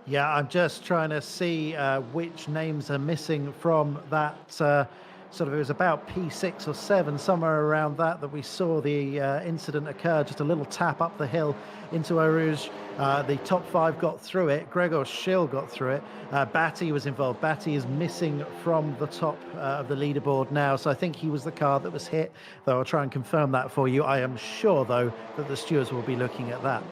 Yeah, I'm just trying to see which names are missing from that sort of, it was about P6 or 7, somewhere around that we saw the incident occur, just a little tap up the hill into Eau Rouge. The top 5 got through it. Gregor Schill got through it. Batty was involved. Batty is missing from the top of the leaderboard now, so I think he was the car that was hit, though I'll try and confirm that for you. I am sure, though, that the stewards will be looking at that.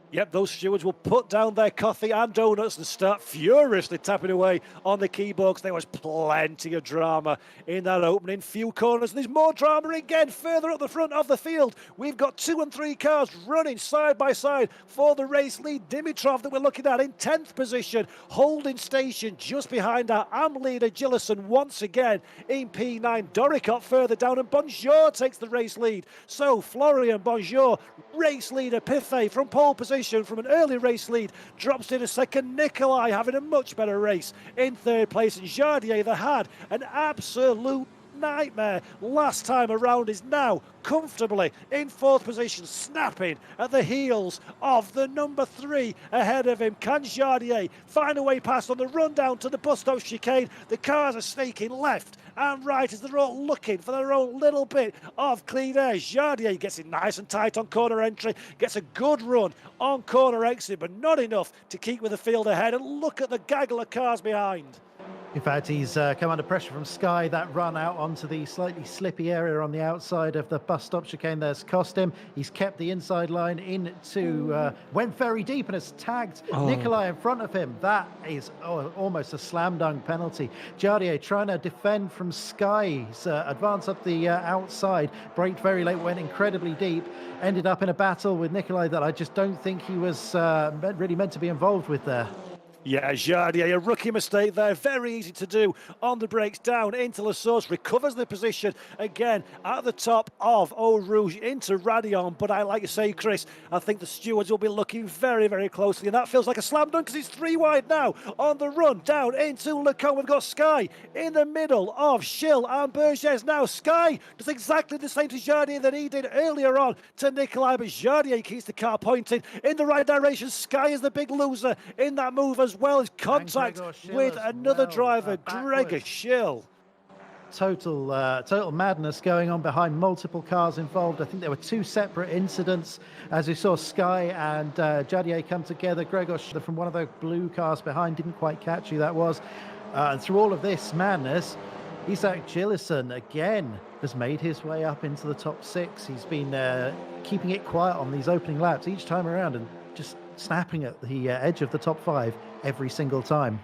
Yep, those stewards will put down their coffee and donuts and start furiously tapping away on the keyboards. There was plenty of drama in that opening few corners. There's more drama again further up the front of the field. We've got 2 and 3 cars running side by side for the race lead. Dimitrov that we're looking at in 10th position, holding station just behind our AM leader Gillison once again in P9. Doricott further down, and Bonjour takes the race lead. So Florian Bonjour, race leader. Piffet from pole position from an early race lead drops in a second. Nicolai having a much better race in third place, and Jardier that had an absolute nightmare last time around is now comfortably in 4th position, snapping at the heels of the number 3 ahead of him. Can Jardier find a way past on the run down to the bus stop chicane? The cars are snaking left and right as they're all looking for their own little bit of clean air. Jardier gets it nice and tight on corner entry, gets a good run on corner exit, but not enough to keep with the field ahead. And look at the gaggle of cars behind. In fact, he's come under pressure from Sky. That run out onto the slightly slippy area on the outside of the bus stop chicane there's cost him. He's kept the inside line into, went very deep and has tagged Nicolai in front of him. That is almost a slam dunk penalty. Jardier trying to defend from Sky's advance up the outside, braked very late, went incredibly deep, ended up in a battle with Nicolai that I just don't think he was really meant to be involved with there. Yeah, Jardier, a rookie mistake there. Very easy to do on the brakes down into La Source. Recovers the position again at the top of Eau Rouge into Radion. But I like you say, Chris, I think the stewards will be looking very, very closely. And that feels like a slam dunk because it's 3 wide now on the run down into Le Combes. We've got Sky in the middle of Schill and Burgess. Now Sky does exactly the same to Jardier that he did earlier on to Nicolai. But Jardier keeps the car pointing in the right direction. Sky is the big loser in that move as well as contact with another driver, Gregor Schill. Total madness going on behind, multiple cars involved. I think there were 2 separate incidents as we saw Sky and Jardier come together. Gregor Schill from one of the blue cars behind didn't quite catch who that was. And through all of this madness, Isaac Gillison again has made his way up into the top 6. He's been keeping it quiet on these opening laps each time around and just snapping at the edge of the top 5 every single time.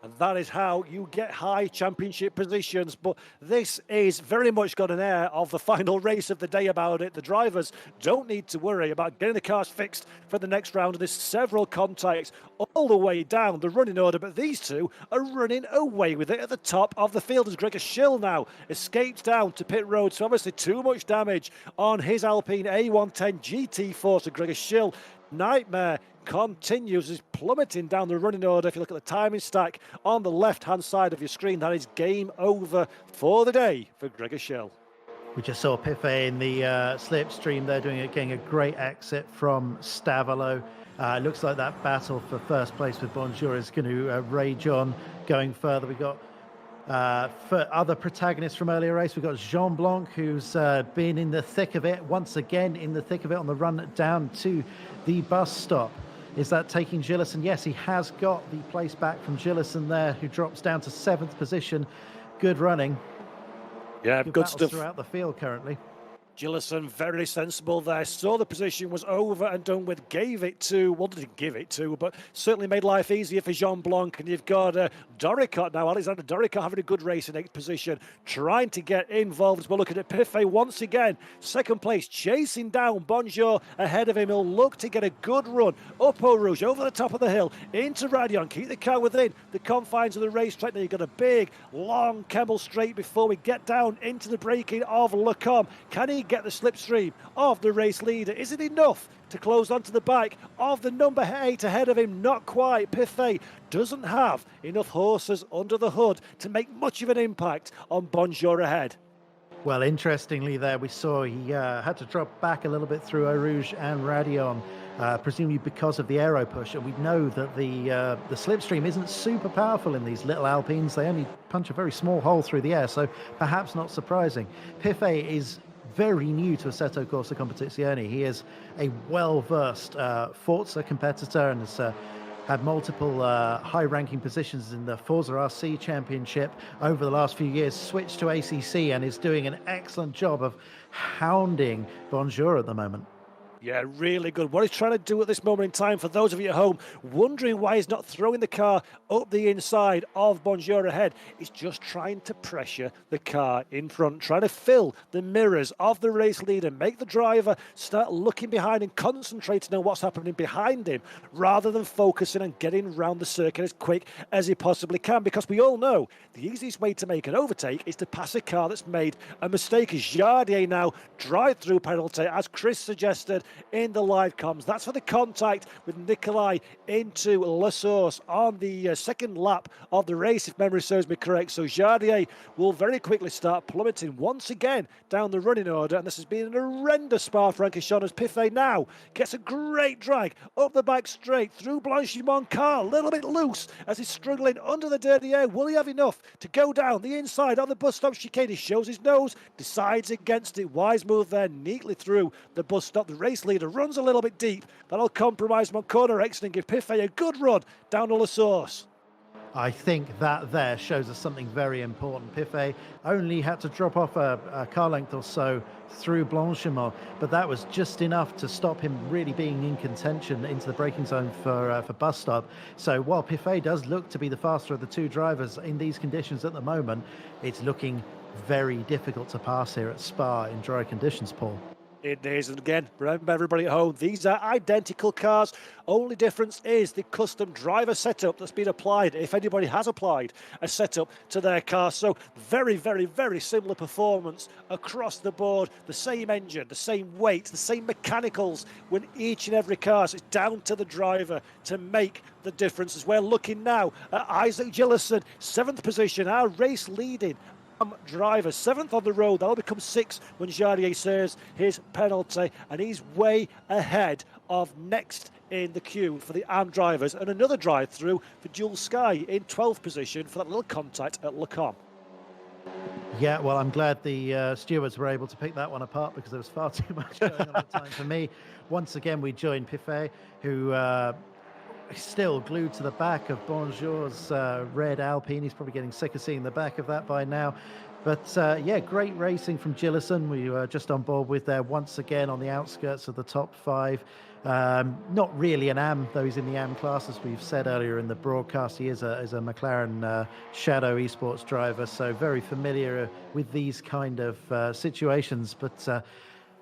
And that is how you get high championship positions. But this is very much got an air of the final race of the day about it. The drivers don't need to worry about getting the cars fixed for the next round. There's several contacts all the way down the running order, but these two are running away with it at the top of the field as Gregor Schill now escapes down to pit road. So obviously too much damage on his Alpine A110 GT4. So Gregor Schill, nightmare continues, is plummeting down the running order. If you look at the timing stack on the left-hand side of your screen, that is game over for the day for Gregor Schill. We just saw Piffet in the slipstream there getting a great exit from Stavolo. Looks like that battle for first place with Bonjour is going to rage on going further. We got For other protagonists from earlier race, we've got Jean Blanc, who's been in the thick of it, once again in the thick of it on the run down to the bus stop. Is that taking Gillison? Yes, he has got the place back from Gillison there, who drops down to 7th position. Good running. Yeah, good stuff throughout the field currently. Gillison, very sensible there. Saw the position was over and done with. Gave it to, well, didn't give it to, but certainly made life easier for Jean Blanc. And you've got Doricott now, Alexander Doricott having a good race in 8th position, trying to get involved. We're looking at Piffet once again. 2nd place, chasing down Bonjour ahead of him. He'll look to get a good run up Eau Rouge, over the top of the hill, into Radion. Keep the car within the confines of the racetrack. Now you've got a big, long Kemmel straight before we get down into the braking of Le Combe. Can he get the slipstream of the race leader? Is it enough to close onto the bike of the number 8 ahead of him? Not quite. Piffet doesn't have enough horses under the hood to make much of an impact on Bonjour ahead. Well, interestingly there, we saw he had to drop back a little bit through Eau Rouge and Radion, presumably because of the aero push. And we know that the slipstream isn't super powerful in these little Alpines. They only punch a very small hole through the air, so perhaps not surprising. Piffet is very new to Assetto Corsa Competizione. He is a well-versed Forza competitor and has had multiple high-ranking positions in the Forza RC Championship over the last few years, switched to ACC and is doing an excellent job of hounding Bonjour at the moment. Yeah, really good. What he's trying to do at this moment in time, for those of you at home wondering why he's not throwing the car up the inside of Bonjour ahead, is just trying to pressure the car in front, trying to fill the mirrors of the race leader, make the driver start looking behind and concentrating on what's happening behind him, rather than focusing on getting round the circuit as quick as he possibly can. Because we all know the easiest way to make an overtake is to pass a car that's made a mistake. As Jardier now drive-through penalty, as Chris suggested in the live comms. That's for the contact with Nicolai into La Source on the second lap of the race, if memory serves me correct. So Jardier will very quickly start plummeting once again down the running order, and this has been an horrendous Spa-Francorchamps as Piffet now gets a great drag up the back straight through Blanchimont car, a little bit loose as he's struggling under the dirty air. Will he have enough to go down the inside of the bus stop chicane? He shows his nose, decides against it. Wise move there, neatly through the bus stop. The race leader runs a little bit deep. That'll compromise Moncona Exton and give Piffet a good run down to La Source. I think that there shows us something very important. Piffet only had to drop off a car length or so through Blanchimont, but that was just enough to stop him really being in contention into the braking zone for bus stop. So while Piffet does look to be the faster of the two drivers in these conditions at the moment, it's looking very difficult to pass here at Spa in dry conditions, Paul. It is, and again, remember everybody at home, these are identical cars. Only difference is the custom driver setup that's been applied, if anybody has applied a setup to their car. So very, very, very similar performance across the board. The same engine, the same weight, the same mechanicals when each and every car. So it's down to the driver to make the difference. As we're looking now at Isaac Gillison, 7th position, our race leading driver, 7th on the road. That'll become 6th when Jardier serves his penalty, and he's way ahead of next in the queue for the AM drivers, and another drive through for Jules Sky in 12th position for that little contact at Le Combe. Yeah, well, I'm glad the stewards were able to pick that one apart, because there was far too much going on at the time for me. Once again, we joined Piffet, who still glued to the back of Bonjour's red Alpine. He's probably getting sick of seeing the back of that by now. But yeah, great racing from Gillison. We were just on board with there once again on the outskirts of the top 5. Not really an AM, though he's in the AM class, as we've said earlier in the broadcast. He is a McLaren Shadow Esports driver, so very familiar with these kind of situations. But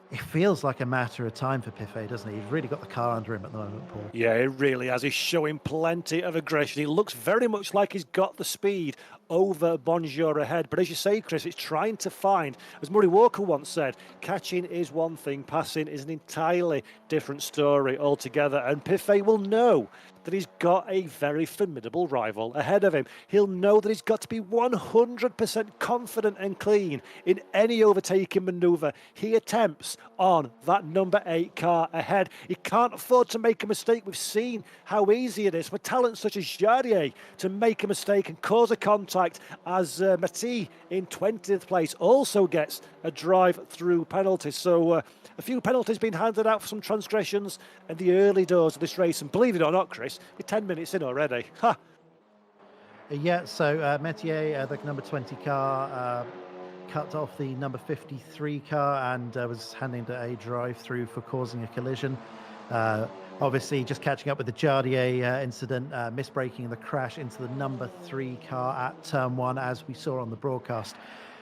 it feels like a matter of time for Piffet, doesn't he? He's really got the car under him at the moment, Paul. Yeah, it really has. He's showing plenty of aggression. He looks very much like he's got the speed over Bonjour ahead. But as you say, Chris, it's trying to find, as Murray Walker once said, catching is one thing, passing is an entirely different story altogether. And Piffet will know that he's got a very formidable rival ahead of him. He'll know that he's got to be 100% confident and clean in any overtaking manoeuvre he attempts on that number 8 car ahead. He can't afford to make a mistake. We've seen how easy it is for talent such as Jardier to make a mistake and cause a contact contact as Mati in 20th place also gets a drive-through penalty. So a few penalties being handed out for some transgressions in the early doors of this race. And believe it or not, Chris, we're 10 minutes in already. Ha! Yeah, so Metier, the number 20 car, cut off the number 53 car and was handing to a drive-through for causing a collision. Obviously, just catching up with the Jardier incident, misbraking the crash into the number 3 car at turn 1, as we saw on the broadcast.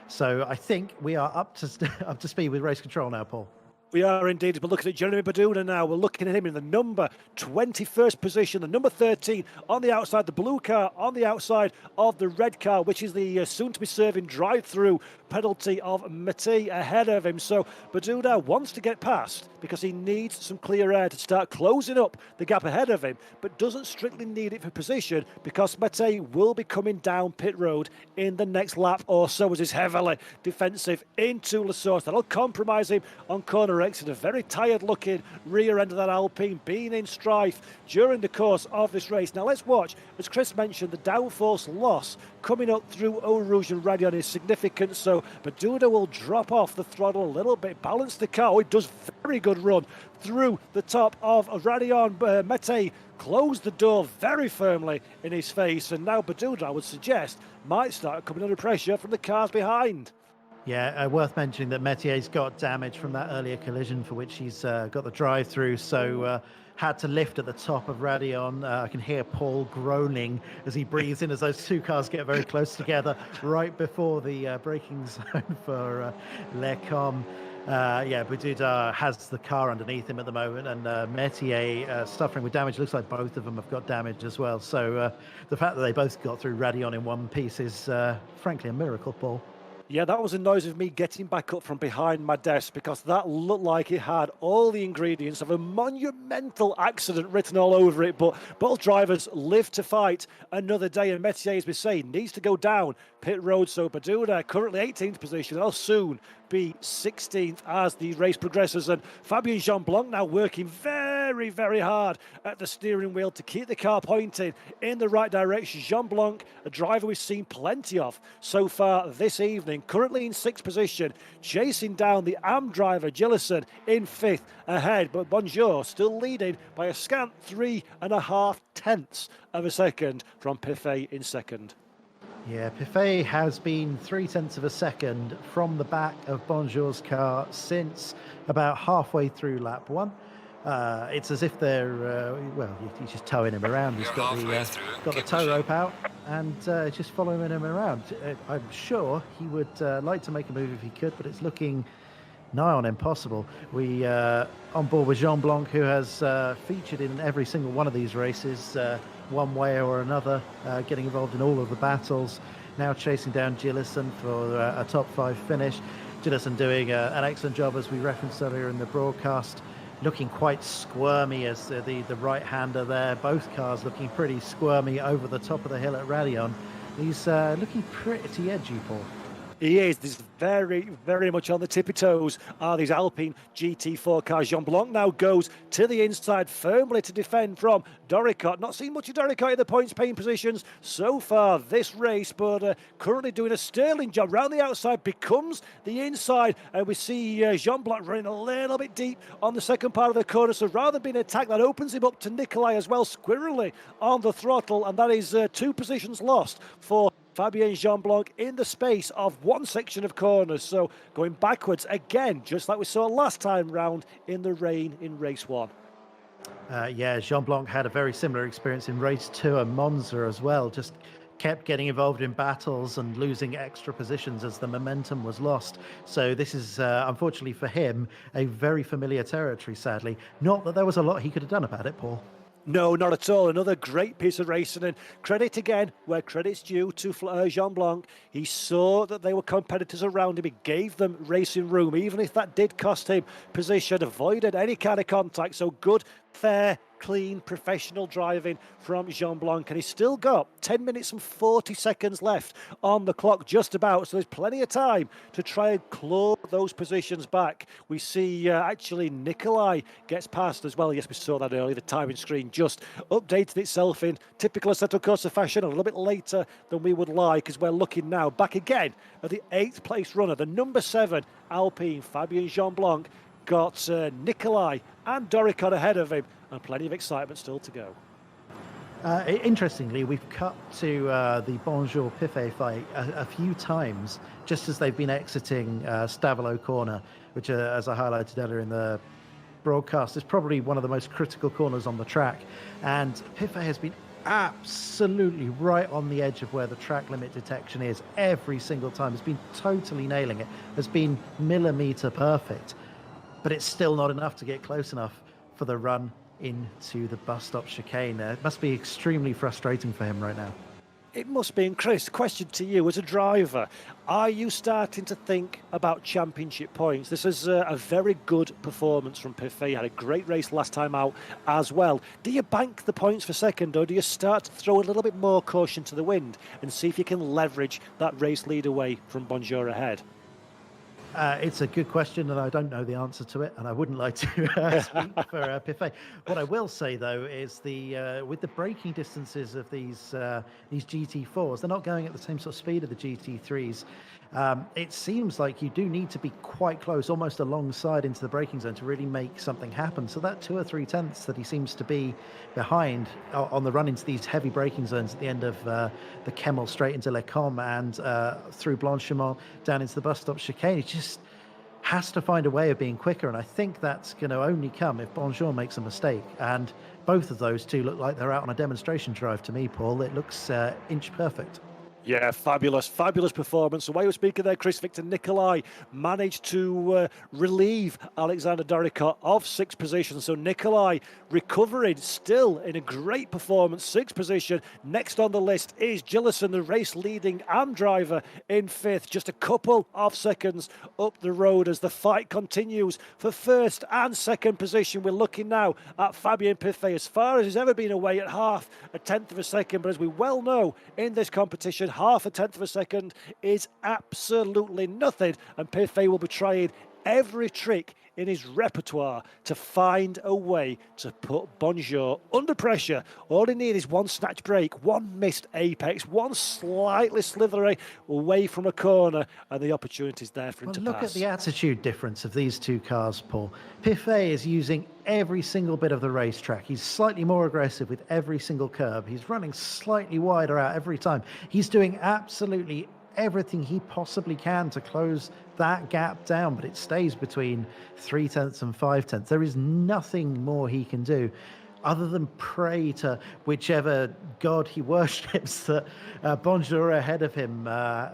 So I think we are up to speed with race control now, Paul. We are indeed. We're looking at Jeremy Baduna now. We're looking at him in the number 21st position, the number 13 on the outside, the blue car on the outside of the red car, which is the soon-to-be serving drive-through penalty of Mati ahead of him. So Baduna wants to get past because he needs some clear air to start closing up the gap ahead of him, but doesn't strictly need it for position because Mati will be coming down pit road in the next lap or so as he's heavily defensive into La Source. That'll compromise him on corner exit. A very tired looking rear end of that Alpine being in strife during the course of this race. Now let's watch, as Chris mentioned, the downforce loss coming up through Eau Rouge and Radion is significant, so Baduna will drop off the throttle a little bit, balance the car. Oh, it does very good run through the top of Radion. Mete closed the door very firmly in his face, and now Baduna, I would suggest, might start coming under pressure from the cars behind. Yeah, worth mentioning that Metier's got damage from that earlier collision for which he's got the drive-through, so had to lift at the top of Radion. I can hear Paul groaning as he breathes in as those two cars get very close together right before the braking zone for Lecom. Yeah, Baduna has the car underneath him at the moment, and Metier suffering with damage. Looks like both of them have got damage as well. So the fact that they both got through Radion in one piece is frankly a miracle, Paul. Yeah, that was a noise of me getting back up from behind my desk because that looked like it had all the ingredients of a monumental accident written all over it. But both drivers live to fight another day, and Metier, as we say, needs to go down pit road. So Baduna, currently 18th position, will soon be 16th as the race progresses. And Fabien Jean-Blanc now working very, very hard at the steering wheel to keep the car pointing in the right direction. Jean-Blanc, a driver we've seen plenty of so far this evening, currently in 6th position, chasing down the AM driver Gillison in 5th ahead. But Bonjour still leading by a scant 3.5 tenths of a second from Piffet in 2nd. Yeah, Piffet has been 3 tenths of a second from the back of Bonjour's car since about halfway through lap 1. It's as if they're, well, he's just towing him around. He's got the tow rope out and just following him around. I'm sure he would like to make a move if he could, but it's looking nigh on impossible. We on board with Jean-Blanc, who has featured in every single one of these races one way or another, getting involved in all of the battles, now chasing down Gillison for a top 5 finish. Gillison doing an excellent job, as we referenced earlier in the broadcast, looking quite squirmy as the right-hander there. Both cars looking pretty squirmy over the top of the hill at Radion. He's looking pretty edgy, Paul. He is. This very, very much on the tippy toes are these Alpine GT4 cars. Jean-Blanc now goes to the inside firmly to defend from Doricott. Not seen much of Doricott in the points-paying positions so far this race, but currently doing a sterling job. Round the outside becomes the inside, and we see Jean-Blanc running a little bit deep on the second part of the corner. So rather than being attacked, that opens him up to Nikolai as well, squirrely on the throttle, and that is 2 positions lost for Fabien Jean-Blanc in the space of one section of corners. So going backwards again, just like we saw last time round in the rain in race 1. Yeah, Jean-Blanc had a very similar experience in race 2 and Monza as well. Just kept getting involved in battles and losing extra positions as the momentum was lost. So this is, unfortunately for him, a very familiar territory, sadly. Not that there was a lot he could have done about it, Paul. No, not at all. Another great piece of racing, and credit again where credit's due to Jean-Blanc. He saw that they were competitors around him. He gave them racing room, even if that did cost him position, avoided any kind of contact. So good, fair, clean, professional driving from Jean Blanc, and he's still got 10 minutes and 40 seconds left on the clock, just about. So there's plenty of time to try and claw those positions back. We see actually Nikolai gets past as well. Yes, we saw that earlier. The timing screen just updated itself in typical Assetto Corsa fashion a little bit later than we would like, as we're looking now back again at the 8th place runner, the number 7 Alpine, Fabien Jean Blanc, got Nikolai and Doricon ahead of him, and plenty of excitement still to go. Interestingly, we've cut to the Bonjour Piffet fight a few times just as they've been exiting Stavolo corner, which, as I highlighted earlier in the broadcast, is probably one of the most critical corners on the track. And Piffet has been absolutely right on the edge of where the track limit detection is every single time. It's been totally nailing it. Has been millimeter perfect, but it's still not enough to get close enough for the run into the bus stop chicane. It must be extremely frustrating for him right now. It must be. And Chris, question to you as a driver, are you starting to think about championship points? This is a very good performance from Piffet. He had a great race last time out as well. Do you bank the points for second, or do you start to throw a little bit more caution to the wind and see if you can leverage that race lead away from Bonjour ahead? It's a good question, and I don't know the answer to it, and I wouldn't like to speak for Piffet. What I will say, though, is with the braking distances of these GT4s, they're not going at the same sort of speed of the GT3s. It seems like you do need to be quite close, almost alongside into the braking zone to really make something happen. So that 2 or 3 tenths that he seems to be behind on the run into these heavy braking zones at the end of the Kemmel straight into Les Combes and through Blanchimont down into the bus stop chicane, he just has to find a way of being quicker. And I think that's going to only come if Bonjour makes a mistake. And both of those two look like they're out on a demonstration drive to me, Paul. It looks inch perfect. Yeah, fabulous performance. The way you were speaking there, Chris, Victor Nikolai managed to relieve Alexander Doricon of 6th position. So Nikolai recovering still in a great performance, 6th position. Next on the list is Gillison, the race leading AM driver, in 5th. Just a couple of seconds up the road as the fight continues for 1st and 2nd position. We're looking now at Fabien Piffet, as far as he's ever been away at half a tenth of a second. But as we well know in this competition, half a tenth of a second is absolutely nothing, and Piffet will be trying every trick in his repertoire to find a way to put Bonjour under pressure. All he needs is one snatch break, one missed apex, one slightly slithery away from a corner, and the opportunity's there for him to look pass. At the attitude difference of these two cars, Paul. Piffet is using every single bit of the racetrack. He's slightly more aggressive with every single curb. He's running slightly wider out every time. He's doing absolutely everything he possibly can to close that gap down, but it stays between 3 tenths and 5 tenths. There is nothing more he can do other than pray to whichever god he worships that Bonjour ahead of him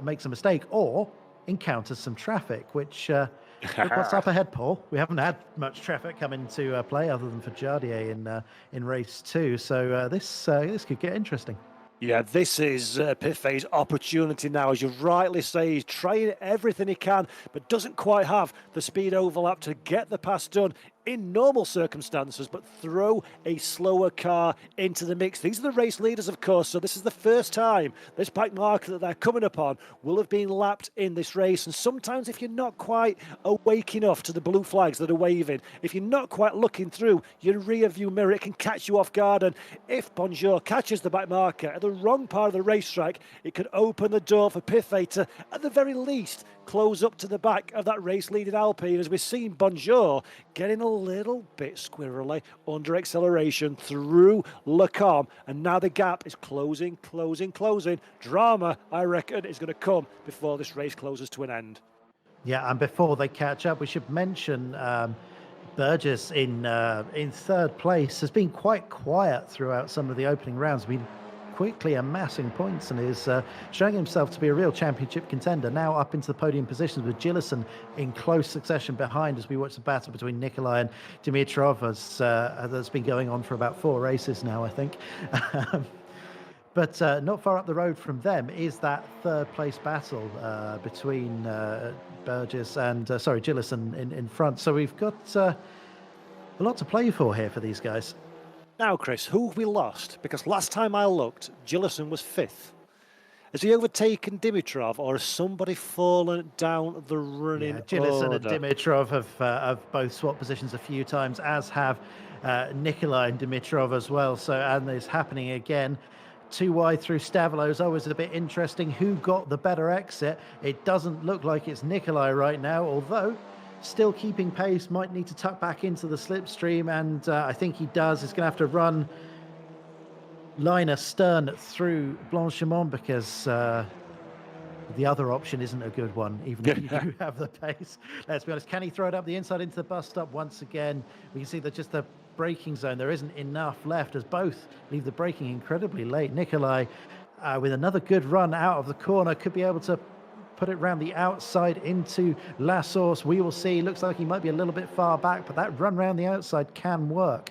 makes a mistake or encounters some traffic, which look what's up ahead, Paul. We haven't had much traffic come into play other than for Jardier in race 2, so this could get interesting. Yeah, this is Piffet's opportunity now. As you rightly say, he's trying everything he can, but doesn't quite have the speed overlap to get the pass done in normal circumstances, but throw a slower car into the mix. These are the race leaders, of course, so this is the first time this back marker that they're coming upon will have been lapped in this race. And sometimes if you're not quite awake enough to the blue flags that are waving, if you're not quite looking through your rear view mirror, it can catch you off guard. And if Bonjour catches the back marker at the wrong part of the racetrack, it could open the door for Piffet to, at the very least, close up to the back of that race leading Alpine, as we've seen Bonjour getting a little bit squirrely under acceleration through Les Combes, and now the gap is closing. Drama, I reckon, is going to come before this race closes to an end. Yeah, and before they catch up, we should mention Burgess in 3rd place has been quite quiet throughout some of the opening rounds. Been quickly amassing points and is showing himself to be a real championship contender. Now up into the podium positions with Gillison in close succession behind as we watch the battle between Nikolai and Dimitrov that's been going on for about 4 races now, I think. But not far up the road from them is that 3rd place battle between Burgess and Gillison in front. So we've got a lot to play for here for these guys. Now, Chris, who have we lost? Because last time I looked, Gillison was 5th. Has he overtaken Dimitrov, or has somebody fallen down the running Gillison and order? Dimitrov have both swapped positions a few times, as have Nikolai and Dimitrov as well. So, and it's happening again. Too wide through Stavilo is always a bit interesting. Who got the better exit? It doesn't look like it's Nikolai right now, although still keeping pace, might need to tuck back into the slipstream, and I think he does. He's going to have to run line astern through Blanchimont, because the other option isn't a good one, even if you do have the pace. Let's be honest. Can he throw it up the inside into the bus stop once again? We can see that just the braking zone, there isn't enough left, as both leave the braking incredibly late. Nikolai, with another good run out of the corner, could be able to put it round the outside into La Source. We will see. Looks like he might be a little bit far back, but that run round the outside can work.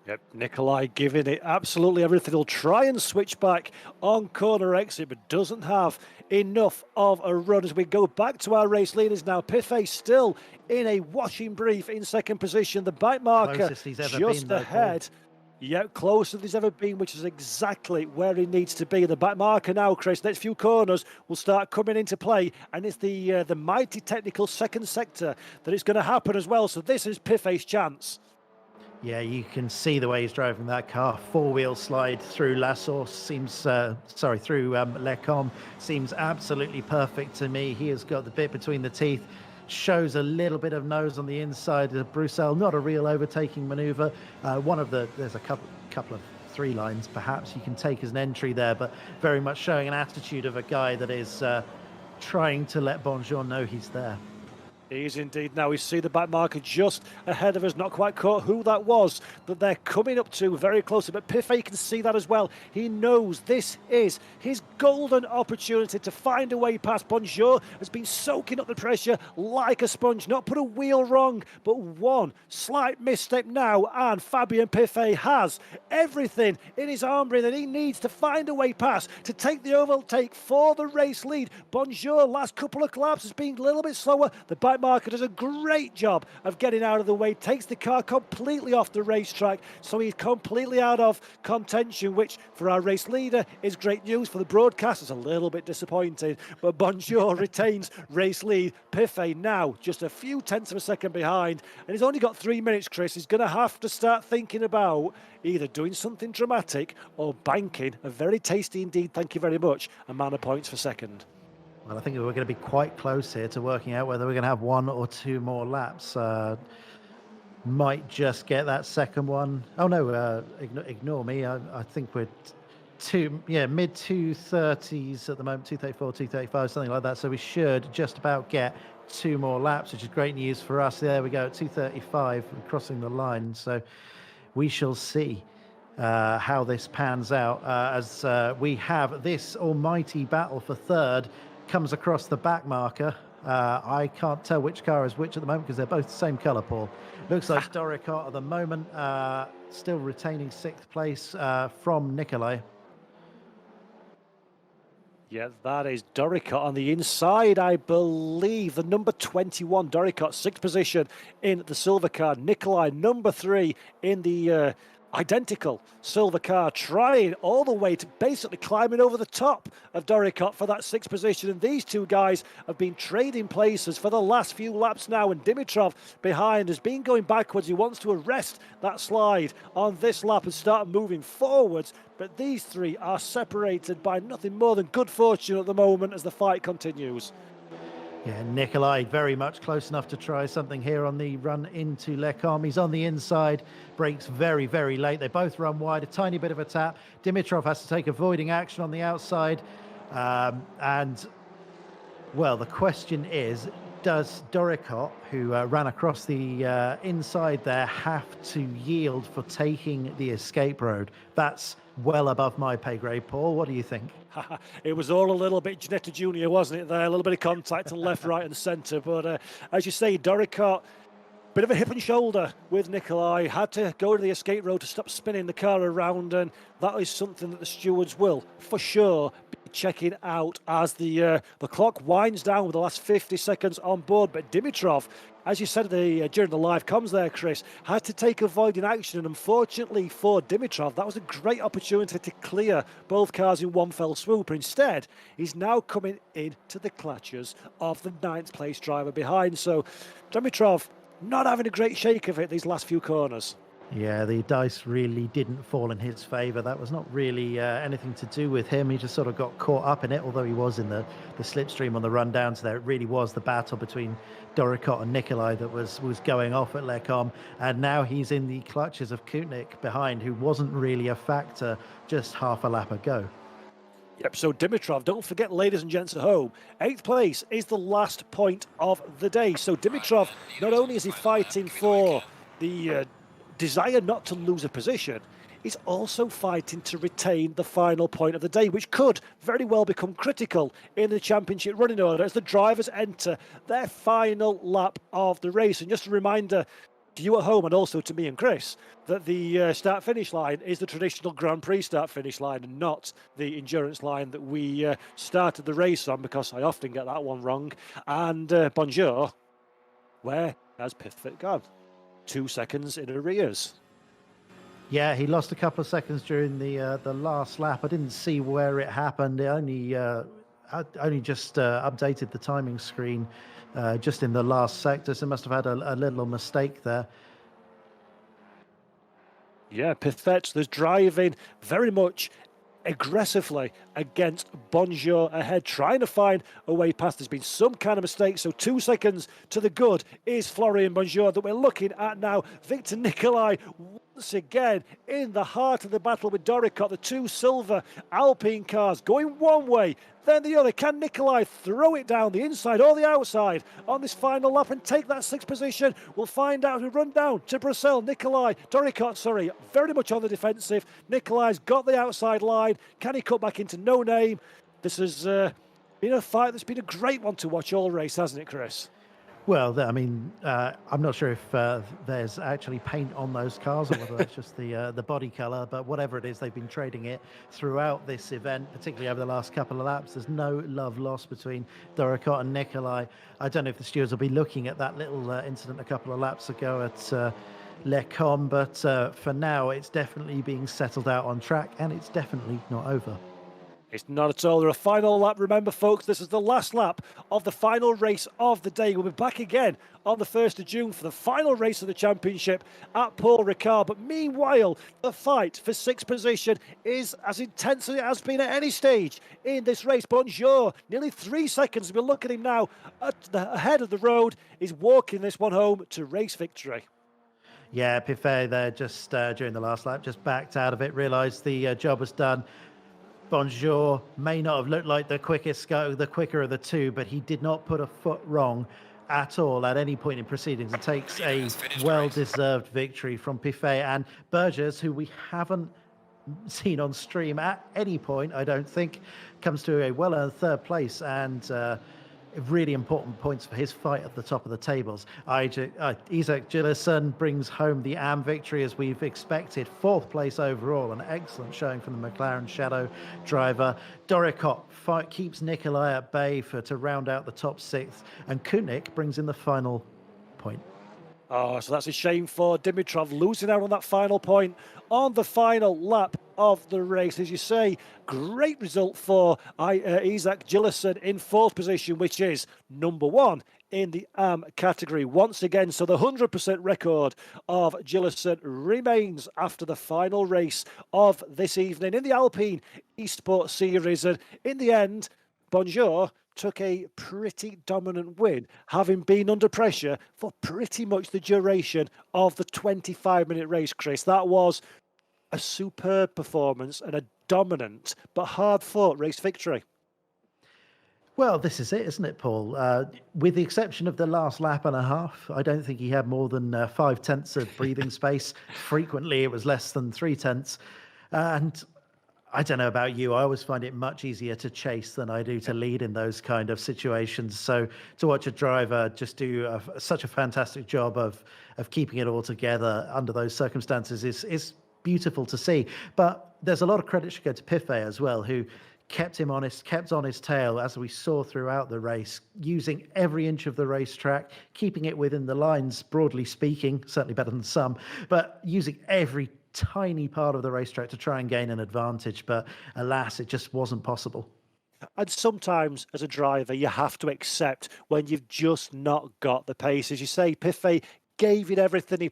Yep, Nikolai giving it absolutely everything. He'll try and switch back on corner exit, but doesn't have enough of a run. As we go back to our race leaders now, Piffet still in a washing brief in second position. The bike marker just ahead. Yeah, closer than he's ever been, which is exactly where he needs to be. The back marker now, Chris, next few corners will start coming into play, and it's the mighty technical second sector that it's going to happen as well. So this is Piffet's chance. Yeah, you can see the way he's driving that car. Four-wheel slide through La Source seems, through Lecom seems absolutely perfect to me. He has got the bit between the teeth, shows a little bit of nose on the inside of Bruxelles. Not a real overtaking maneuver. There's a couple of 3 lines perhaps you can take as an entry there, but very much showing an attitude of a guy that is trying to let Bonjour know he's there. He is indeed. Now we see the back marker just ahead of us, not quite caught who that was that they're coming up to very closely, but Piffet can see that as well. He knows this is his golden opportunity to find a way past. Bonjour has been soaking up the pressure like a sponge, not put a wheel wrong, but one slight misstep now, and Fabien Piffet has everything in his armoury that he needs to find a way past, to take the overtake for the race lead. Bonjour, last couple of laps, has been a little bit slower. The bike marker does a great job of getting out of the way, takes the car completely off the racetrack, so he's completely out of contention, which for our race leader is great news. For the broadcast, it's a little bit disappointing, but Bonjour retains race lead. Piffet now just a few tenths of a second behind, and he's only got 3 minutes, Chris. He's going to have to start thinking about either doing something dramatic or banking a very tasty indeed, thank you very much, amount of points for second. Well, I think we're going to be quite close here to working out whether we're going to have 1 or 2 more laps. Might just get that second one. Oh no, ignore me. I think we're mid 230s at the moment, 234, 235, something like that. So we should just about get 2 more laps, which is great news for us. There we go, at 235, crossing the line. So we shall see how this pans out as we have this almighty battle for third comes across the back marker. I can't tell which car is which at the moment because they're both the same colour, Paul. Looks like Doricott at the moment, still retaining 6th place from Nikolai. Yeah, that is Doricott on the inside, I believe. The number 21, Doricott, 6th position in the silver car. Nikolai, number 3 in the identical silver car, trying all the way to basically climbing over the top of Doricott for that 6th position. And these two guys have been trading places for the last few laps now, and Dimitrov behind has been going backwards. He wants to arrest that slide on this lap and start moving forwards, but these three are separated by nothing more than good fortune at the moment as the fight continues. Yeah, Nikolai very much close enough to try something here on the run into Lecom. He's on the inside, brakes very, very late. They both run wide, a tiny bit of a tap. Dimitrov has to take avoiding action on the outside. Well, the question is, does Doricott, who ran across the inside there, have to yield for taking the escape road? That's well above my pay grade, Paul. What do you think? It was all a little bit Ginetta Junior, wasn't it there? A little bit of contact on left, right and centre. But as you say, Doricott, bit of a hip and shoulder with Nikolai. Had to go to the escape road to stop spinning the car around. And that is something that the stewards will, for sure, be checking out as the clock winds down with the last 50 seconds on board. But Dimitrov, as you said during the live comms there, Chris, had to take avoiding action. And unfortunately for Dimitrov, that was a great opportunity to clear both cars in one fell swoop. But instead, he's now coming into the clutches of the 9th place driver behind. So Dimitrov not having a great shake of it these last few corners. Yeah, the dice really didn't fall in his favour. That was not really anything to do with him. He just sort of got caught up in it, although he was in the slipstream on the run down to there. It really was the battle between Doricott and Nikolai that was going off at Lecom. And now he's in the clutches of Kutnik behind, who wasn't really a factor just half a lap ago. Yep, so Dimitrov, don't forget, ladies and gents at home, 8th place is the last point of the day. So Dimitrov, not only is he fighting for the desire not to lose a position, he's also fighting to retain the final point of the day, which could very well become critical in the championship running order as the drivers enter their final lap of the race. And just a reminder to you at home and also to me and Chris that the start-finish line is the traditional Grand Prix start-finish line and not the endurance line that we started the race on, because I often get that one wrong. And bonjour, where has Pithfit gone? 2 seconds in arrears. Yeah, he lost a couple of seconds during the last lap. I didn't see where it happened. It only just updated the timing screen just in the last sector, so must have had a little mistake there. Yeah, Pithfet, there's driving very much aggressively against Bonjour ahead, trying to find a way past. There's been some kind of mistake, so 2 seconds to the good is Florian Bonjour that we're looking at now. Victor Nikolai once again in the heart of the battle with Doricott, the two silver Alpine cars going one way, then the other. Can Nikolai throw it down the inside or the outside on this final lap and take that 6th position? We'll find out. We run down to Brussels. Doricott, sorry, very much on the defensive. Nikolai's got the outside line. Can he cut back into no name? This has been a fight that's been a great one to watch all race, hasn't it, Chris? Well, I mean, I'm not sure if there's actually paint on those cars or whether that's just the body colour, but whatever it is, they've been trading it throughout this event, particularly over the last couple of laps. There's no love lost between Doricott and Nikolai. I don't know if the stewards will be looking at that little incident a couple of laps ago at Lecom, but for now, it's definitely being settled out on track, and it's definitely not over. It's not at all. They're a final lap. Remember, folks, this is the last lap of the final race of the day. We'll be back again on the 1st of June for the final race of the championship at Paul Ricard. But meanwhile, the fight for 6th position is as intense as it has been at any stage in this race. Bonjour, nearly 3 seconds. We're looking at him now at the head of the road. He's walking this one home to race victory. Yeah, Piffet there just during the last lap just backed out of it, realised the job was done. Bonjour may not have looked like the quicker of the two, but he did not put a foot wrong at all at any point in proceedings. It takes a well-deserved victory from Piffet and Burgess, who we haven't seen on stream at any point, I don't think, comes to a well-earned 3rd place and really important points for his fight at the top of the tables. Isaac Gillison brings home the AM victory as we've expected. 4th place overall, an excellent showing from the McLaren Shadow driver. Doricott keeps Nikolai at bay to round out the top 6th, and Kutnik brings in the final point. Oh, so that's a shame for Dimitrov, losing out on that final point on the final lap of the race. As you say, great result for Isaac Gillison in 4th position, which is number 1 in the AM category once again. So the 100% record of Gillison remains after the final race of this evening in the Alpine Esports Series. And in the end, Bonjour took a pretty dominant win, having been under pressure for pretty much the duration of the 25-minute race, Chris. That was a superb performance and a dominant but hard-fought race victory. Well, this is it, isn't it, Paul? With the exception of the last lap and a half, I don't think he had more than 5/10 of breathing space. Frequently, it was less than 3/10. And I don't know about you, I always find it much easier to chase than I do to lead in those kind of situations. So to watch a driver just do such a fantastic job of keeping it all together under those circumstances is beautiful to see. But there's a lot of credit should go to Piffet as well, who kept him honest, kept on his tail, as we saw throughout the race, using every inch of the racetrack, keeping it within the lines, broadly speaking, certainly better than some, but using every tiny part of the racetrack to try and gain an advantage. But alas, it just wasn't possible. And sometimes, as a driver, you have to accept when you've just not got the pace. As you say, Piffet gave it everything. He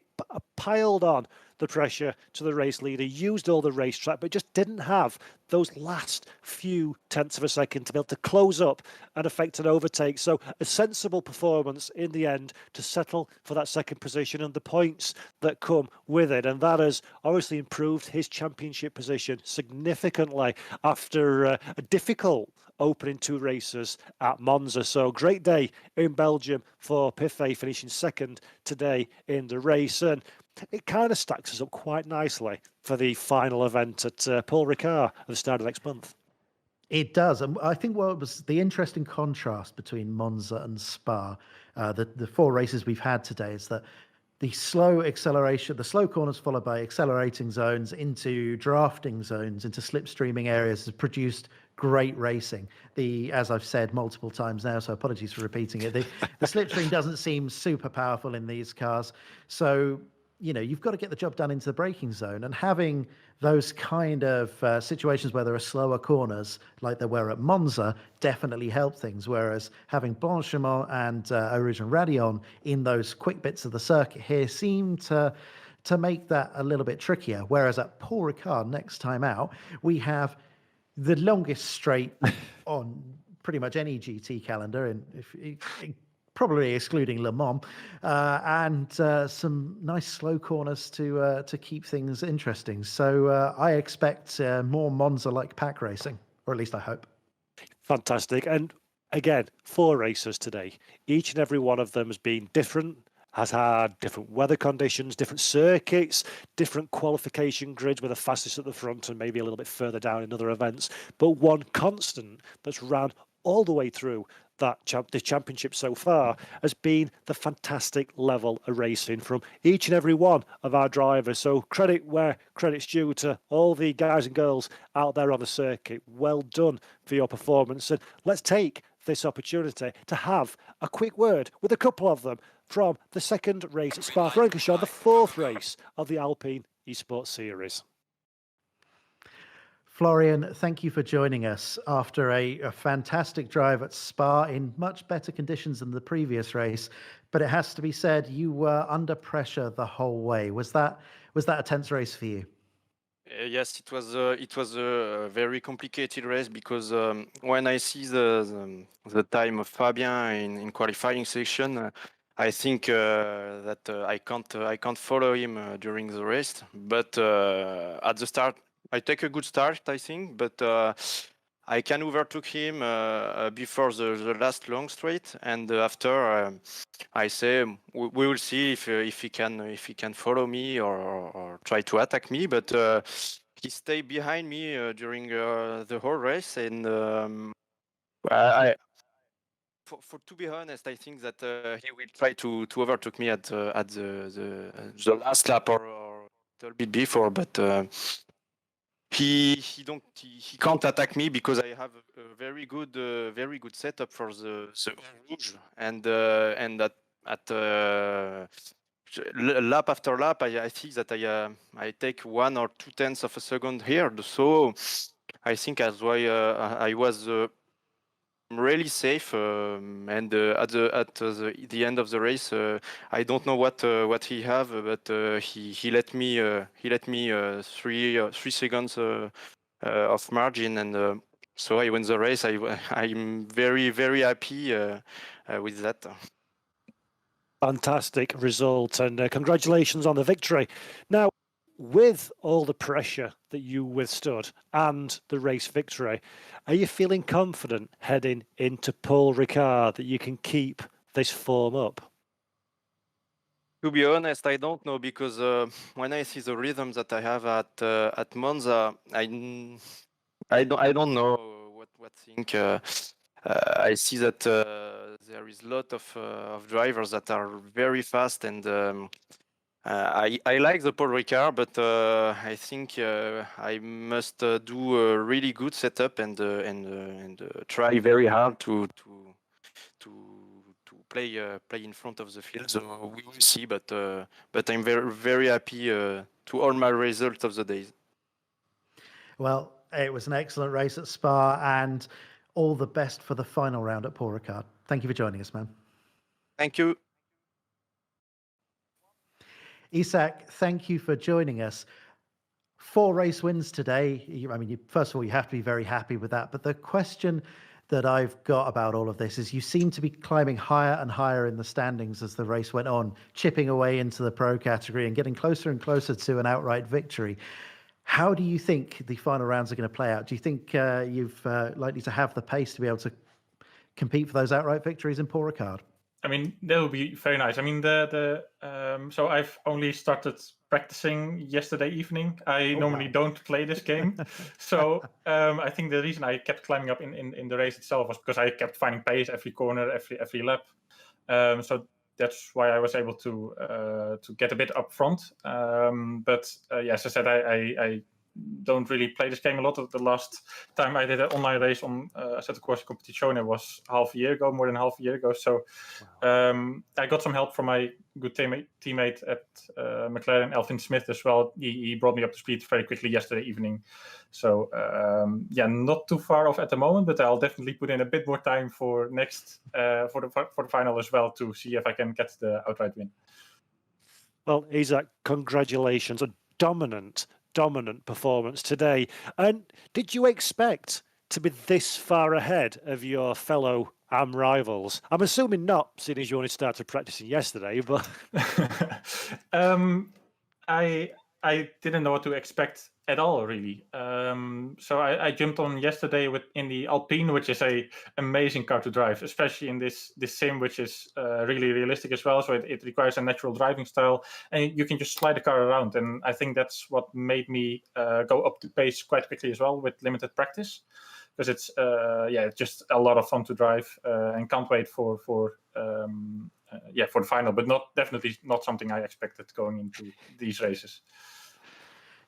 piled on the pressure to the race leader, used all the racetrack, but just didn't have those last few tenths of a second to be able to close up and effect an overtake. So a sensible performance in the end to settle for that second position and the points that come with it. And that has obviously improved his championship position significantly after a difficult opening 2 races at Monza. So great day in Belgium for Piffet, finishing second today in the race. And it kind of stacks us up quite nicely for the final event at Paul Ricard at the start of next month. It does. And I think what was the interesting contrast between Monza and Spa, the 4 races we've had today, is that the slow acceleration, the slow corners followed by accelerating zones into drafting zones, into slipstreaming areas, has produced great racing. As I've said multiple times now, so apologies for repeating it, the slipstream doesn't seem super powerful in these cars. So, you've got to get the job done into the braking zone, and having those kind of situations where there are slower corners like there were at Monza definitely help things, whereas having Blanchiment and Origin Radion in those quick bits of the circuit here seem to make that a little bit trickier. Whereas at Paul Ricard next time out, we have the longest straight on pretty much any GT calendar, and probably excluding Le Mans, and some nice slow corners to keep things interesting. So I expect more Monza-like pack racing, or at least I hope. Fantastic. And again, 4 races today. Each and every one of them has been different, has had different weather conditions, different circuits, different qualification grids with the fastest at the front and maybe a little bit further down in other events. But one constant that's ran all the way through the championship so far has been the fantastic level of racing from each and every one of our drivers. So credit where credit's due to all the guys and girls out there on the circuit. Well done for your performance. And let's take this opportunity to have a quick word with a couple of them from the second race at Spa-Francorchamps, the 4th race of the Alpine Esports Series. Florian, thank you for joining us after a fantastic drive at Spa in much better conditions than the previous race. But it has to be said, you were under pressure the whole way. Was that a tense race for you? Yes, it was a very complicated race because when I see the time of Fabien in qualifying section, I think that I can't follow him during the race. But at the start, I take a good start, I think, but I can overtook him before the last long straight, and after I say we will see if he can follow me or try to attack me, but he stayed behind me during the whole race, and for to be honest, I think that he will try to overtake me at the last lap or a little bit before, but. He can't attack me because I have a very good setup for the rouge, and at lap after lap I think that I take 1 or 2 tenths of a second here, so I think as why I was really safe, and at the end of the race, I don't know what he have, but he let me 3 seconds of margin, and so I win the race. I'm very happy with that. Fantastic result, and congratulations on the victory. Now, with all the pressure that you withstood and the race victory, are you feeling confident heading into Paul Ricard that you can keep this form up? To be honest, I don't know, because when I see the rhythm that I have at Monza, I don't know what think. I see that there is a lot of drivers that are very fast, and I like the Paul Ricard, but I think I must do a really good setup and try very hard to play in front of the field. So we will see, but I'm very happy to all my results of the days. Well, it was an excellent race at Spa, and all the best for the final round at Paul Ricard. Thank you for joining us, man. Thank you. Isak, thank you for joining us. 4 race wins today. First of all, you have to be very happy with that. But the question that I've got about all of this is you seem to be climbing higher and higher in the standings as the race went on, chipping away into the pro category and getting closer and closer to an outright victory. How do you think the final rounds are going to play out? Do you think you've likely to have the pace to be able to compete for those outright victories in Paul Ricard? I mean, that would be very nice. I mean, so I've only started practicing yesterday evening. I normally don't play this game. So I think the reason I kept climbing up in the race itself was because I kept finding pace every corner, every lap. So that's why I was able to get a bit up front. But as I said, I don't really play this game a lot. The last time I did an online race on Assetto Corsa Competizione was more than half a year ago. So I got some help from my good teammate at McLaren, Elvin Smith, as well. He brought me up to speed very quickly yesterday evening. So not too far off at the moment, but I'll definitely put in a bit more time for for the final as well, to see if I can get the outright win. Well, Isak, congratulations. A dominant performance today. And did you expect to be this far ahead of your fellow AM rivals? I'm assuming not, seeing as you only started practicing yesterday, but I didn't know what to expect at all, really. So I jumped on yesterday in the Alpine, which is a amazing car to drive, especially in this sim, which is really realistic as well. So it requires a natural driving style, and you can just slide the car around. And I think that's what made me go up the pace quite quickly as well, with limited practice, because it's just a lot of fun to drive, and can't wait for the final. But definitely not something I expected going into these races.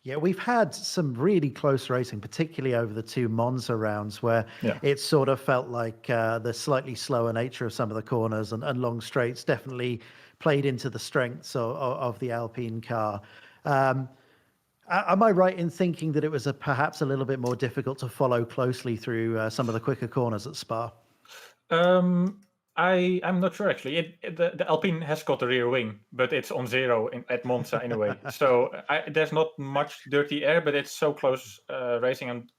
Yeah, we've had some really close racing, particularly over the 2 Monza rounds, where it sort of felt like the slightly slower nature of some of the corners and long straights definitely played into the strengths of the Alpine car. Am I right in thinking that it was perhaps a little bit more difficult to follow closely through some of the quicker corners at Spa? I'm not sure, actually. The Alpine has got a rear wing, but it's on 0 at Monza anyway. So there's not much dirty air, but it's so close racing. And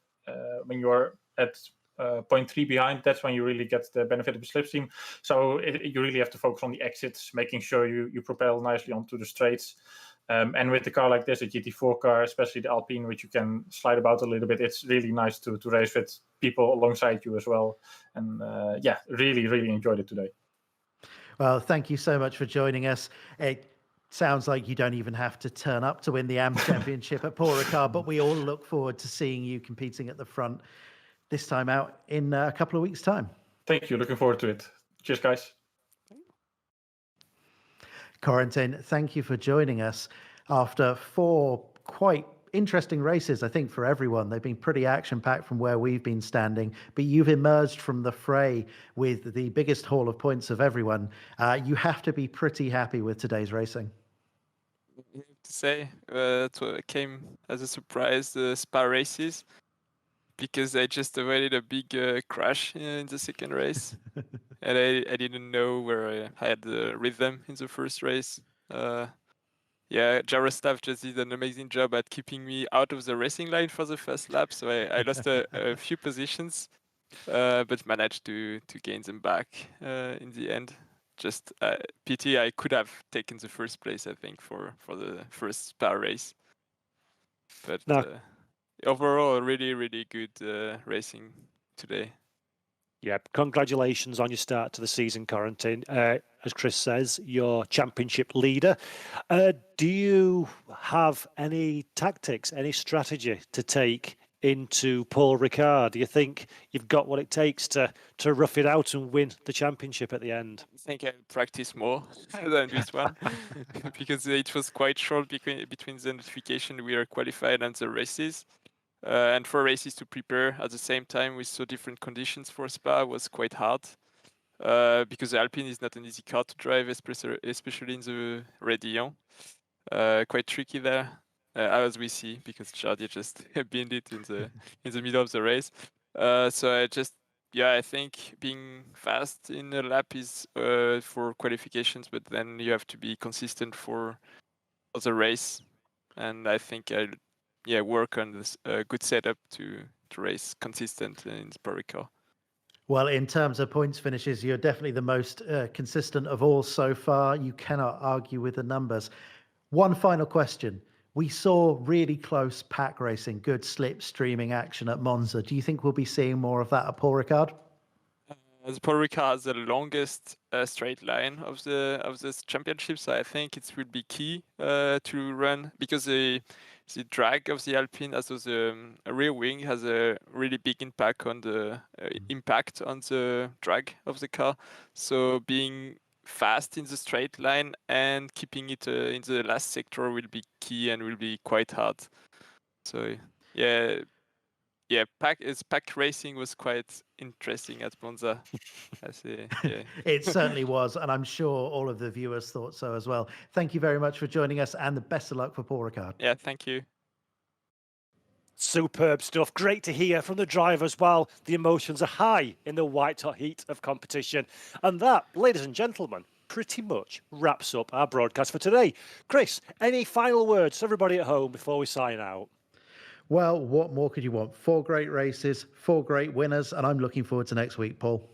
when you're at 0.3 behind, that's when you really get the benefit of the slipstream. So you really have to focus on the exits, making sure you propel nicely onto the straights. And with a car like this, a GT4 car, especially the Alpine, which you can slide about a little bit, it's really nice to race with people alongside you as well. And really, really enjoyed it today. Well, thank you so much for joining us. It sounds like you don't even have to turn up to win the AM Championship at Paul Ricard, but we all look forward to seeing you competing at the front this time out in a couple of weeks' time. Thank you. Looking forward to it. Cheers, guys. Corentin, thank you for joining us. After 4 quite interesting races, I think, for everyone. They've been pretty action-packed from where we've been standing, but you've emerged from the fray with the biggest haul of points of everyone. You have to be pretty happy with today's racing. I have to say, it came as a surprise, the Spa races, because I just avoided a big crash in the second race. And I didn't know where I had the rhythm in the first race. Jaroslav just did an amazing job at keeping me out of the racing line for the first lap, so I lost a few positions, but managed to gain them back in the end. Just pity I could have taken the first place, I think, for the first Spa race. But overall, really, really good racing today. Yeah, congratulations on your start to the season, Corentin. As Chris says, you're championship leader. Do you have any tactics, any strategy to take into Paul Ricard? Do you think you've got what it takes to rough it out and win the championship at the end? I think I'll practice more than this one because it was quite short between the notification we are qualified and the races. And for races to prepare at the same time with so different conditions for Spa was quite hard. Because the Alpine is not an easy car to drive, especially in the Rédillon. Quite tricky there, as we see, because Chardy just binned it in the middle of the race. So I think being fast in a lap is for qualifications, but then you have to be consistent for the race. And I think I'll work on this good setup to race consistent in the Paris car. Well, in terms of points finishes, you're definitely the most consistent of all so far. You cannot argue with the numbers. One final question. We saw really close pack racing, good slipstreaming action at Monza. Do you think we'll be seeing more of that at Paul Ricard? The Paul Ricard has the longest straight line of this championship, so I think it will be key to run, because the drag of the Alpine, as the rear wing, has a really big impact on the drag of the car. So being fast in the straight line and keeping it in the last sector will be key and will be quite hard. So pack racing was quite interesting at Monza. I see. Yeah. It certainly was, and I'm sure all of the viewers thought so as well. Thank you very much for joining us, and the best of luck for Paul Ricard. Yeah, thank you. Superb stuff. Great to hear from the drivers while the emotions are high in the white-hot heat of competition. And that, ladies and gentlemen, pretty much wraps up our broadcast for today. Chris, any final words to everybody at home before we sign out? Well, what more could you want? 4 great races, 4 great winners, and I'm looking forward to next week, Paul.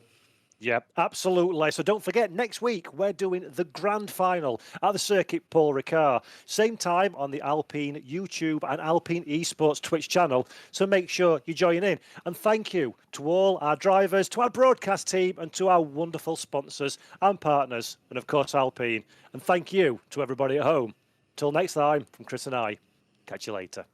Yeah, absolutely. So don't forget, next week we're doing the grand final at the circuit Paul Ricard. Same time on the Alpine YouTube and Alpine Esports Twitch channel. So make sure you join in. And thank you to all our drivers, to our broadcast team, and to our wonderful sponsors and partners, and of course Alpine. And thank you to everybody at home. Till next time, from Chris and I. Catch you later.